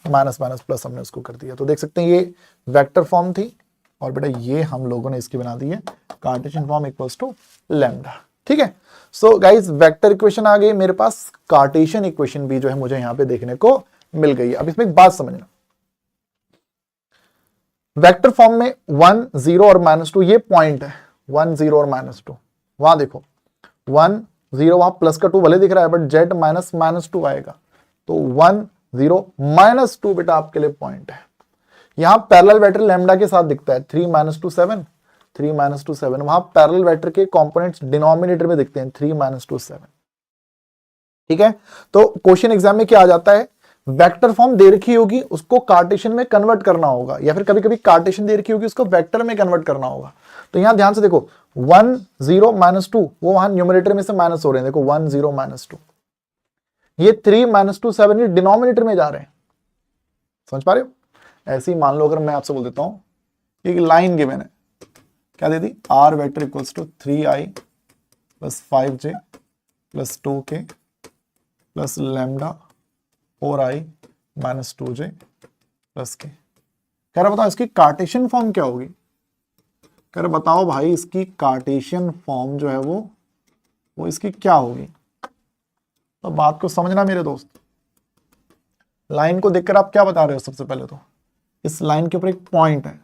माइनस माइनस प्लस हमने उसको कर दिया। तो देख सकते हैं ये वेक्टर फॉर्म थी और बेटा ये हम लोगों ने इसकी बना दी है कार्टेशियन फॉर्म = लैम्डा, ठीक है। सो गाइस वेक्टर इक्वेशन आ गई मेरे पास, कार्टेशियन इक्वेशन भी जो है मुझे यहां पे देखने को मिल गई है। अब इसमें एक बात समझना, वेक्टर फॉर्म में 1 0 और -2 ये पॉइंट है, 1 0 और -2। वहां देखो 1 0 वहां प्लस का 2 भले दिख रहा है बट z -2 आएगा, तो 1 0 -2 बेटा आपके लिए पॉइंट है। यहां पैरेलल वेक्टर लैम्डा के साथ दिखता है 3 -2 7, 3 -2 7। वहां पैरेलल वेक्टर के कंपोनेंट्स डिनोमिनेटर में दिखते हैं 3 -2 7, ठीक है। तो क्वेश्चन एग्जाम में क्या आ जाता है, वेक्टर फॉर्म दे रखी होगी उसको कार्टेशियन में कन्वर्ट करना होगा, या फिर कभी कभी कार्टेशियन दे रखी होगी उसको वेक्टर में कन्वर्ट करना होगा। तो यहां ध्यान से देखो 1 0 -2 वो वहां न्यूमरेटर में से माइनस हो रहे हैं, देखो 1 0 -2, ये 3 -2 7 ये डिनोमिनेटर में जा रहे हैं, समझ पा रहे हो। ऐसे ही मान लो अगर मैं आपसे बोल देता हूं एक लाइन गिवन है, क्या दे दी, r vector = 3i + 5j + 2k + lambda 4i - 2j + k। कह रहा बताओ इसकी कार्टेशियन फॉर्म क्या होगी, कर बताओ भाई इसकी कार्टेशियन फॉर्म जो है वो इसकी क्या होगी। तो बात को समझना मेरे दोस्त, लाइन को देखकर आप क्या बता रहे हो। सबसे पहले तो इस लाइन के ऊपर एक पॉइंट है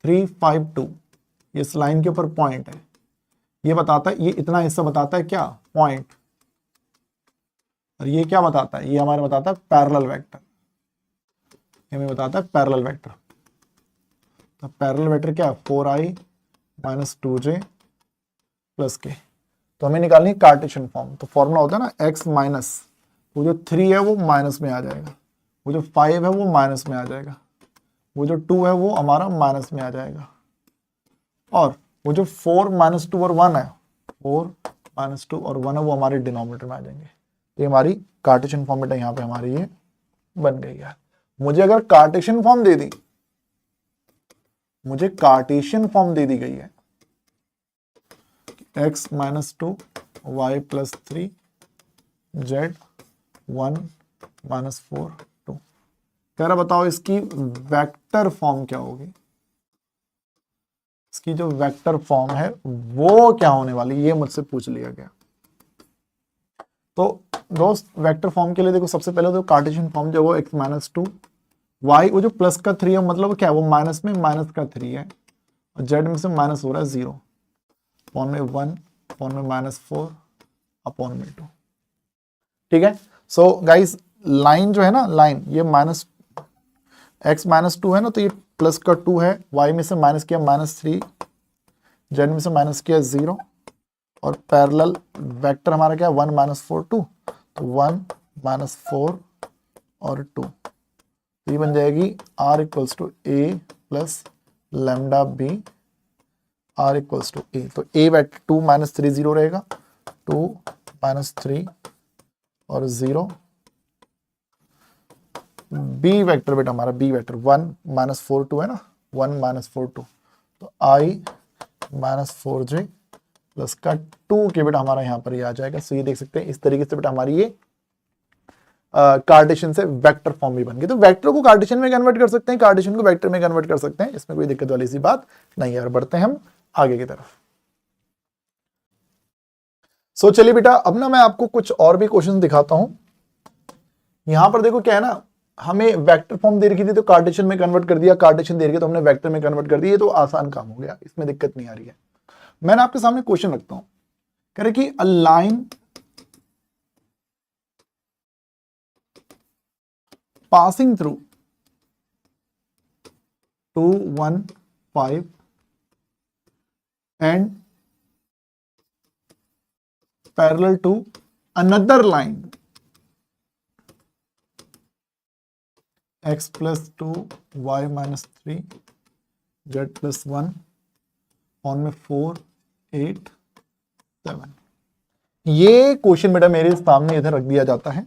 352, इस लाइन के ऊपर पॉइंट है, ये बताता है, ये इतना हिस्सा बताता है क्या, पॉइंट। और ये क्या बताता है, ये हमारा बताता है पैरेलल वेक्टर, ये हमें बताता है पैरेलल वेक्टर। तो पैरेलल वेक्टर क्या है, 4i माइनस 2j प्लस के। तो हमें निकालनी है कार्टेशियन फॉर्म। तो फॉर्मूला होता है ना x माइनस, वो जो 3 है वो माइनस में आ जाएगा, वो जो 5 है वो माइनस में आ जाएगा, वो जो 2 है वो हमारा माइनस में आ जाएगा, और वो जो 4 माइनस 2 और 1 है, 4 माइनस 2 और 1 है, वो हमारे डिनोमिनेटर में आ जाएंगे। तो हमारी कार्टेशियन फॉर्म बेटा यहाँ पे हमारी ये बन गई है। मुझे अगर कार्टेशियन फॉर्म दे दी, मुझे कार्टेशियन फॉर्म दे दी गई है x minus 2 y plus 3 z 1 minus 4 2। कह रहा बताओ इसकी वेक्टर फॉर्म क्या होगी, इसकी जो वेक्टर फॉर्म है वो क्या होने वाली, ये मुझसे पूछ लिया गया। तो दोस्त वेक्टर फॉर्म के लिए देखो, सबसे पहले तो कार्टेशियन फॉर्म जो वो x माइनस 2 y, वो जो प्लस का 3 है मतलब क्या है, वो माइनस में माइनस का 3 है, और z में से माइनस हो रहा है 0, अपॉन में 1, अपॉन में माइनस 4, अपॉन में 2। ठीक है। सो गाइस लाइन जो है ना, लाइन ये माइनस x माइनस 2 है ना, तो ये प्लस का 2 है, y में से माइनस किया माइनस 3, z में से माइनस किया 0, और पैरेलल वेक्टर हमारा क्या है 1 माइनस 4 2, तो 1 माइनस 4 और 2, तो ये बन जाएगी r equals to a plus lambda b, r equals to a। तो a वेक्टर 2 माइनस 3 0 रहेगा, 2 माइनस 3 और 0। b वेक्टर बेटा हमारा, b वेक्टर 1 माइनस 4 2 है ना, 1 माइनस 4 2, तो i माइनस 4j प्लस का 2 के बेटा हमारा यहाँ पर ये आ जाएगा। सो ये देख सकते हैं इस तरीके से बेटा हमारी ये कार्टेशियन से वेक्टर फॉर्म भी बन गई। तो वेक्टर को कार्टेशियन में कन्वर्ट कर सकते हैं, कार्टेशियन को वेक्टर में कन्वर्ट कर सकते हैं, इसमें कोई दिक्कत वाली सी बात नहीं है। और बढ़ते हैं हम आगे की तरफ। सो चलिए बेटा अब ना मैं आपको कुछ और भी क्वेश्चन दिखाता हूं। यहां पर देखो क्या है ना, हमें वेक्टर फॉर्म दे रखी थी तो कार्टेशियन में कन्वर्ट कर दिया, कार्टेशियन दे रखी तो हमने वेक्टर में कन्वर्ट कर दिया, तो आसान काम हो गया, इसमें दिक्कत नहीं आ रही है। मैंने आपके सामने क्वेश्चन रखता हूं, कह रहे कि a line passing through 2 1 5 and parallel to another line x plus 2 y minus 3 z plus 1 on में 4 8 7। ये क्वेश्चन बेटा मेरे सामने इधर रख दिया जाता है,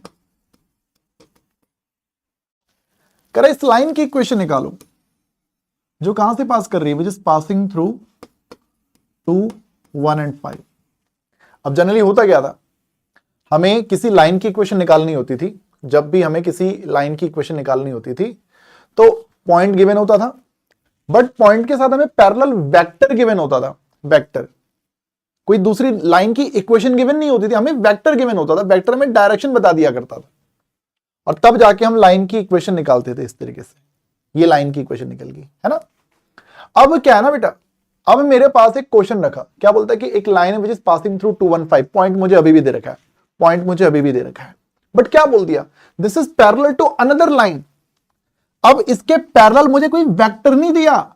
कह इस लाइन की इक्वेशन निकालो जो कहां से पास कर रही है, विच इज पासिंग थ्रू 2 1 एंड 5। अब जनरली होता क्या था, हमें किसी लाइन की इक्वेशन निकालनी होती थी, जब भी हमें किसी लाइन की इक्वेशन निकालनी होती थी तो पॉइंट गिवन होता था, बट पॉइंट के साथ हमें पैरेलल वेक्टर गिवन होता था। वेक्टर, कोई दूसरी लाइन की इक्वेशन गिवन नहीं होती थी, हमें वेक्टर गिवन होता था, वेक्टर में डायरेक्शन बता दिया करता था, और तब जाके हम लाइन की इक्वेशन निकालते थे। इस तरीके से ये लाइन की इक्वेशन निकल गई है ना। अब क्या है ना बेटा, अब मेरे पास एक क्वेश्चन रखा, क्या बोलता है कि एक लाइन है विच इज पासिंग थ्रू 2 1 5, पॉइंट मुझे अभी भी दे रखा है, पॉइंट मुझे अभी भी दे रखा है, बट क्या बोल दिया, this is parallel to another line. अब इसके पैरेलल मुझे कोई वेक्टर नहीं दिया,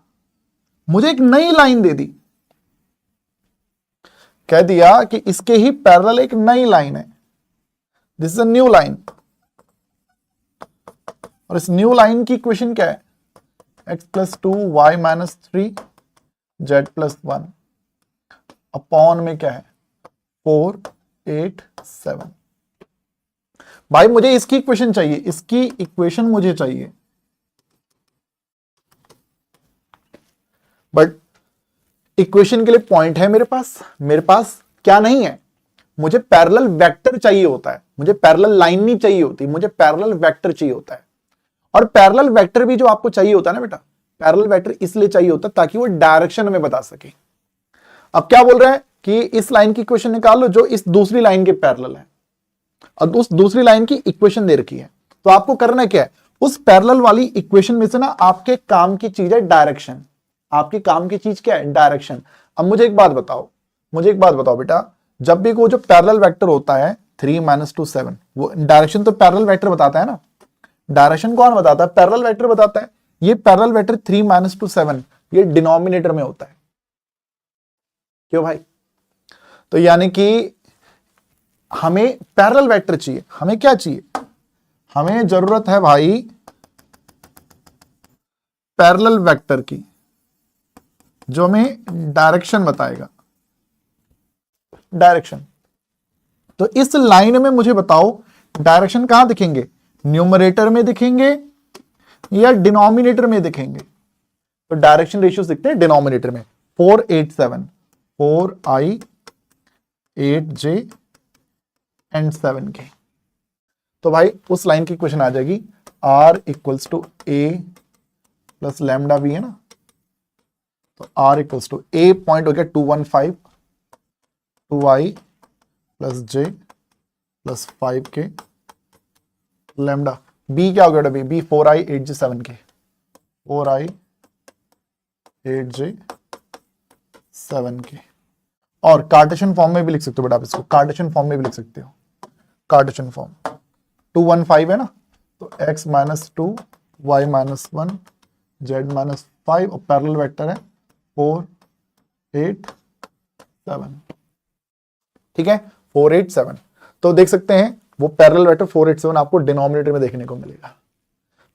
मुझे एक नई लाइन दे दी, कह दिया कि इसके ही पैरेलल एक नई लाइन है, this is a new line, और इस न्यू लाइन की इक्वेशन क्या है, x plus 2 y minus 3 z plus 1 upon में क्या है 4 8 7। भाई मुझे इसकी इक्वेशन चाहिए, इसकी इक्वेशन मुझे चाहिए, बट इक्वेशन के लिए पॉइंट है मेरे पास क्या नहीं है, मुझे पैरेलल वेक्टर चाहिए होता है, मुझे पैरेलल लाइन नहीं चाहिए होती, मुझे पैरेलल वेक्टर चाहिए होता है। और पैरेलल वेक्टर भी जो आपको चाहिए होता है ना बेटा, पैरेलल वेक्टर इसलिए चाहिए होता है ताकि वो डायरेक्शन में बता सके। अब क्या बोल रहा है कि इस लाइन की इक्वेशन निकाल लो जो इस दूसरी लाइन के पैरेलल है, और उस दूसरी लाइन की इक्वेशन दे रखी है। तो आपको करना क्या है, उस पैरेलल वाली इक्वेशन में से ना आपके काम की चीज है डायरेक्शन। आपके काम की चीज क्या है, डायरेक्शन। अब मुझे एक बात बताओ बेटा, जब भी वो जो पैरेलल वेक्टर होता है 3 - 2 7, वो डायरेक्शन तो पैरेलल वेक्टर बताता है ना। डायरेक्शन कौन बताता है, पैरेलल वेक्टर बताता है। ये पैरेलल वेक्टर 3 - 2 7 ये डिनोमिनेटर में होता है। क्यों भाई, तो यानी कि हमें पैरेलल वेक्टर चाहिए। हमें क्या चाहिए, हमें जरूरत है भाई पैरेलल वेक्टर की जो हमें डायरेक्शन बताएगा, डायरेक्शन। तो इस लाइन में मुझे बताओ डायरेक्शन कहां दिखेंगे, न्यूमरेटर में दिखेंगे या डिनोमिनेटर में दिखेंगे। तो डायरेक्शन रेशियो दिखते हैं डिनोमिनेटर में, 4 8 7, 4i 8j एंड 7k। तो भाई उस लाइन की इक्वेशन आ जाएगी r equals to a plus lambda भी है ना। तो r equals to a point हो गया 215 2i plus j plus 5k, lambda b क्या हो गया बेटा, b 4i 8j 7k, 4i 8j 7k। और कार्टेशियन फॉर्म में भी लिख सकते हो बेटा आप इसको, कार्टेशियन फॉर्म में भी लिख सकते हो। कार्टेशियन फॉर्म 215 है ना, तो x - 2 y - 1 z - 5 और पैरेलल वेक्टर है 4 8 7। ठीक है, 4 8 7। तो देख सकते हैं वो पैरेलल वेक्टर 4 8 7 आपको डिनोमिनेटर में देखने को मिलेगा।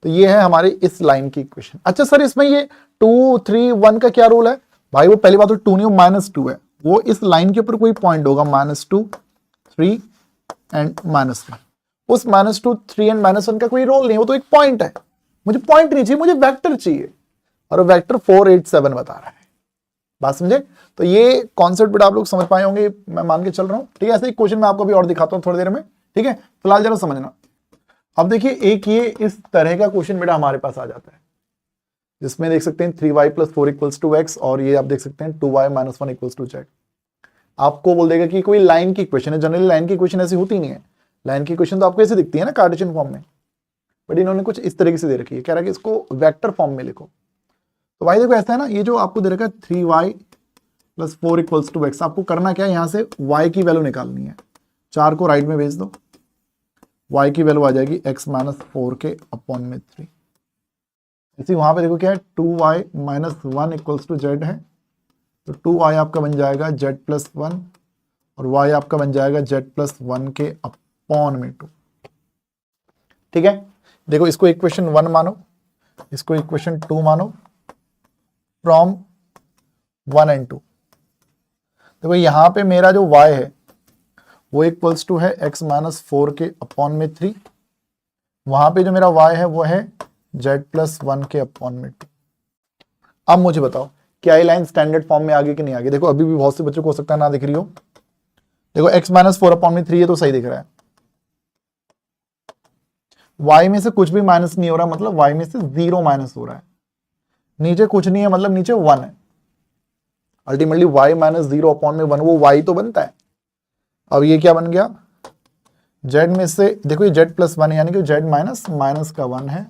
तो ये है हमारी इस लाइन की इक्वेशन। अच्छा सर इसमें ये 2 3 1 का क्या रूल है भाई, वो पहली बात तो 2 नहीं -2 है, वो इस लाइन के ऊपर कोई पॉइंट होगा -2 3 एंड -1। उस -2 3 एंड -1 का कोई रोल नहीं, वो तो एक पॉइंट है। मुझे पॉइंट नहीं चाहिए, मुझे वेक्टर चाहिए, और वेक्टर 4 8 7 बता रहा है। बात समझे। तो ये कॉन्सेप्ट बेटा आप लोग समझ पाए होंगे, मैं मान के चल रहा हूं। ठीक है, ऐसे ही क्वेश्चन मैं आपको भी और दिखाता हूं थोड़ी देर में। ठीक है, फिलहाल जरा समझना। अब देखिए एक ये इस तरह का क्वेश्चन बेटा हमारे पास आ जाता है, जिसमें देख सकते हैं 3y + 4 = x, और ये आप देख सकते हैं 2y - 1 = z। आपको बोल देगा कि कोई लाइन की इक्वेशन है। जनरली लाइन की इक्वेशन ऐसी होती नहीं है। लाइन की इक्वेशन तो आपको ऐसे दिखती है ना कार्टेशियन फॉर्म में, बट इन्होंने कुछ इस तरीके से दे रखी है, कह रहा है कि इसको वेक्टर फॉर्म में लिखो। तो भाई देखो ऐसा है ना, ये जो आपको दे रखा है 3y + 4 = x, आपको करना क्या है, यहां से y की वैल्यू निकालनी है। 4 को राइट में भेज दो, y की वैल्यू आ जाएगी x - 4k / 3। इसी वहां पे देखो क्या है, 2y - 1 = z है, तो 2y आपका बन जाएगा z + 1 और y आपका बन जाएगा z + 1k / 2। ठीक है, देखो इसको इक्वेशन 1 मानो, इसको इक्वेशन 2 मानो, फ्रॉम 1 एंड 2। देखो यहां पे मेरा जो y है वो इक्वल्स टू है x - 4k / 3। वहां पे जो मेरा y है वो है z + 1k / 2। अब मुझे बताओ क्या ये लाइन स्टैंडर्ड फॉर्म में आगे कि नहीं आगे। देखो अभी भी बहुत से बच्चों को हो सकता है ना दिख रही हो। देखो x - 4 / 3 ये तो सही दिख रहा है, y में से कुछ भी माइनस नहीं हो रहा, मतलब y में से 0 माइनस हो रहा है। नीचे कुछ नहीं है, मतलब नीचे 1 है। अल्टीमेटली y - 0 / 1 वो y तो बनता है। अब ये क्या बन गया, z में से देखो ये z + 1 है, यानी कि z माइनस का 1 है,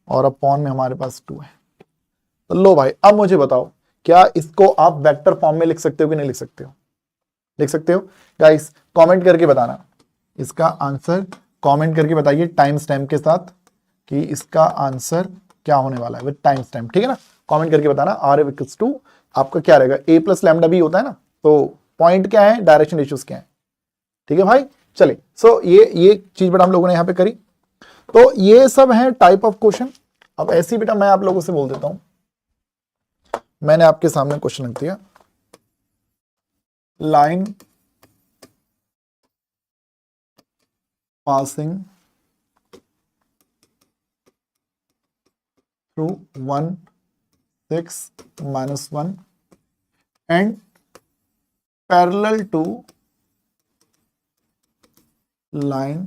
और अपॉन में हमारे पास 2 है। तो लो भाई अब मुझे बताओ क्या इसको आप वेक्टर फॉर्म में लिख सकते हो कि नहीं लिख सकते हो। लिख सकते हो गाइस, कमेंट करके बताना इसका आंसर, कमेंट करके बताइए टाइम स्टैम्प के साथ कि इसका आंसर क्या होने वाला है विद टाइम स्टैम्प। ठीक है ना, कमेंट करके बताना। r = आपका क्या रहेगा, a + लैम्डा भी होता है ना, तो पॉइंट क्या है, डायरेक्शन रेशियोज क्या है। ठीक है भाई, चलिए सो ये चीज बेटा हम लोगों ने यहां पे करी। तो ये सब है टाइप ऑफ क्वेश्चन। अब ऐसी बेटा मैं आप लोगों से बोल देता हूं, मैंने आपके सामने क्वेश्चन रख दिया, line passing through 1 6 - 1 and parallel to line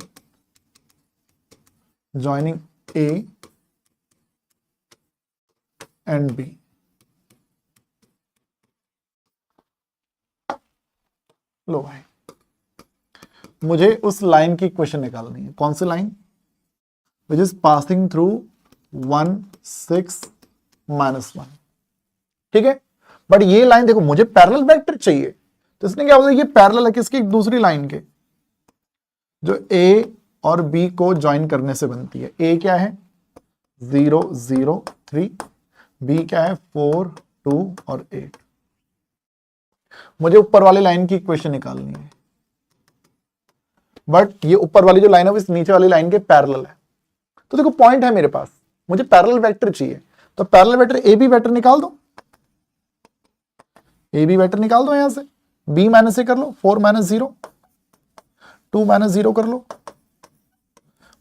joining A and B. लो भाई, मुझे उस लाइन की इक्वेशन निकालनी है। कौन सी लाइन? Which is passing through 1 6 -1। ठीक है, बट ये लाइन देखो, मुझे पैरेलल वेक्टर चाहिए, तो इसने क्या बोला, ये पैरेलल है किसकी? दूसरी लाइन के, जो ए और बी को ज्वाइन करने से बनती है। ए क्या है? 0 0 3, बी क्या है? 4 2 और 8। मुझे ऊपर वाली लाइन की इक्वेशन निकालनी है, बट ये ऊपर वाली जो लाइन है वो इस नीचे वाली लाइन के पैरेलल है। तो देखो पॉइंट है मेरे पास, मुझे पैरेलल वेक्टर चाहिए, तो parallel vector A B vector निकाल दो, ए बी वेक्टर निकाल दो यहां से। बी माइनस ए कर लो, 4 -0, 2 -0 कर लो,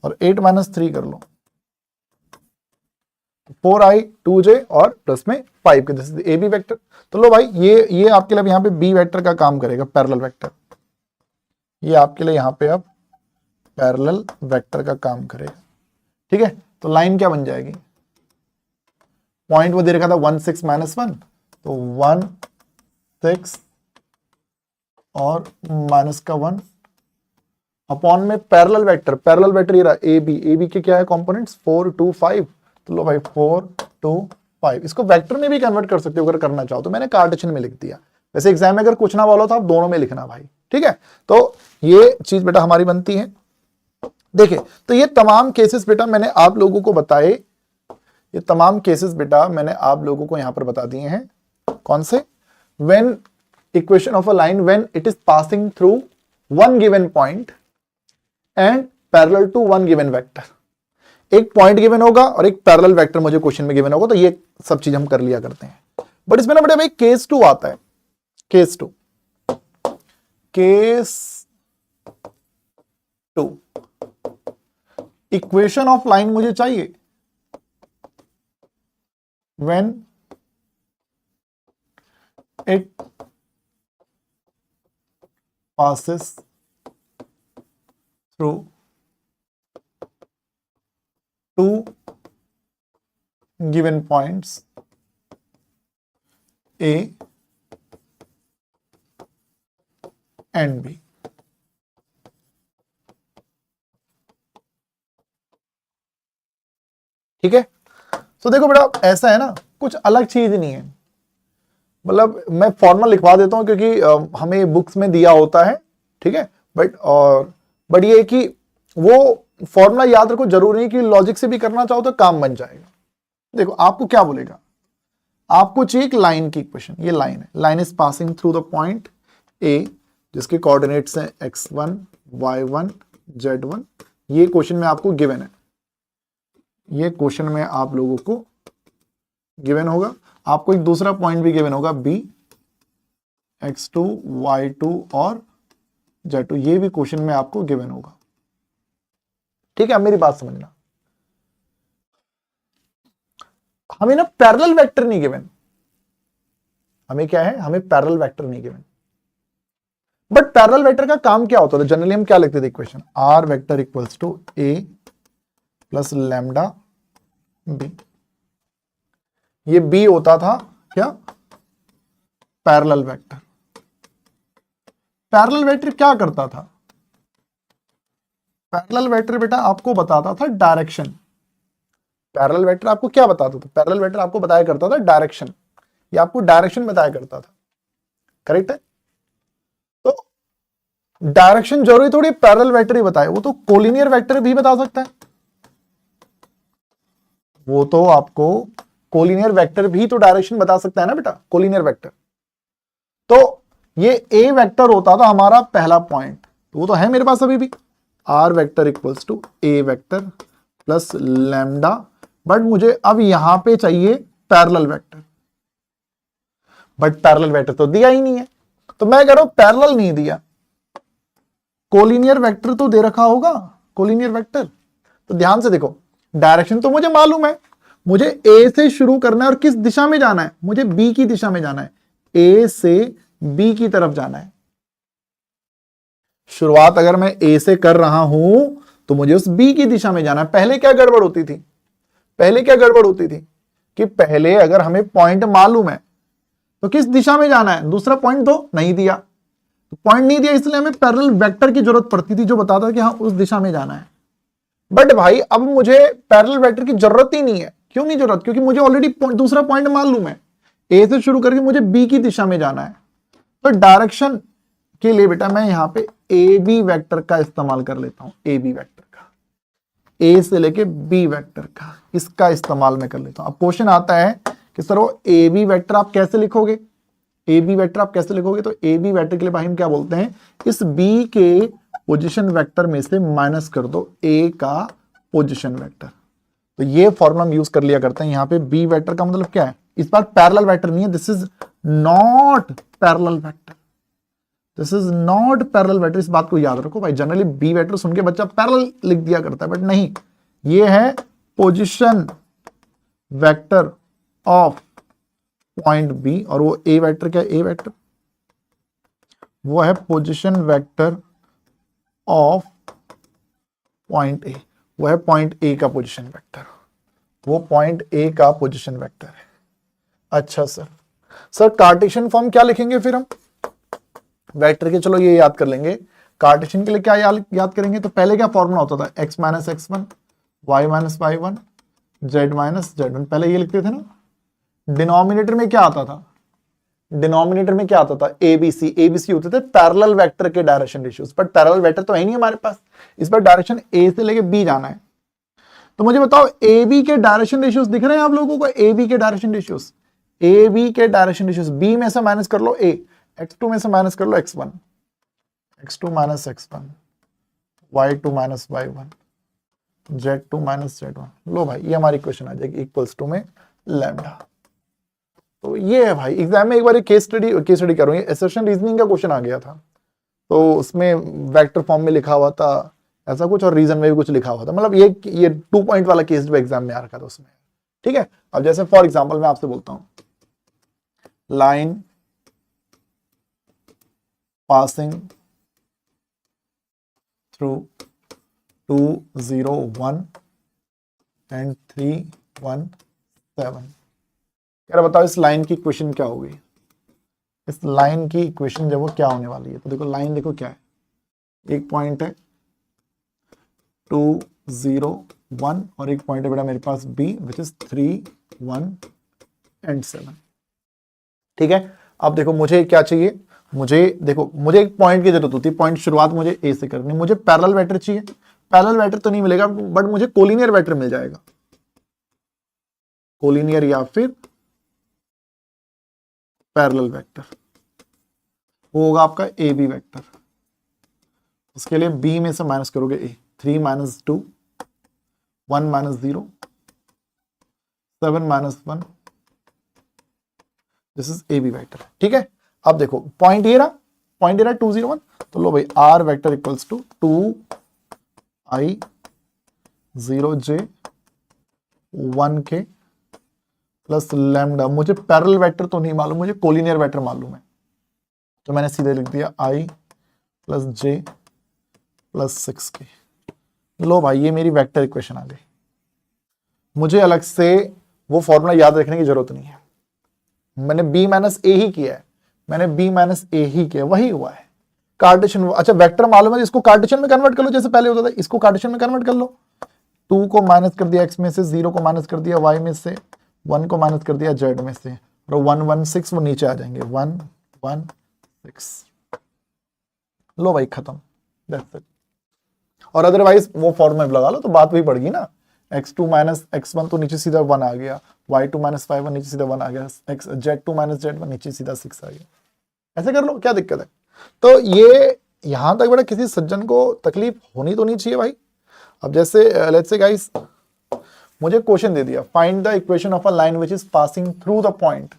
और 8 -3 कर लो, 4i 2j और प्लस में 5 के, this is A B vector. तो लो भाई, ये आपके लिए यहाँ पे बी वेक्टर का काम करेगा, पैरेलल वेक्टर। ये आपके लिए यहाँ पे अब पैरेलल वेक्टर का काम करेगा। ठीक है, तो लाइन क्या बन जाएगी? पॉइंट वो दे रखा था 1 6 -1, तो 1 6 और माइनस का 1 अपॉन में पैरेलल वेक्टर। पैरेलल वेक्टर ये रहा ए बी के क्या है कंपोनेंट्स? 4 2 5। तो लो भाई 4 2 5, इसको वेक्टर में भी कन्वर्ट कर सकते हो अगर करना चाहो तो, मैंने कार्टेशियन में लिख दिया। वैसे एग्जाम में अगर कुछ ना बोलो तो आप दोनों में लिखना भाई। ठीक है, तो ये चीज बेटा हमारी बनती है। देखिए, तो ये तमाम केसेस बेटा मैंने आप लोगों को बताए, ये तमाम केसेस बेटा मैंने आप लोगों को यहां पर बता दिए हैं। कौन से? When equation of a line when it is passing through one given point and parallel to one given vector. एक पॉइंट गिवन होगा और एक पैरेलल वेक्टर मुझे क्वेश्चन में गिवन होगा, तो ये सब चीज हम कर लिया करते हैं। बट इसमें ना बेटा भाई केस 2 आता है। केस 2 इक्वेशन ऑफ लाइन मुझे चाहिए when it passes through two given points A and B। ठीक है, तो देखो बेटा ऐसा है ना, कुछ अलग चीज नहीं है। मतलब मैं फॉर्मूला लिखवा देता हूं क्योंकि हमें बुक्स में दिया होता है। ठीक है, बट ये कि वो फॉर्मूला याद रखो, जरूरी नहीं कि लॉजिक से भी करना चाहो तो काम बन जाएगा। देखो आपको क्या बोलेगा, आपको चाहिए एक लाइन की इक्वेशन। ये लाइन है, line is passing through the point A जिसके कोऑर्डिनेट्स हैं x1 y1 z1। ये क्वेश्चन में आपको गिवन है, ये क्वेश्चन में आप लोगों को गिवन होगा। आपको एक दूसरा पॉइंट भी गिवन होगा b x2 y2 और z2, ये भी क्वेश्चन में आपको गिवन होगा। ठीक है, अब मेरी बात समझना, हमें ना पैरेलल वेक्टर नहीं गिवन। हमें क्या है? हमें पैरेलल वेक्टर नहीं गिवन। बट पैरेलल वेक्टर का काम क्या होता था? जनरली हम क्या लिखते थे equation? R vector equals to A plus lambda B. ये बी होता था क्या? Parallel vector. पैरेलल वेक्टर क्या करता था? पैरेलल वेक्टर बेटा आपको बताता था डायरेक्शन। पैरेलल वेक्टर आपको क्या बताता था? पैरेलल वेक्टर आपको बताया करता था डायरेक्शन, ये आपको डायरेक्शन बताया करता था। करेक्ट है? तो डायरेक्शन जरूरी थोड़ी पैरेलल वेक्टर ही बताए, वो तो कोलिनियर वेक्टर भी बता सकता है। वो तो आपको कोलिनियर वेक्टर भी तो डायरेक्शन बता सकता है ना बेटा, कोलिनियर वेक्टर। तो ये ए वेक्टर होता था हमारा पहला पॉइंट, तो वो तो है मेरे पास अभी भी। R vector equals to A vector plus lambda, but मुझे अब यहां पे चाहिए parallel vector. But parallel vector तो दिया ही नहीं है, तो मैं कह रहा हूं पैरेलल नहीं दिया, कोलिनियर वेक्टर तो दे रखा होगा, कोलिनियर वेक्टर। तो ध्यान से देखो, डायरेक्शन तो मुझे मालूम है, मुझे ए से शुरू करना है और किस दिशा में जाना है? मुझे बी की दिशा में जाना है, ए से बी की तरफ जाना है। शुरुआत अगर मैं ए से कर रहा हूं तो मुझे उस बी की दिशा में जाना है। पहले क्या गड़बड़ होती थी? पहले क्या गड़बड़ होती थी? कि पहले अगर हमें पॉइंट मालूम है तो किस दिशा में जाना है, दूसरा पॉइंट तो नहीं दिया, तो पॉइंट नहीं दिया इसलिए हमें पैरेलल वेक्टर की जरूरत पड़ती थी जो बताता कि हाँ उस दिशा में जाना है। बट भाई अब मुझे पैरेलल वेक्टर की जरूरत ही नहीं है। क्यों नहीं जरूरत? क्योंकि मुझे ऑलरेडी दूसरा पॉइंट मालूम है, ए से शुरू करके मुझे बी की दिशा में जाना है। तो डायरेक्शन के लिए बेटा मैं यहां पे ए बी वेक्टर का इस्तेमाल कर लेता हूं, ए बी वेक्टर का, ए से लेके बी वेक्टर का, इसका इस्तेमाल मैं कर लेता हूं। अब क्वेश्चन आता है कि सर वो ए बी वेक्टर आप कैसे लिखोगे, ए बी वेक्टर आप कैसे लिखोगे? तो ए बी वेक्टर के लिए भाई हम क्या बोलते हैं, इस बी के पोजीशन वेक्टर में से माइनस कर दो ए का पोजीशन वेक्टर। तो ये फॉर्मूला हम यूज कर लिया करते हैं। यहां पे बी वेक्टर का मतलब क्या है, इस बार पैरेलल वेक्टर नहीं है, this is not parallel vector, this is not parallel vector. इस बात को याद रखो भाई, जनरली बी वेक्टर सुन के बच्चा पैरेलल लिख दिया करता है, बट नहीं, ये है position vector of point B. और वो ए वेक्टर क्या है, ए वेक्टर वो है position vector of point A, वो है पॉइंट ए का पोजीशन वेक्टर, वो पॉइंट ए का पोजीशन वेक्टर है। अच्छा सर कार्टेशियन फॉर्म क्या लिखेंगे फिर हम वेक्टर के? चलो ये याद कर लेंगे। कार्टेशियन के लिए क्या याद करेंगे? तो पहले क्या फॉर्मूला होता था, x minus x one, y minus y one, z minus z one, पहले ये लिखते थे ना। डिनोमिनेटर में क्या आता था, डिनोमिनेटर में क्या आता था, एबीसी, एबीसी होते थे पैरेलल वेक्टर के direction ratios, but parallel vector तो है नहीं हमारे पास, इस पर डायरेक्शन ए से लेके बी जाना है। तो मुझे बताओ ए बी के डायरेक्शन रेशियोज दिख रहे हैं आप लोगों को? ए बी के डायरेक्शन रेशियोज, ए बी के डायरेक्शन रेशियोज, बी में से माइनस कर लो ए, x2 में से माइनस कर लो x1, x2 minus x1, y2 minus y1, z2 minus z1। लो भाई ये हमारी इक्वेशन आ जाएगी इक्वल्स टू में लैम्डा। तो ये है भाई, एग्जाम में एक बार केस स्टडी करो, ये असर्शन रीजनिंग का क्वेश्चन आ गया था, तो उसमें वेक्टर फॉर्म में लिखा हुआ था ऐसा कुछ और रीजन में भी कुछ लिखा हुआ था, मतलब ये 2 पॉइंट वाला केस जो एग्जाम में आ रखा था उसमें। ठीक है, अब जैसे फॉर एग्जाम्पल मैं आपसे बोलता हूं लाइन passing through 2 0 1 and 3 1 7। यार बताओ इस लाइन की इक्वेशन क्या होगी, इस लाइन की इक्वेशन जब वो क्या होने वाली है? तो देखो लाइन देखो क्या है, एक पॉइंट है 2 0 1 और एक पॉइंट है बेटा मेरे पास b विच इज 3 1 and 7। ठीक है, अब देखो मुझे क्या चाहिए, मुझे देखो मुझे एक पॉइंट की जरूरत होती है, पॉइंट शुरुआत मुझे ए से करनी, मुझे पैरेलल वेक्टर चाहिए, पैरेलल वेक्टर तो नहीं मिलेगा बट मुझे कोलिनियर वेक्टर मिल जाएगा, कोलिनियर या फिर पैरेलल वेक्टर, वो होगा आपका ए बी वेक्टर। उसके लिए बी में से माइनस करोगे A, 3 minus 2 1 minus 0 7 minus 1, this is A B vector. ठीक है, अब देखो पॉइंट ये रहा, पॉइंट ये रहा 2 0 1, तो लो भाई R vector equals to 2 i 0 j 1 k plus lambda. मुझे पैरेलल वेक्टर तो नहीं मालूम, मुझे कोलिनियर वेक्टर मालूम है, तो मैंने सीधे लिख दिया i plus j plus 6k। लो भाई ये मेरी वेक्टर इक्वेशन आ गई, मुझे अलग से वो फॉर्मूला याद रखने की जरूरत नहीं है, मैंने b माइनस ए ही किया है, मैंने b माइनस ए ही किया, वही हुआ है। कार्टेशियन, अच्छा वेक्टर मालूम है, इसको कार्टेशियन में कन्वर्ट कर लो, जैसे पहले होता था, इसको कार्टेशियन में कन्वर्ट कर लो। 2 को माइनस कर दिया x में से, 0 को माइनस कर दिया y में से, 1 को माइनस कर दिया z में से, और 1 1 6 वो नीचे आ जाएंगे, 1 1 6। लो भाई खत्म, दैट्स इट। और अदरवाइज वो फॉर्मूला लगा लो तो बात वही पड़ गई ना, x2 माइनस x1 तो नीचे सीधा 1 आ गया, y2 माइनस y1 नीचे सीधा 1 आ गया, z2 माइनस z1 नीचे सीधा 6 आ गया। ऐसे कर लो, क्या दिक्कत है? तो ये यहां तक बेटा किसी सज्जन को तकलीफ होनी तो नहीं चाहिए भाई। अब जैसे लेट्स से गाइस मुझे क्वेश्चन दे दिया, find the equation of a line which is passing through the point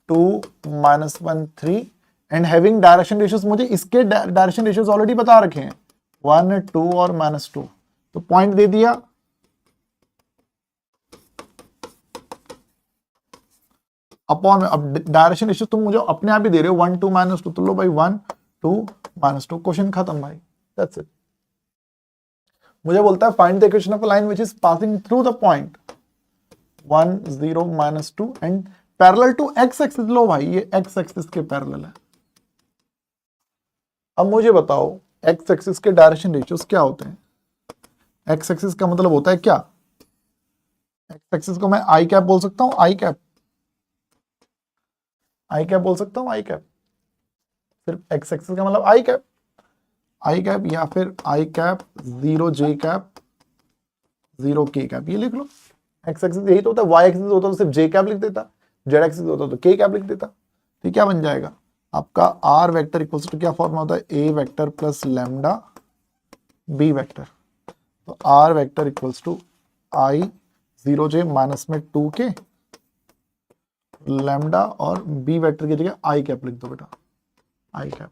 2 minus 1 3 and having direction ratios. मुझे इसके डायरेक्शन रेशियोज ऑलरेडी बता रखे हैं, 1 2 और माइनस 2। तो पॉइंट दे दिया, अपॉन, अब डायरेक्शन रेशियो तुम मुझे अपने आप ही दे रहे हो, 1 2 माइनस 2, तो लो भाई 1 2 माइनस 2, क्वेश्चन खत्म भाई, दैट्स इट। मुझे बोलता है find the equation of a line which is passing through the point 1 0 -2 and parallel to X axis. लो भाई ये एक्स एक्सिस के पैरेलल है। अब मुझे बताओ एक्स एक्सिस के डायरेक्शन रेशियोज क्या होते हैं? एक्स एक्सिस का मतलब होता है क्या? एक्स एक्सिस को मैं आई कैप बोल सकता हूं, आई कैप, आई कैप बोल सकता हूं, आई कैप। सिर्फ एक्स एक्सिस का मतलब आई कैप, आई कैप, या फिर आई कैप 0 जे कैप 0 के कैप, ये लिख लो। एक्स एक्सिस यही तो होता है, वाई एक्सिस होता तो सिर्फ जे कैप लिख देता, जेड एक्सिस होता तो के कैप लिख देता। तो क्या बन जाएगा आपका आर वेक्टर इक्वल्स टू क्या फॉर्मूला होता है? A vector plus lambda B vector. तो R vector equals to I 0 J minus में 2 के लैम्डा और बी वेक्टर की जगह आई कैप लिख दो बेटा, आई कैप।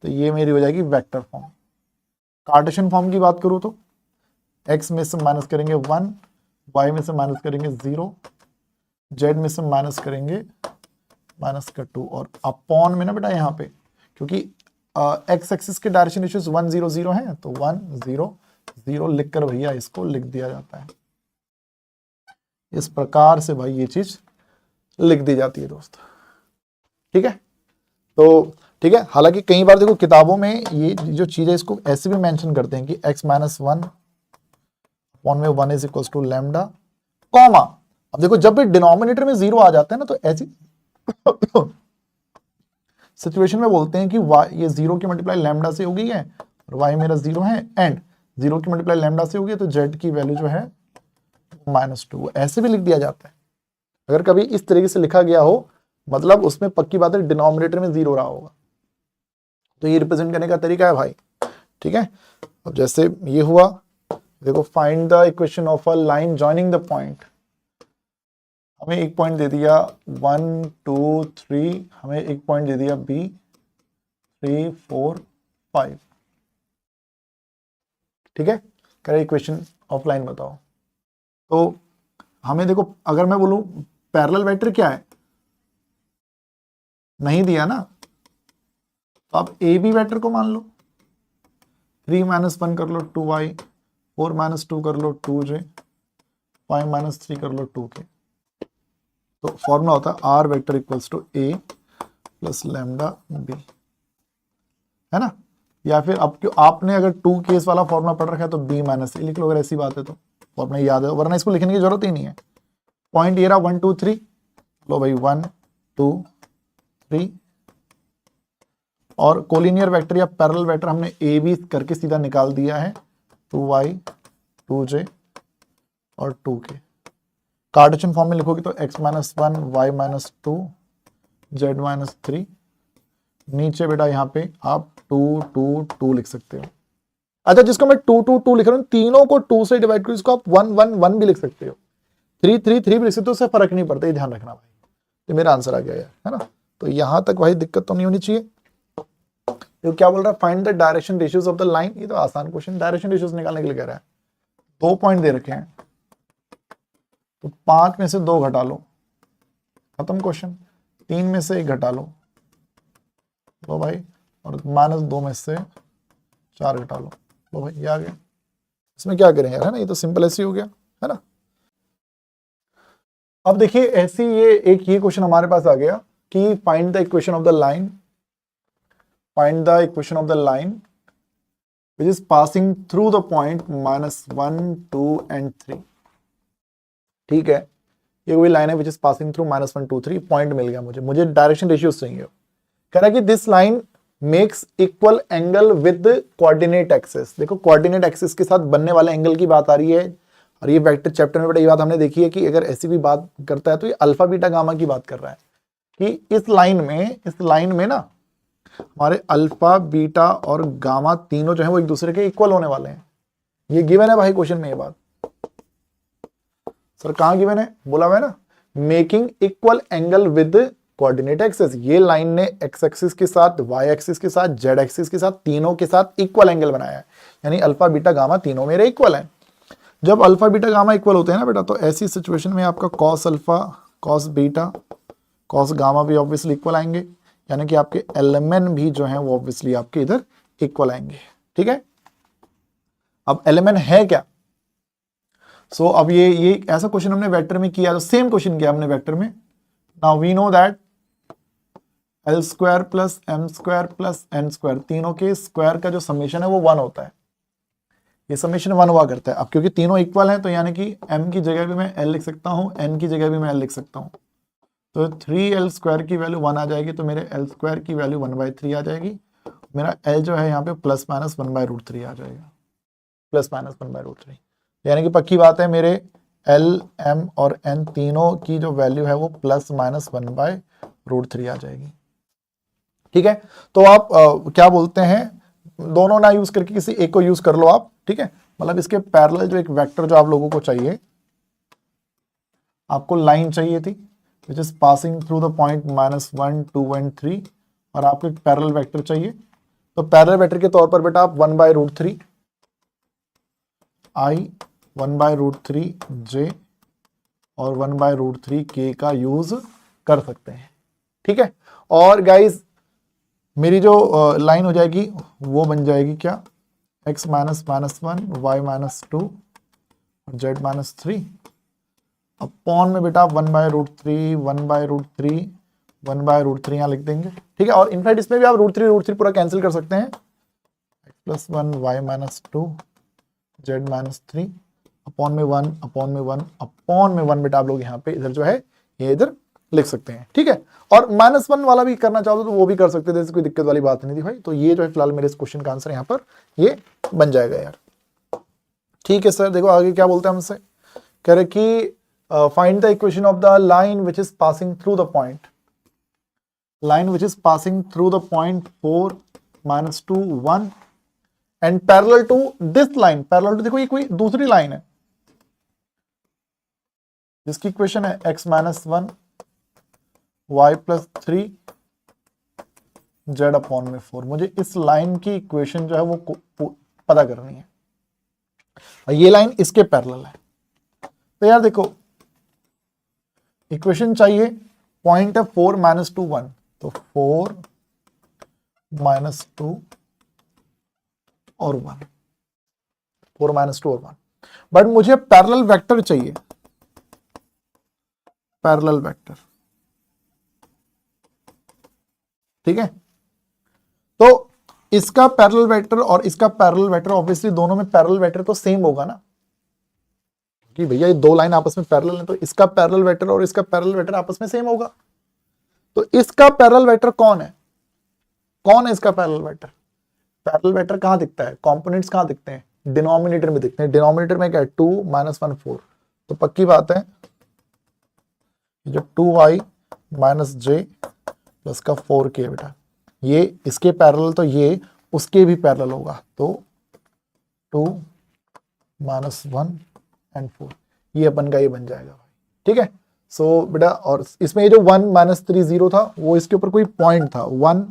तो ये मेरी हो जाएगी वेक्टर फॉर्म। कार्टेशियन फॉर्म की बात करूं तो x में से माइनस करेंगे 1, y में से माइनस करेंगे 0, z में से माइनस करेंगे -2 और अपॉन में ना बेटा यहाँ पे क्योंकि x एक्सिस के डायरेक्शन रेशियोज 1 0 0 है तो 1 0 0 लिखकर भैया इसको लिख दिया जाता है। इस प्रकार से भाई ये चीज लिख दी जाती है दोस्त, ठीक है। तो ठीक है, हालांकि कई बार देखो किताबों में ये जो चीज है इसको ऐसे भी मेंशन करते हैं कि x - 1 अपॉन में 1 is equal to lambda comma. अब देखो जब भी डिनोमिनेटर में 0 आ जाता है ना तो ऐसी सिचुएशन में बोलते हैं कि y ये 0 की मल्टीप्लाई लैम्डा से हो गई है और y मेरा 0 है एंड 0 की मल्टीप्लाई लैम्डा से हो गई है तो z की वैल्यू जो है -2, ऐसे भी लिख दिया जाता है। अगर कभी इस तरीके से लिखा गया हो मतलब उसमें पक्की बात है डिनोमिनेटर में 0 रहा होगा। तो ये रिप्रेजेंट करने का तरीका है भाई, ठीक है। अब जैसे ये हुआ, देखो find the equation of a line joining the point. हमें एक पॉइंट दे दिया 1 2 3, हमें एक पॉइंट दे दिया B 3 4 5, ठीक है। करें इक्वेशन ऑफ लाइन बताओ। तो हमें देखो अगर मैं बोलूं पैरेलल वेक्टर क्या है, नहीं दिया ना, तो आप ए बी वेक्टर को मान लो, 3 - 1 कर लो 2y, 4 - 2 कर लो 2j, 5 - 3 कर लो 2k। तो फॉर्मूला होता है R vector equals to A plus lambda B, है ना। या फिर अब क्यों आपने अगर 2 केस वाला फॉर्मूला पढ़ रखा है तो b - a लिख लो, अगर ऐसी बात है तो फॉर्मूला याद है, वरना इसको लिखने की जरूरत ही नहीं है। पॉइंट ये रहा 1 2 3, लो भाई 1 2 3, और कोलिनियर वेक्टर या पैरेलल वेक्टर हमने ए बी करके सीधा निकाल दिया है 2y 2j और 2k। कार्टेशियन फॉर्म में लिखोगे तो x - 1 y - 2 z - 3, नीचे बेटा यहाँ पे आप 2 2 2 लिख सकते हो। अच्छा जिसको मैं 2 2 2 लिख रहा हूँ तीनों को 2 से डिवाइड करो, इसको आप 1 1 1 भी लिख सकते हो, 3 3 3 भी लिख सकते हो, उससे फर्क नहीं पड़ता, ये ध्यान रखना भाई। तो मेरा आंसर आ गया यार, है ना। तो यहां तक भाई दिक्कत तो नहीं होनी चाहिए। तो क्या बोल रहा है find the direction ratios of the line, ये तो आसान क्वेश्चन, डायरेक्शन रेशियोज निकालने के लिए कह रहा है। 2 पॉइंट दे रखे हैं तो 5 में से 2 घटा लो, खत्म क्वेश्चन। 3 में से 1 घटा लो भाई, और -2 में से 4 घटा लो भाई, ये आ गया। इसमें क्या करें यार, है ना, ये तो सिंपल ऐसे ही हो गया, है ना। अब देखिए ऐसी ये क्वेश्चन हमारे पास आ गया कि find the equation of the line, find the equation of the line which is passing through the point -1 2 and 3, ठीक है। ये कोई लाइन है which is passing through -1 2 3, point मिल गया मुझे डायरेक्शन रेशियोज चाहिए। कह रहा है कि this line makes equal angle with coordinate axis. देखो कोऑर्डिनेट एक्सिस के साथ बनने वाले एंगल की बात आ रही है, और ये वेक्टर चैप्टर में बड़ा ये बात हमने देखी है कि अगर ऐसी भी बात करता है तो ये अल्फा बीटा गामा की बात कर रहा है कि इस लाइन में ना हमारे अल्फा बीटा और गामा तीनों जो है वो एक दूसरे के इक्वल होने वाले हैं। ये गिवन है भाई क्वेश्चन में, ये बात सर कहां गिवन है, बोला हुआ है ना, making equal angle with coordinate axis. ये लाइन ने एक्स एक्सिस के साथ, वाई एक्सिस के साथ, जेड एक्सिस के साथ, तीनों के साथ इक्वल एंगल बनाया है, यानी अल्फा बीटा गामा तीनों मेरे इक्वल हैं। जब अल्फा बीटा गामा इक्वल होते हैं ना बेटा, तो ऐसी सिचुएशन में आपका cos alpha cos beta cos gamma भी ऑब्वियसली इक्वल आएंगे, यानी कि आपके एलएमएन भी जो है वो ऑब्वियसली आपके इधर इक्वल आएंगे, ठीक है। अब एलएमएन है क्या, सो अब ये ऐसा क्वेश्चन हमने वेक्टर में किया, तो सेम क्वेश्चन किया हमने वेक्टर में। Now we know that L square plus M square plus N square, तीनों के स्क्वायर का जो समेशन है वो 1 होता है। ये समेशन 1 हुआ करता है। अब क्योंकि तीनों इक्वल हैं तो यानी कि m की जगह भी मैं l लिख सकता हूँ, n की जगह भी मैं l लिख सकता हूँ। तो 3l स्क्वायर की वैल्यू 1 आ जाएगी, तो मेरे l स्क्वायर की वैल्यू 1/3 आ जाएगी। मेरा l जो है यहाँ पे प्लस माइनस 1/√3 आ जाएगा, प्लस माइनस 1/√3। यानी कि पक्की बात है, मेरे l, m और n तीनों की जो वैल्यू है वो प्लस माइनस 1/√3 आ जाएगी। ठीक है, तो आप क्या बोलते हैं, दोनों ना यूज करके किसी एक को यूज कर लो आप। ठीक है, मतलब इसके पैरेलल जो एक वेक्टर जो आप लोगों को चाहिए, आपको लाइन चाहिए थी विच is passing through the point -1, 2 and 3, और आपको एक पैरेलल वेक्टर चाहिए। तो पैरेलल वेक्टर के तौर पर बेटा आप 1/√3 i, 1/√3 j और 1/√3 k का यूज कर सकते हैं। ठीक है, और गाइज मेरी जो लाइन हो जाएगी वो बन जाएगी क्या, x -1, y -2 और z -3 अपॉन में बेटा 1/√3, 1/√3, 1/√3 यहाँ लिख देंगे। ठीक है, और इनफैक्ट इसमें भी आप √3 पूरा कैंसिल कर सकते हैं। x + 1, y -2, z -3 अपॉन में 1, अपॉन में 1, अपॉन में 1 बेटा आप लोग यहाँ पे इधर जो है ये इधर लिख सकते हैं। ठीक है, और -1 वाला भी करना चाहो तो वो भी कर सकते थे, कोई दिक्कत वाली बात नहीं थी भाई। तो ये जो है फिलहाल मेरे इस क्वेश्चन का आंसर यहाँ पर ये बन जाएगा यार। ठीक है सर, देखो आगे क्या बोलते हैं हमसे, कह रहे कि find the equation of the line which is passing through the point, line which is passing through the point 4, -2, 1 and parallel to this line. Parallel to, देखो ये कोई दूसरी लाइन है जिसकी इक्वेशन है x -1, y + 3, z अपॉन में 4। मुझे इस लाइन की इक्वेशन जो है वो पता करनी है, और ये लाइन इसके पैरेलल है। तो यार देखो इक्वेशन चाहिए, पॉइंट है 4 -2 1, तो 4 -2 और 1, 4 -2 और 1, बट मुझे पैरेलल वेक्टर चाहिए, पैरेलल वेक्टर। ठीक है, तो इसका पैरेलल वेक्टर और इसका पैरेलल वेक्टर, ऑब्वियसली दोनों में पैरेलल वेक्टर तो सेम होगा ना, कि भैया ये दो लाइन आपस में पैरेलल है, तो इसका पैरेलल वेक्टर और इसका पैरेलल वेक्टर आपस में सेम होगा। तो इसका पैरेलल वेक्टर कौन है, कौन है इसका पैरेलल वेक्टर? पैरेलल वेक्टर कहां दिखता है, कंपोनेंट्स कहां दिखते हैं, डिनोमिनेटर में दिखते हैं। डिनोमिनेटर में क्या है, 2 - 1 4। तो पक्की बात है जो 2y - j प्लस का 4k बेटा, ये इसके पैरेलल, तो ये उसके भी पैरेलल होगा। तो 2 - 1 and 4 ये अपन का ये बन जाएगा भाई। ठीक है, सो बेटा, और इसमें ये जो 1 - 3 0 था वो इसके ऊपर कोई पॉइंट था, 1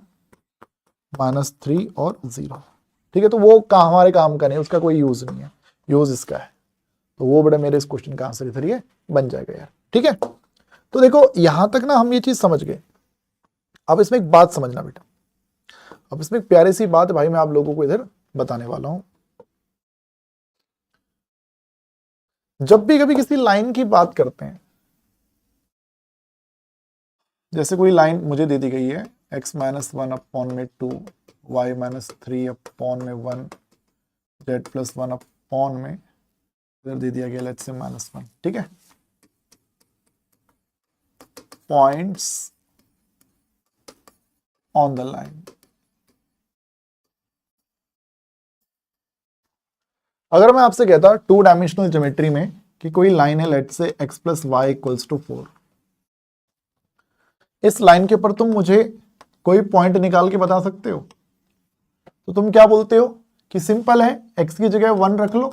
- 3 और 0। ठीक है, तो वो हमारे काम का नहीं, उसका कोई यूज नहीं है, यूज इसका है। तो वो बेटा मेरे इस क्वेश्चन का आंसर इधर ये बन जाएगा यार। ठीक है, तो देखो यहां तक ना हम ये चीज समझ गए। अब इसमें एक बात समझना बेटा, अब इसमें एक प्यारी सी बात भाई मैं आप लोगों को इधर बताने वाला हूं। जब भी कभी किसी लाइन की बात करते हैं, जैसे कोई लाइन मुझे दे दी गई है x -1 अपॉन में 2, y -3 अपॉन में 1, z + 1 अपॉन में इधर दे दिया गया लेट्स से -1। ठीक है, पॉइंट्स ऑन द लाइन। अगर मैं आपसे कहता 2 डायमेंशनल ज्योमेट्री में कि कोई लाइन है लेट्स से x + y = 4, इस लाइन के ऊपर तुम मुझे कोई पॉइंट निकाल के बता सकते हो, तो तुम क्या बोलते हो कि सिंपल है, x की जगह 1 रख लो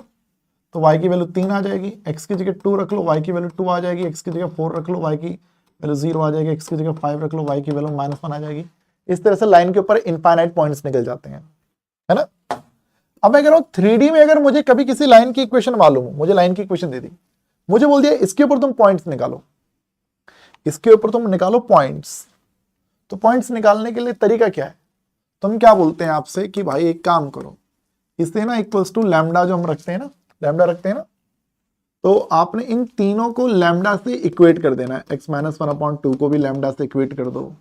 तो y की वैल्यू 3 आ जाएगी, x की जगह 2 रख लो y की वैल्यू 2 आ जाएगी, x की जगह 4 रख लो y की वैल्यू 0 आ जाएगी, x की जगह 5 रख लो y की वैल्यू -1 आ जाएगी। इस तरह से लाइन के ऊपर इनफाइनाइट पॉइंट्स निकल जाते हैं, है ना। अब मैं कह रहा हूं 3D में अगर मुझे कभी किसी लाइन की इक्वेशन मालूम हो, मुझे लाइन की इक्वेशन दे दी, मुझे बोल दिया इसके ऊपर तुम पॉइंट्स निकालो, इसके ऊपर तुम निकालो पॉइंट्स। तो पॉइंट्स निकालने के लिए तरीका क्या है, तुम क्या बोलते हैं आपसे कि भाई एक काम करो, इससे ना इक्वल्स टू लैम्डा जो हम रखते हैं ना, लैम्डा रखते हैं ना, तो आपने इन तीनों को लैम्डा से इक्वेट कर देना है। x माइनस 1/2 को भी लैम्डा से इक्वेट कर दो,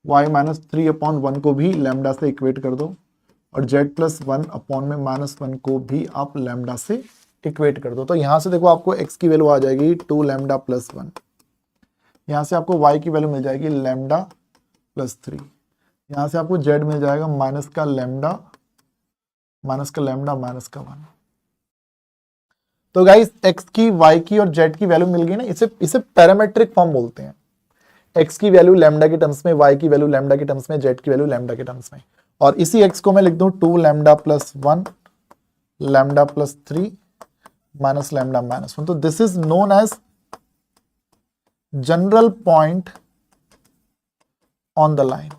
y माइनस 3/1 को भी लैम्डा से इक्वेट कर दो, और z प्लस 1/-1 को भी आप लैम्डा से इक्वेट कर दो। तो यहां से देखो आपको x की वैल्यू आ जाएगी 2 लैम्डा प्लस 1, यहां से आपको y की वैल्यू मिल जाएगी लैम्डा प्लस 3, यहां से आपको z मिल जाएगा माइनस का लैम्डा माइनस का 1। तो गाइस x की, y की और z की वैल्यू मिल गई ना, इसे पैरामेट्रिक फॉर्म बोलते हैं। x की वैल्यू लैम्डा के टर्म्स में, y की वैल्यू लैम्डा के टर्म्स में, z की वैल्यू लैम्डा के टर्म्स में, और इसी x को मैं लिख दूं 2 lambda plus 1 lambda plus 3 minus lambda minus 1। तो this is known as general point on the line.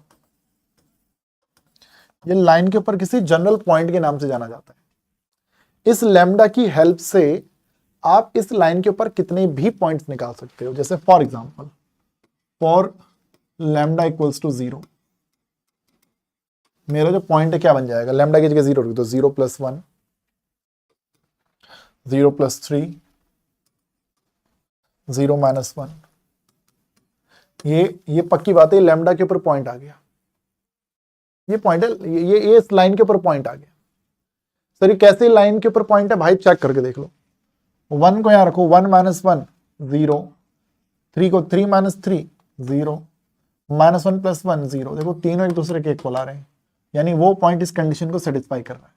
ये लाइन के ऊपर किसी जनरल पॉइंट के नाम से जाना जाता है। इस लैम्डा की हेल्प से आप इस लाइन के ऊपर कितने भी पॉइंट्स निकाल सकते हो। जैसे for example, for lambda equals to 0, मेरा जो पॉइंट है क्या बन जाएगा, लैम्डा की जगह 0 रख दो, 0 प्लस 1, 0 प्लस 3, 0 माइनस 1। ये पक्की बात है, लैम्डा के ऊपर पॉइंट आ गया, ये पॉइंट है, ये इस लाइन के ऊपर पॉइंट आ गया। सर ये कैसे लाइन के ऊपर पॉइंट है भाई, चेक करके देख लो। 1 को यहां रखो, 1 माइनस 1 0, 3 को 3 माइनस 3 0, माइनस 1 प्लस 1 0। देखो तीनों एक दूसरे के इक्वल आ रहे हैं, यानी वो पॉइंट इस कंडीशन को सेटिस्फाई कर रहा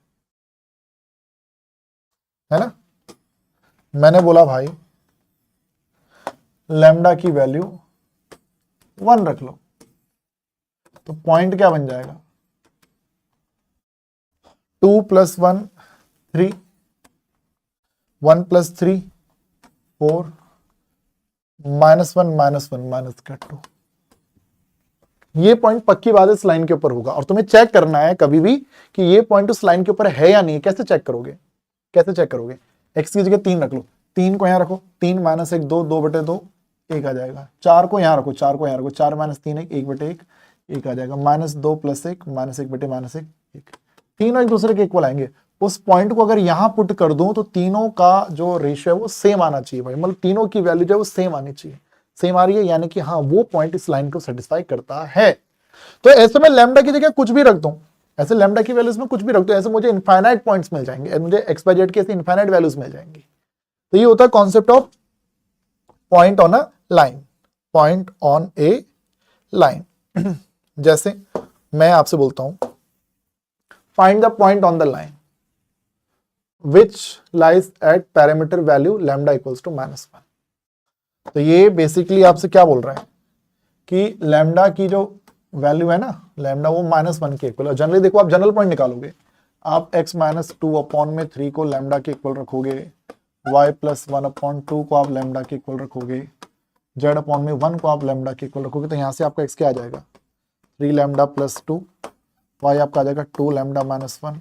है ना। मैंने बोला भाई लैम्डा की वैल्यू 1 रख लो, तो पॉइंट क्या बन जाएगा, 2 plus 1 3, 1 plus 3 4, minus 1 minus 1 minus का 2। ये पॉइंट पक्की बात है इस लाइन के ऊपर होगा, और तुम्हें चेक करना है कभी भी कि ये पॉइंट उस लाइन के ऊपर है या नहीं। कैसे चेक करोगे, कैसे चेक करोगे, x की जगह 3 रख लो, 3 को यहां रखो, 3 माइनस 1 2, 2/2 1 आ जाएगा। 4 को यहां रखो, 4 को यहां रखो, 4 माइनस 3 1, 1/1 1 आ जाएगा। Minus 2 plus 1 minus 1/-1 1। तीनों एक दूसरे के इक्वल आएंगे। उस पॉइंट को अगर यहां पुट कर दूं तो तीनों का जो रेशियो है वो सेम आना चाहिए भाई, मतलब तीनों की वैल्यू जो है वो सेम आनी चाहिए। सेम आ रही है यानी कि हाँ वो पॉइंट इस लाइन को सेटिस्फाई करता है। तो ऐसे में लैम्डा की जगह कुछ भी रख दूं, ऐसे लैम्डा की वैल्यूज में कुछ भी रख दो, ऐसे मुझे इनफाइनाइट पॉइंट्स मिल जाएंगे, मुझे एक्स बाय जेड की ऐसे इनफाइनाइट वैल्यूज मिल जाएंगी। तो ये होता है concept of point on a line, point on A line. जैसे मैं आपसे बोलता हूं find the point on the line which lies at parameter value lambda equals to -1। तो ये बेसिकली आपसे क्या बोल रहा है कि लैम्डा की जो वैल्यू है ना, लैम्डा वो -1 के इक्वल है। जनरली देखो आप जनरल पॉइंट निकालोगे, आप x माइनस 2/3 को लैम्डा के इक्वल रखोगे, y प्लस 1/2 को आप लैम्डा के इक्वल रखोगे, z/1 को आप लैम्डा के इक्वल रखोगे। तो यहां से आपका x क्या आ जाएगा, 3 लैम्डा प्लस 2, y आपका आ जाएगा 2 लैम्डा माइनस 1,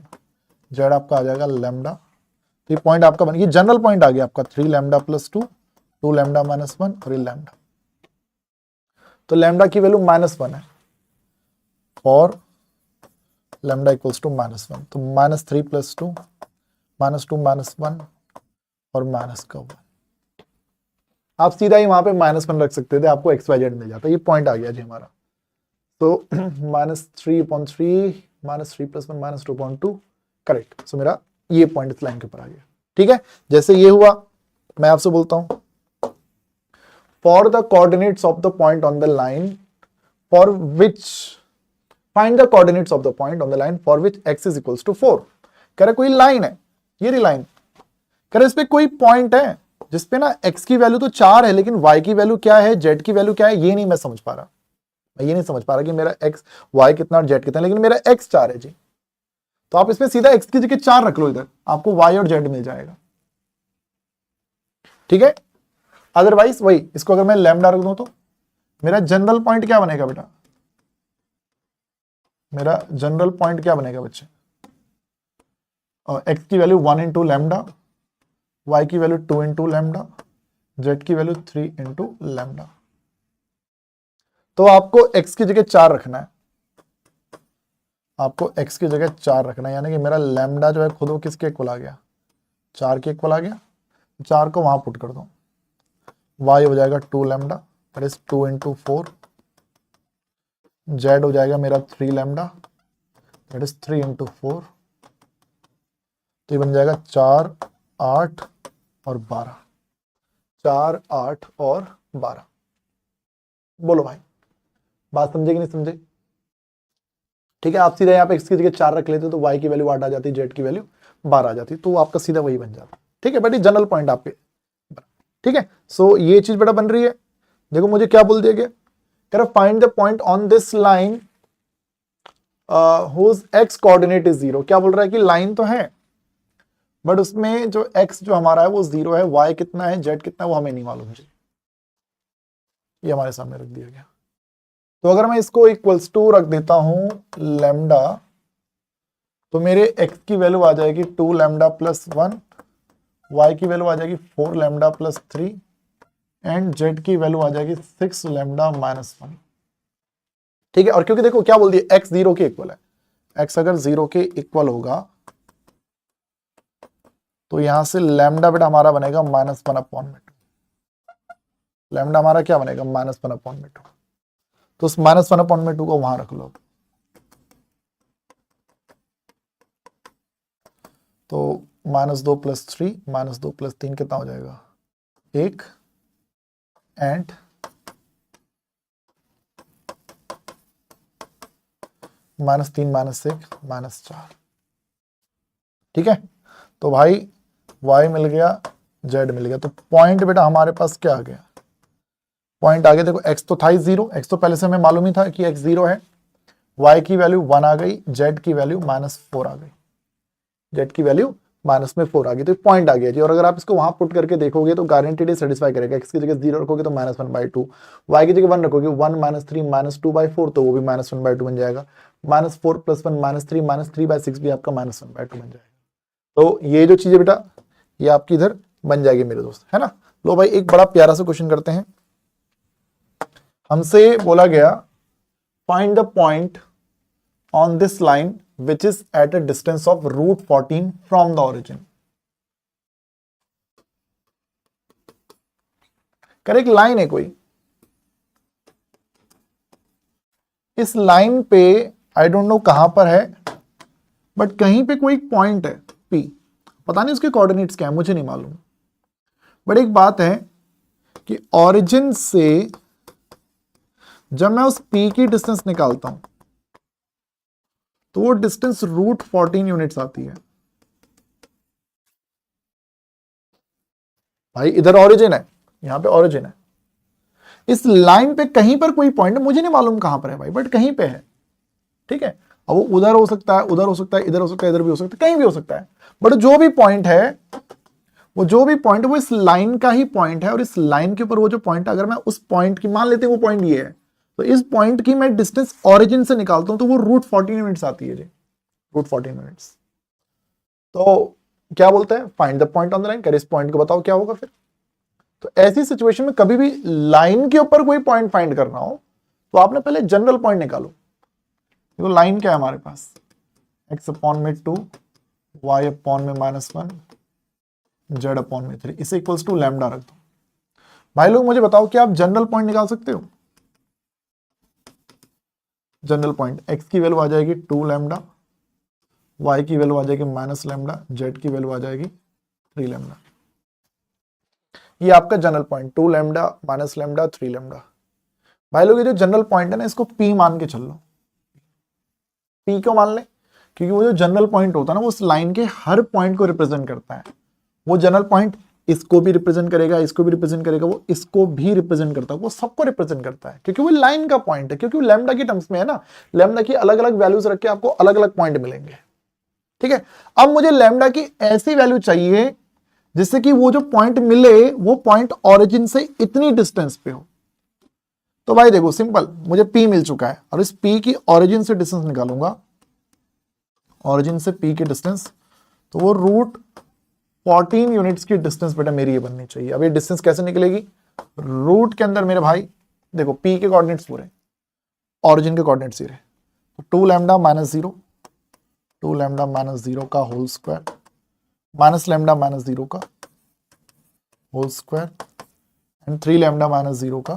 z आपका आ जाएगा लैम्डा। तो ये पॉइंट आपका बन, ये जनरल पॉइंट आ गया आपका 3 लैम्डा प्लस 2, 2 लैम्डा माइनस 1 और ये लैम्डा। तो लैम्डा की वैल्यू -1 है और लैम्डा इक्वल्स टू -1। तो -3 प्लस 2, -2 -1 और माइनस का 1। आप सीधा ही वहां पे -1 रख सकते थे, आपको एक्स वाई जेड मिल जाता। ये पॉइंट आ गया जी हमारा। तो -3/3 -3 + 1 -2/2 करेक्ट। सो मेरा ये पॉइंट इस लाइन के ऊपर आ गया। ठीक है, जैसे ये हुआ, मैं आपसे बोलता हूं for the coordinates of the point on the line for which find the coordinates of the point on the line for which x is equals to 4। कह रहा कोई लाइन है, ये रही लाइन, कह रहा इस पे कोई पॉइंट है जिसपे ना x की वैल्यू तो 4 है, लेकिन y की वैल्यू क्या है, z की वैल्यू क्या है, ये नहीं मैं समझ पा रहा। मैं ये नहीं समझ पा रहा कि मेरा x y कितना और z कितना, लेकिन मेरा x 4 है जी। तो आप इसमें सीधा x की जगह 4 रख लो, इधर आपको y और z मिल जाएगा। ठीक है, अदरवाइज वही, इसको अगर मैं लैम्डा रख दूं तो मेरा जनरल पॉइंट क्या बनेगा बेटा, मेरा जनरल पॉइंट क्या बनेगा बच्चे, x की वैल्यू 1 इंटू लैम्डा, y की वैल्यू 2 इंटू लैम्डा, z की वैल्यू 3 इंटू लैम्डा। तो आपको x की जगह 4 रखना है, आपको x की जगह 4 रखना है, यानी कि मेरा लैम्डा जो है खुद वो किसके इक्वल आ गया, 4 के इक्वल आ गया। 4 को वहां पुट कर दो, y हो जाएगा 2 lambda, that is 2 into 4, z हो जाएगा मेरा 3 लैम्डा, दैट इज 3 इंटू 4, तो ये बन जाएगा 4, 8 और 12, 4, 8 और 12। बोलो भाई, बात समझे कि नहीं समझे? ठीक है, आप सीधा यहाँ पे x की जगह 4 रख लेते तो y की वैल्यू 8 आ जाती, z की वैल्यू 12 आ जाती, तो आपका सीधा वही बन जाता। ठीक है, बट ये जनरल पॉइंट आपके, ठीक है। सो ये चीज बेटा बन रही है। देखो मुझे क्या बोल दिया गया, कह रहा find the point on this line whose x coordinate is 0। क्या बोल रहा है कि लाइन तो है बट उसमें जो x जो हमारा है वो 0 है, y कितना है, z कितना है वो हमें नहीं मालूम जी, ये हमारे सामने रख दिया गया। तो अगर मैं इसको इक्वल्स टू रख देता हूं लैम्डा, तो मेरे x की वैल्यू आ जाएगी 2 लैम्डा प्लस 1, y की वैल्यू आ जाएगी 4 लैम्डा प्लस 3 एंड z की वैल्यू आ जाएगी 6 लैम्डा माइनस 1। ठीक है, और क्योंकि देखो क्या बोल दिया, x 0 के इक्वल है, x अगर 0 के इक्वल होगा तो यहां से लैम्डा बेटा हमारा बनेगा -1 अपॉन में 2, लैम्डा हमारा क्या बनेगा -1 अपॉन में 2, तो उस -1 अपॉन में 2 को वहां रख लो। तो -2 प्लस 3, -2 प्लस 3 कितना हो जाएगा 1 एंड -3 -1 -4। ठीक है, तो भाई y मिल गया, z मिल गया, तो पॉइंट बेटा हमारे पास क्या आ गया, पॉइंट आ गया। देखो x तो था ही 0, x तो पहले से हमें मालूम ही था कि x 0 है, y की वैल्यू 1 आ गई, z की वैल्यू -4 आ गई, z की वैल्यू -4 आ गई, तो पॉइंट आ गया जी। और अगर आप इसको वहां पुट करके देखोगे तो गारंटीड सेटिस्फाई करेगा। x की जगह 0 रखोगे तो -1/2, y की जगह 1 रखोगे 1 -3 -2/4, तो वो भी -1/2 बन जाएगा, -4 + 1 -3 -3/6 भी आपका -1/2 बन जाएगा। तो ये जो चीज है बेटा ये आपकी इधर बन जाएगी मेरे दोस्त, है ना। लो भाई एक बड़ा प्यारा सा क्वेश्चन करते हैं। हमसे बोला गया find the point on this line which is at a distance of √14 from the origin. कर एक लाइन है कोई, इस लाइन पे आई डोंट नो कहां पर है बट कहीं पे कोई पॉइंट है P, पता नहीं उसके कोऑर्डिनेट्स क्या है, मुझे नहीं मालूम। बट एक बात है कि ओरिजिन से जब मैं उस P की डिस्टेंस निकालता हूं तो वो डिस्टेंस √14 यूनिट्स आती है। भाई इधर ओरिजिन है, यहां पे ओरिजिन है, इस लाइन पे कहीं पर कोई पॉइंट, मुझे नहीं मालूम कहां पर है भाई, बट कहीं पे है। ठीक है, अब वो उधर हो सकता है, उधर हो सकता है, इधर हो सकता है, इधर भी हो सकता है, कहीं भी हो सकता है, बट जो भी पॉइंट है वो इस लाइन का ही पॉइंट है। और इस लाइन के ऊपर वो जो पॉइंट है, अगर मैं उस पॉइंट की, मान लेते हैं वो पॉइंट ये है, तो इस पॉइंट की मैं डिस्टेंस ओरिजिन से निकालता हूं तो वो √14 यूनिट्स आती है जी, √14 यूनिट्स। तो क्या बोलते हैं, find the point on the line, कर इस पॉइंट को बताओ क्या होगा फिर। तो ऐसी सिचुएशन में कभी भी लाइन के ऊपर कोई पॉइंट फाइंड करना हो तो आपने पहले जनरल पॉइंट निकालो। देखो लाइन क्या है हमारे पास, x अपॉन में 2, y अपॉन में -1, z अपॉन में 3, इसे इक्वल्स टू लैम्डा रख दो। भाई लोग मुझे बताओ कि आप जनरल पॉइंट निकाल सकते हो। जनरल पॉइंट x की वैल्यू आ जाएगी 2 लैम्डा, y की वैल्यू आ जाएगी -लैम्डा, z की वैल्यू आ जाएगी 3 लैम्डा। ये आपका general point 2 lambda -lambda 3 lambda. भाई लोग ये जो जनरल पॉइंट है ना, इसको P मान के चल लो, P क्यों मान ले, क्योंकि वो जो जनरल पॉइंट होता है ना वो उस लाइन के हर पॉइंट को रिप्रेजेंट करता है। वो जनरल पॉइंट इसको भी रिप्रेजेंट करेगा, इसको भी रिप्रेजेंट करेगा, वो इसको भी रिप्रेजेंट करता है, वो सबको रिप्रेजेंट करता है, क्योंकि वो लाइन का पॉइंट है, क्योंकि वो लैम्डा की टर्म्स में है ना, लैम्डा की अलग अलग वैल्यूज रख के आपको अलग अलग पॉइंट मिलेंगे। ठीक है, अब मुझे लैम्डा की ऐसी वैल्यू चाहिए जिससे कि वो जो पॉइंट मिले वो पॉइंट ओरिजिन से इतनी डिस्टेंस पे हो। तो भाई देखो सिंपल, मुझे P मिल चुका है और इस P की ओरिजिन से डिस्टेंस निकालूंगा, ओरिजिन से P की डिस्टेंस, तो वो √14 यूनिट्स की डिस्टेंस बेटा मेरी ये बननी चाहिए। अब ये डिस्टेंस कैसे निकलेगी, रूट के अंदर मेरे भाई देखो P के कोऑर्डिनेट्स पूरे, ओरिजिन के कोऑर्डिनेट्स ये रहे, तो 2 लैम्डा -0, 2 लैम्डा -0 का होल स्क्वायर, -लैम्डा -0 का whole square and 3 lambda minus 0 का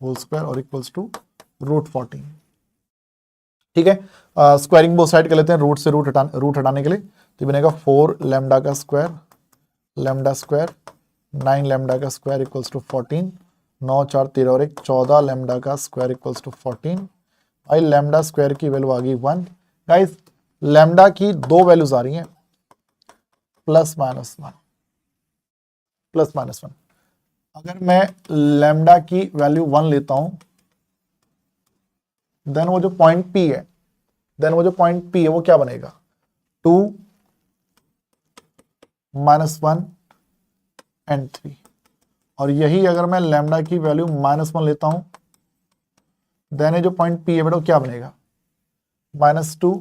होल स्क्वायर और इक्वल्स टू रूट 14। ठीक है, स्क्वायरिंग बोथ साइड कर लेते हैं, रूट से रूट हटाने के लिए, तो बनेगा 4 लैम्डा का स्क्वायर 9 लैम्डा का स्क्वायर इक्वल्स टू 14, 9 4 13 और 1 14 लैम्डा का स्क्वायर इक्वल्स टू 14। भाई लैम्डा स्क्वायर की वैल्यू आ गई 1। गाइस लैम्डा की दो वैल्यूज आ रही हैं, प्लस माइनस 1। अगर मैं लैम्डा की वैल्यू 1 लेता हूं, देन वो जो पॉइंट P है वो क्या बनेगा, 2 -1 एंड 3। और यही अगर मैं लैम्डा की वैल्यू -1 लेता हूं, देन जो पॉइंट P है बेटा क्या बनेगा, -2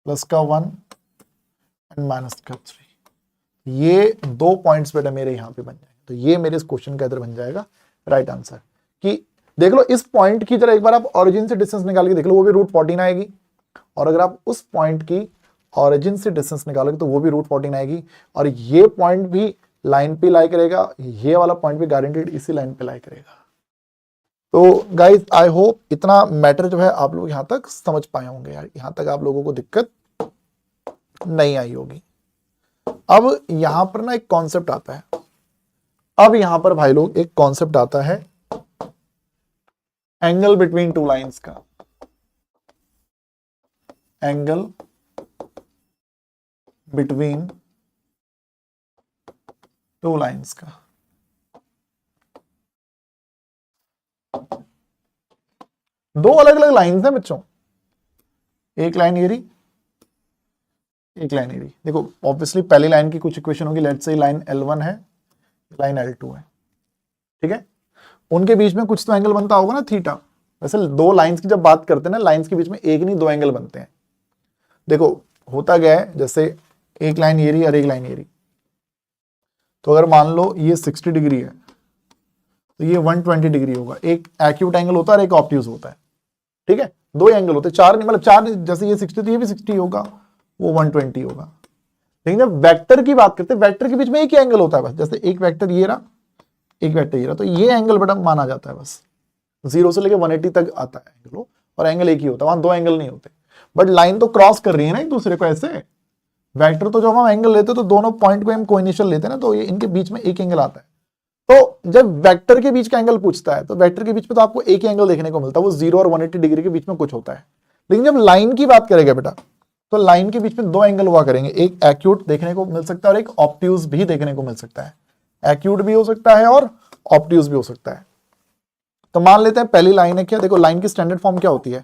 प्लस का 1 एंड माइनस का 3। ये दो पॉइंट्स बेटा मेरे यहां पे बन जाएंगे, तो ये मेरे इस क्वेश्चन का इधर बन जाएगा राइट आंसर। कि देख लो इस पॉइंट की जरा एक बार आप ओरिजिन से डिस्टेंस निकाल के देख लो, वो भी रूट 14 आएगी, और अगर आप उस पॉइंट की ओरिजिन से डिस्टेंस निकालोगे तो वो भी रूट 14 आएगी, और ये पॉइंट भी लाइन पे लाई करेगा, ये वाला पॉइंट भी गारंटेड इसी लाइन पे लाई करेगा। तो गाइज आई होप इतना मैटर जो है आप लोग यहां तक समझ पाए होंगे यार, यहां तक आप लोगों को दिक्कत नहीं आई होगी। अब यहां पर ना एक कॉन्सेप्ट आता है, अब यहां पर भाई लोग एक कॉन्सेप्ट आता है एंगल बिटवीन टू लाइंस का, एंगल बिटवीन टू लाइंस का। दो अलग अलग लाइंस हैं बच्चों, एक लाइन ये रही, एक लाइन ये रही। देखो ऑब्वियसली पहली लाइन की कुछ इक्वेशन होगी, लेट्स से लाइन L1 है, लाइन L2 है, ठीक है, उनके बीच में कुछ तो एंगल बनता होगा ना थीटा। वैसे दो लाइंस की जब बात करते हैं ना, लाइंस के बीच में एक नहीं दो एंगल बनते हैं। देखो होता क्या है, जैसे एक लाइन ये रही और एक लाइन ये रही, तो अगर मान लो ये 60 डिग्री है तो ये 120 डिग्री होगा। एक एक्यूट एंगल होता है और एक ऑब्ट्यूज होता है, ठीक है, दो एंगल होते हैं, चार नहीं, मतलब चार, जैसे ये 60 तो ये भी 60 होगा, वो 120 होगा। लेकिन जब वेक्टर की बात करते हैं, वेक्टर के बीच में एक ही एंगल होता है बस, जैसे एक वेक्टर ये रहा, एक वेक्टर ये रहा, तो ये एंगल बेटा माना जाता है बस, 0 से लेकर 180 तक आता है एंगल, और एंगल एक ही होता है, वहां दो एंगल नहीं होते। बट लाइन तो क्रॉस कर रही है ना एक दूसरे को ऐसे। वेक्टर तो जब हम एंगल लेते हैं तो दोनों पॉइंट को हम कोइनिशियल लेते हैं ना, तो ये इनके बीच में एक एंगल आता है। तो जब वेक्टर के बीच का एंगल पूछता है तो वेक्टर के बीच में तो आपको एक ही एंगल देखने को मिलता है, वो 0 और 180 डिग्री के बीच में कुछ होता है। लेकिन जब लाइन की बात करेगा बेटा, तो लाइन के बीच में दो एंगल हुआ करेंगे, एक एक्यूट देखने को मिल सकता है और एक ऑब्ट्यूज भी देखने को मिल सकता है। एक्यूट भी हो सकता है और ऑब्ट्यूज भी हो सकता है। तो मान लेते हैं पहली लाइन है क्या, देखो लाइन की स्टैंडर्ड फॉर्म क्या होती है,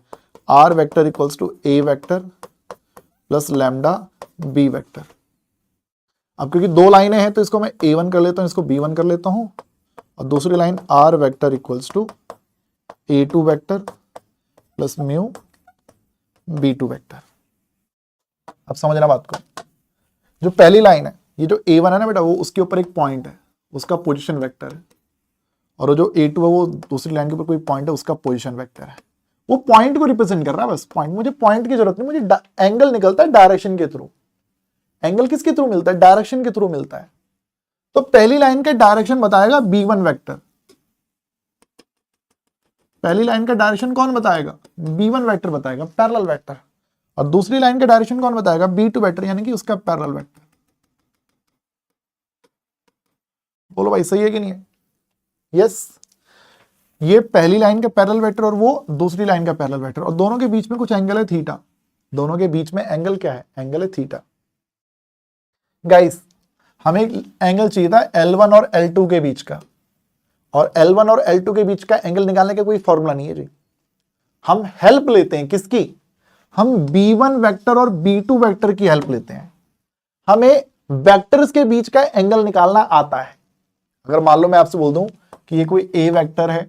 R vector equals to A vector plus lambda B vector. अब क्योंकि दो लाइनें हैं तो इसको मैं A1 कर लेता हूं, इसको B1 कर लेता हूं, और दूसरी line R vector equals to A2 vector plus mu B2 vector. अब समझना बात को, जो पहली लाइन है ये जो A1 है ना बेटा, वो उसके ऊपर एक पॉइंट है, उसका पोजीशन वेक्टर है, और वो जो A2 है वो दूसरी लाइन के ऊपर कोई पॉइंट है, उसका पोजीशन वेक्टर है। वो पॉइंट को रिप्रेजेंट कर रहा है बस, पॉइंट, मुझे पॉइंट की जरूरत नहीं, मुझे एंगल निकलता है डायरेक्शन के थ्रू। एंगल किसके थ्रू मिलता है, डायरेक्शन के थ्रू मिलता है। तो पहली लाइन का डायरेक्शन बताएगा B1 वेक्टर, पहली लाइन का डायरेक्शन कौन बताएगा, B1 वेक्टर बताएगा, पैरेलल वेक्टर। और दूसरी लाइन का डायरेक्शन कौन बताएगा, B2 वेक्टर, यानी कि उसका पैरेलल वेक्टर। बोलो भाई सही है कि नहीं है? यस, ये पहली लाइन का पैरेलल वेक्टर और वो दूसरी लाइन का पैरेलल वेक्टर, और दोनों के बीच में कुछ एंगल है थीटा। दोनों के बीच में एंगल क्या है, एंगल है थीटा। गाइस हमें एंगल चाहिए था L1 और L2 के बीच का, और L1 और L2 के बीच का एंगल निकालने का कोई फॉर्मूला नहीं है जी। हम हेल्प लेते हैं किसकी, हम B1 वेक्टर और B2 वेक्टर की हेल्प लेते हैं। हमें वेक्टर्स के बीच का एंगल निकालना आता है। अगर मान लो मैं आपसे बोल दूं कि ये कोई A वेक्टर है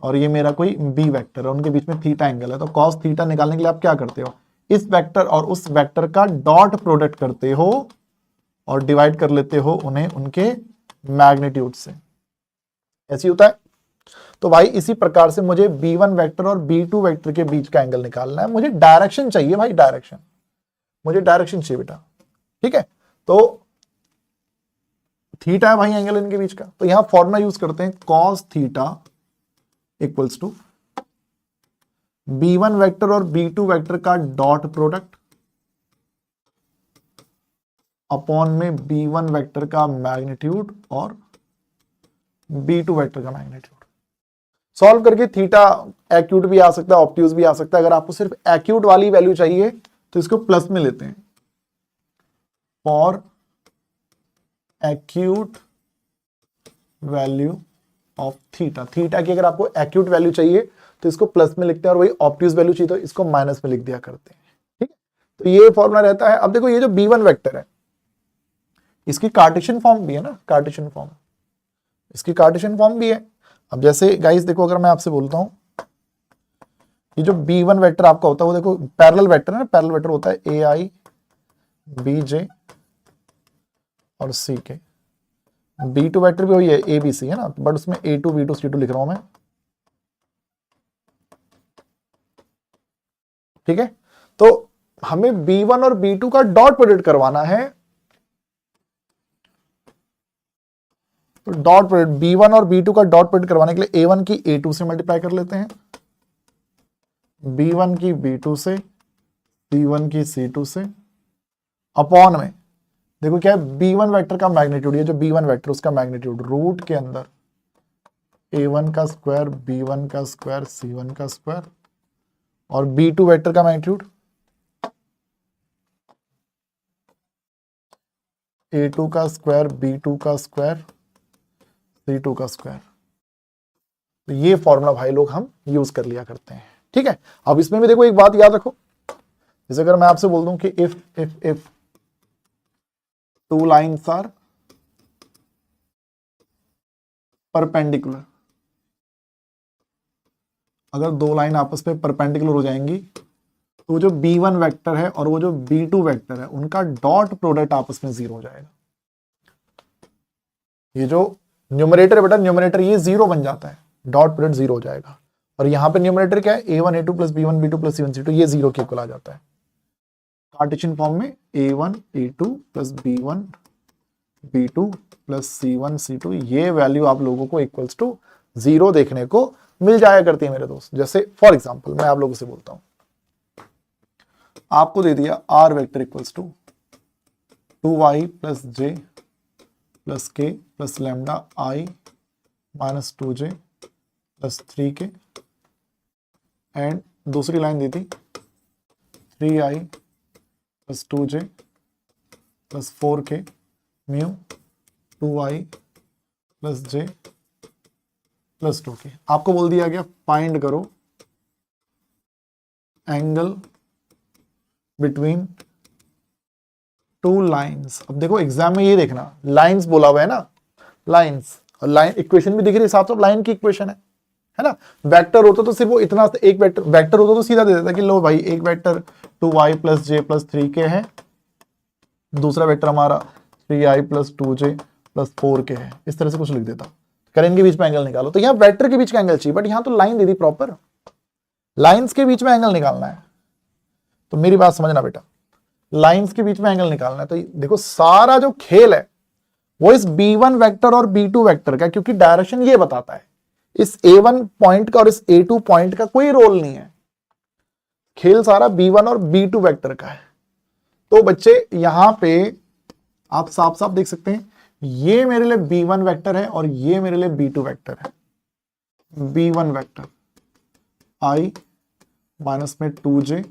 और ये मेरा कोई B वेक्टर है, उनके बीच में थीटा एंगल है, तो कॉस थीटा निकालने के लिए आप क्या करते हो, इस वेक्टर और उस वेक्टर का डॉट प्रोडक्ट करते हो और डिवाइड कर लेते हो उन्हें उनके मैग्नीट्यूड से। ऐसी होता है। तो भाई इसी प्रकार से मुझे B1 वेक्टर और B2 वेक्टर के बीच का एंगल निकालना है। मुझे डायरेक्शन चाहिए भाई, डायरेक्शन, मुझे डायरेक्शन चाहिए बेटा, ठीक है। तो थीटा है भाई एंगल इनके बीच का, तो यहां फॉर्मूला यूज करते हैं cos theta equals to B1 vector और B2 वेक्टर का डॉट प्रोडक्ट अपॉन में B1 वेक्टर का मैग्नीट्यूड और B2 वेक्टर का मैग्नीट्यूड। सॉल्व करके थीटा एक्यूट भी आ सकता है, ऑब्ट्यूज भी आ सकता है। अगर आपको सिर्फ एक्यूट वाली वैल्यू चाहिए तो इसको प्लस में लेते हैं, for acute value of theta. Theta की अगर आपको एक्यूट वैल्यू चाहिए तो इसको प्लस में लिखते हैं, और वही ऑब्ट्यूज वैल्यू चाहिए तो इसको माइनस में लिख दिया करते हैं। ठीक है, तो ये फॉर्मूला रहता है। अब देखो ये जो B1 वेक्टर है इसकी कार्टेशियन फॉर्म भी है ना, कार्टेशियन फॉर्म, इसकी कार्टेशियन फॉर्म भी है। अब जैसे गाइस देखो, अगर मैं आपसे बोलता हूं ये जो B1 वेक्टर आपका होता है वो देखो पैरेलल वेक्टर है ना, पैरेलल वेक्टर होता है AI BJ और CK। B2 वेक्टर भी वही है ABC है ना, बट उसमें A2 B2 C2 लिख रहा हूं मैं। ठीक है, तो हमें B1 और B2 का डॉट प्रोडक्ट करवाना है, तो डॉट प्रोडक्ट B1 और B2 का डॉट प्रोडक्ट करवाने के लिए A1 की A2 से मल्टीप्लाई कर लेते हैं, B1 की B2 से, C1 की C2 से, अपॉन में देखो क्या है B1 वेक्टर का मैग्नीट्यूड, ये जो B1 वेक्टर उसका मैग्नीट्यूड रूट के अंदर A1 का स्क्वायर B1 का स्क्वायर C1 का स्क्वायर और B2 वेक्टर का मैग्नीट्यूड A2 का स्क्वायर B2 का स्क्वायर C2 का स्क्वायर। तो ये फॉर्मूला भाई लोग हम यूज कर लिया करते हैं। ठीक है, अब इसमें भी देखो एक बात याद रखो, जैसे अगर मैं आपसे बोल दूं कि if two lines are perpendicular, अगर दो लाइन आपस में परपेंडिकुलर हो जाएंगी तो जो B1 वेक्टर है और वो जो B2 वेक्टर है उनका डॉट प्रोडक्ट आपस में 0 हो जाएगा। ये जो न्यूमरेटर है बेटा, न्यूमरेटर ये 0 बन जाता है, डॉट प्रोडक्ट 0 हो जाएगा। और यहां पे न्यूमरेटर क्या है A1 A2 plus B1 B2 plus C1 C2, ये 0 के इक्वल आ जाता है। कार्टेशियन फॉर्म में A1 A2 plus B1 B2 plus C1 C2, ये वैल्यू आप लोगों को इक्वल्स टू 0 देखने को मिल जाया करती है मेरे दोस्त। जैसे फॉर एग्जांपल मैं आप लोगों से बोलता हूं, आपको दे दिया R vector equals to 2y plus j plus k plus lambda I minus 2j plus 3k, and दूसरी लाइन दी थी 3i plus 2j plus 4k mu 2i plus j plus 2k। आपको बोल दिया गया फाइंड करो एंगल बिटवीन टू लाइंस। अब देखो एग्जाम में ये देखना, लाइंस बोला हुआ है ना, लाइंस, और लाइन इक्वेशन भी दिख रही है साथ, लाइन की इक्वेशन है ना। वेक्टर होता तो सिर्फ वो इतना, एक वेक्टर होता तो सीधा दे देता कि लो भाई एक vector 2y plus j plus 3k है, दूसरा वेक्टर हमारा 3i plus 2j plus 4k है, इस तरह से कुछ लिख देता, कर इनके बीच में एंगल निकालो। तो यहाँ वेक्टर के बीच का एंगल चाहिए, बट यहाँ तो लाइन दे दी प्रॉपर, लाइंस के बीच में एंगल निकालना है। तो मेरी बात समझना बेटा, लाइंस के बीच में एंगल निकालना है, तो देखो सारा जो खेल है वो इस B1 वेक्टर और B2 वेक्टर का, क्योंकि डायरेक्शन ये बताता है, इस A1 पॉइंट का और इस A2 पॉइंट का कोई रोल नहीं है, खेल सारा B1 और B2 वेक्टर का है। तो बच्चे यहां पे आप साफ साफ देख सकते हैं, ये मेरे लिए B1 वेक्टर है और ये मेरे लिए B2 वेक्टर है। B1 वेक्टर I माइनस में 2j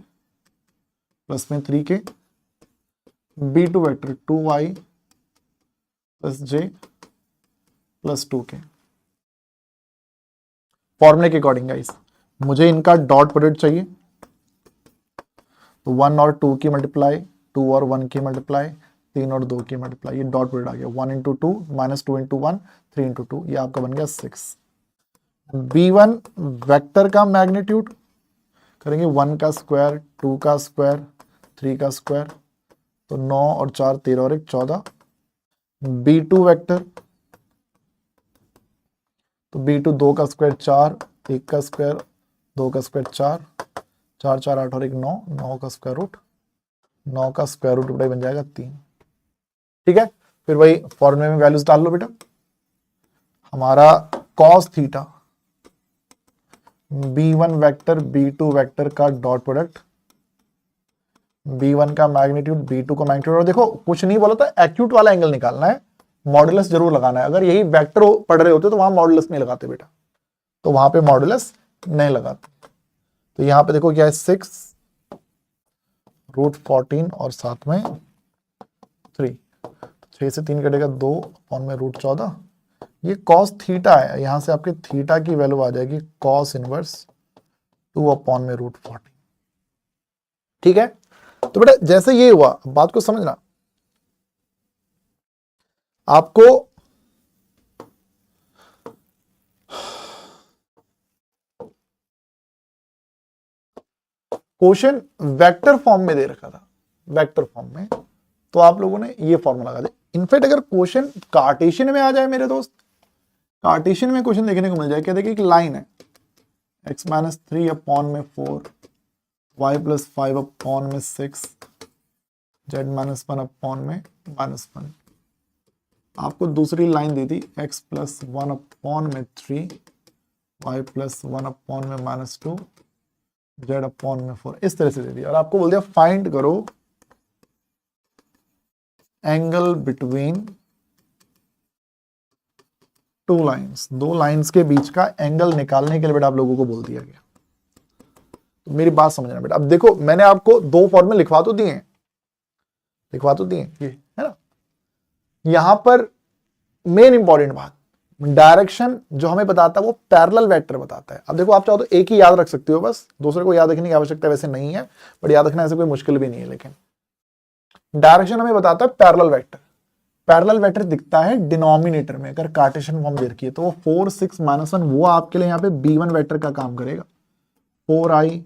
प्लस में 3k, B2 vector 2i plus j plus 2k। फॉर्मूले के अकॉर्डिंग गाइस मुझे इनका डॉट प्रोडक्ट चाहिए, तो 1 और 2 की मल्टीप्लाई, 2 और 1 की मल्टीप्लाई, 3 और 2 की मल्टीप्लाई, ये डॉट प्रोडक्ट आ गया 1 इंटू 2 माइनस 2 इंटू 1 3 इंटू 2, ये आपका बन गया 6। B1 वेक्टर का मैग्नीट्यूड करेंगे 1 का स्क्वायर 2 का स्क्वायर 3 का स्क्वायर, तो 9 और 4 13 और 1 14। B2 वेक्टर, तो B2 2 का स्क्वायर 4, 1 का स्क्वायर 2 का स्क्वायर 4, 4 4 8 और 1 9, 9 का स्क्वायर रूट, 9 का स्क्वायर रूट बन जाएगा 3। ठीक है, फिर वही फॉर्मूले में वैल्यूज डाल लो बेटा। हमारा cos theta b1 vector b2 vector का डॉट प्रोडक्ट, b1 का मैग्नीट्यूड b2 का मैग्नीट्यूड। और देखो कुछ नहीं बोला था, एक्यूट वाला एंगल निकालना है, मॉडुलस जरूर लगाना है। अगर यही वेक्टर पढ़ रहे होते तो वहां मॉडुलस नहीं लगाते बेटा, तो वहां पे मॉडुलस नहीं लगाते। तो यहां पे देखो क्या है 6√14 और साथ में 3, 6 से 3 कटेगा 2 अपॉन में √14। ये cos थीटा है, यहां से आपके थीटा की वैल्यू आ जाएगी cos इनवर्स 2 अपॉन में √14। ठीक है, तो बेटा जैसे ये हुआ, बात को समझना, आपको क्वेश्चन वेक्टर फॉर्म में दे रखा था, वेक्टर फॉर्म में, तो आप लोगों ने ये फॉर्मूला लगा दिया। इनफैक्ट अगर क्वेश्चन कार्टेशियन में आ जाए मेरे दोस्त, कार्टेशियन में क्वेश्चन देखने को मिल जाए, क्या देखिए एक लाइन है x-3 अपॉन में 4, y+5 अपॉन में 6, z-1 अपॉन में -1। आपको दूसरी लाइन दी थी x+1 अपॉन में 3, y+1 अपॉन में -2, z अपॉन में 4, इस तरह से दे दिया। और आपको बोल दिया फाइंड करो एंगल बिटवीन टू लाइंस, दो लाइंस के बीच का एंगल निकालने के लिए बेटा आप लोगों को बोल दिया गया। तो मेरी बात समझना बेटा, अब देखो मैंने आपको दो फॉर्मूले लिखवा तो दिए, ये है ना। यहां पर मेन इंपॉर्टेंट बात, डायरेक्शन जो हमें बताता है वो पैरेलल वेक्टर बताता है। अब देखो आप चाहो तो एक ही याद रख सकते हो, बस दूसरे को याद रखने की आवश्यकता वैसे नहीं है, बट याद रखना ऐसे कोई मुश्किल भी नहीं है। लेकिन डायरेक्शन हमें बताता है पैरेलल वेक्टर। पैरेलल वेक्टर दिखता है डिनोमिनेटर में, अगर कार्टेशियन फॉर्म दे रखी है तो वो 4, 6, -1 वो आपके लिए यहाँ पे b1 वेक्टर का काम करेगा। 4i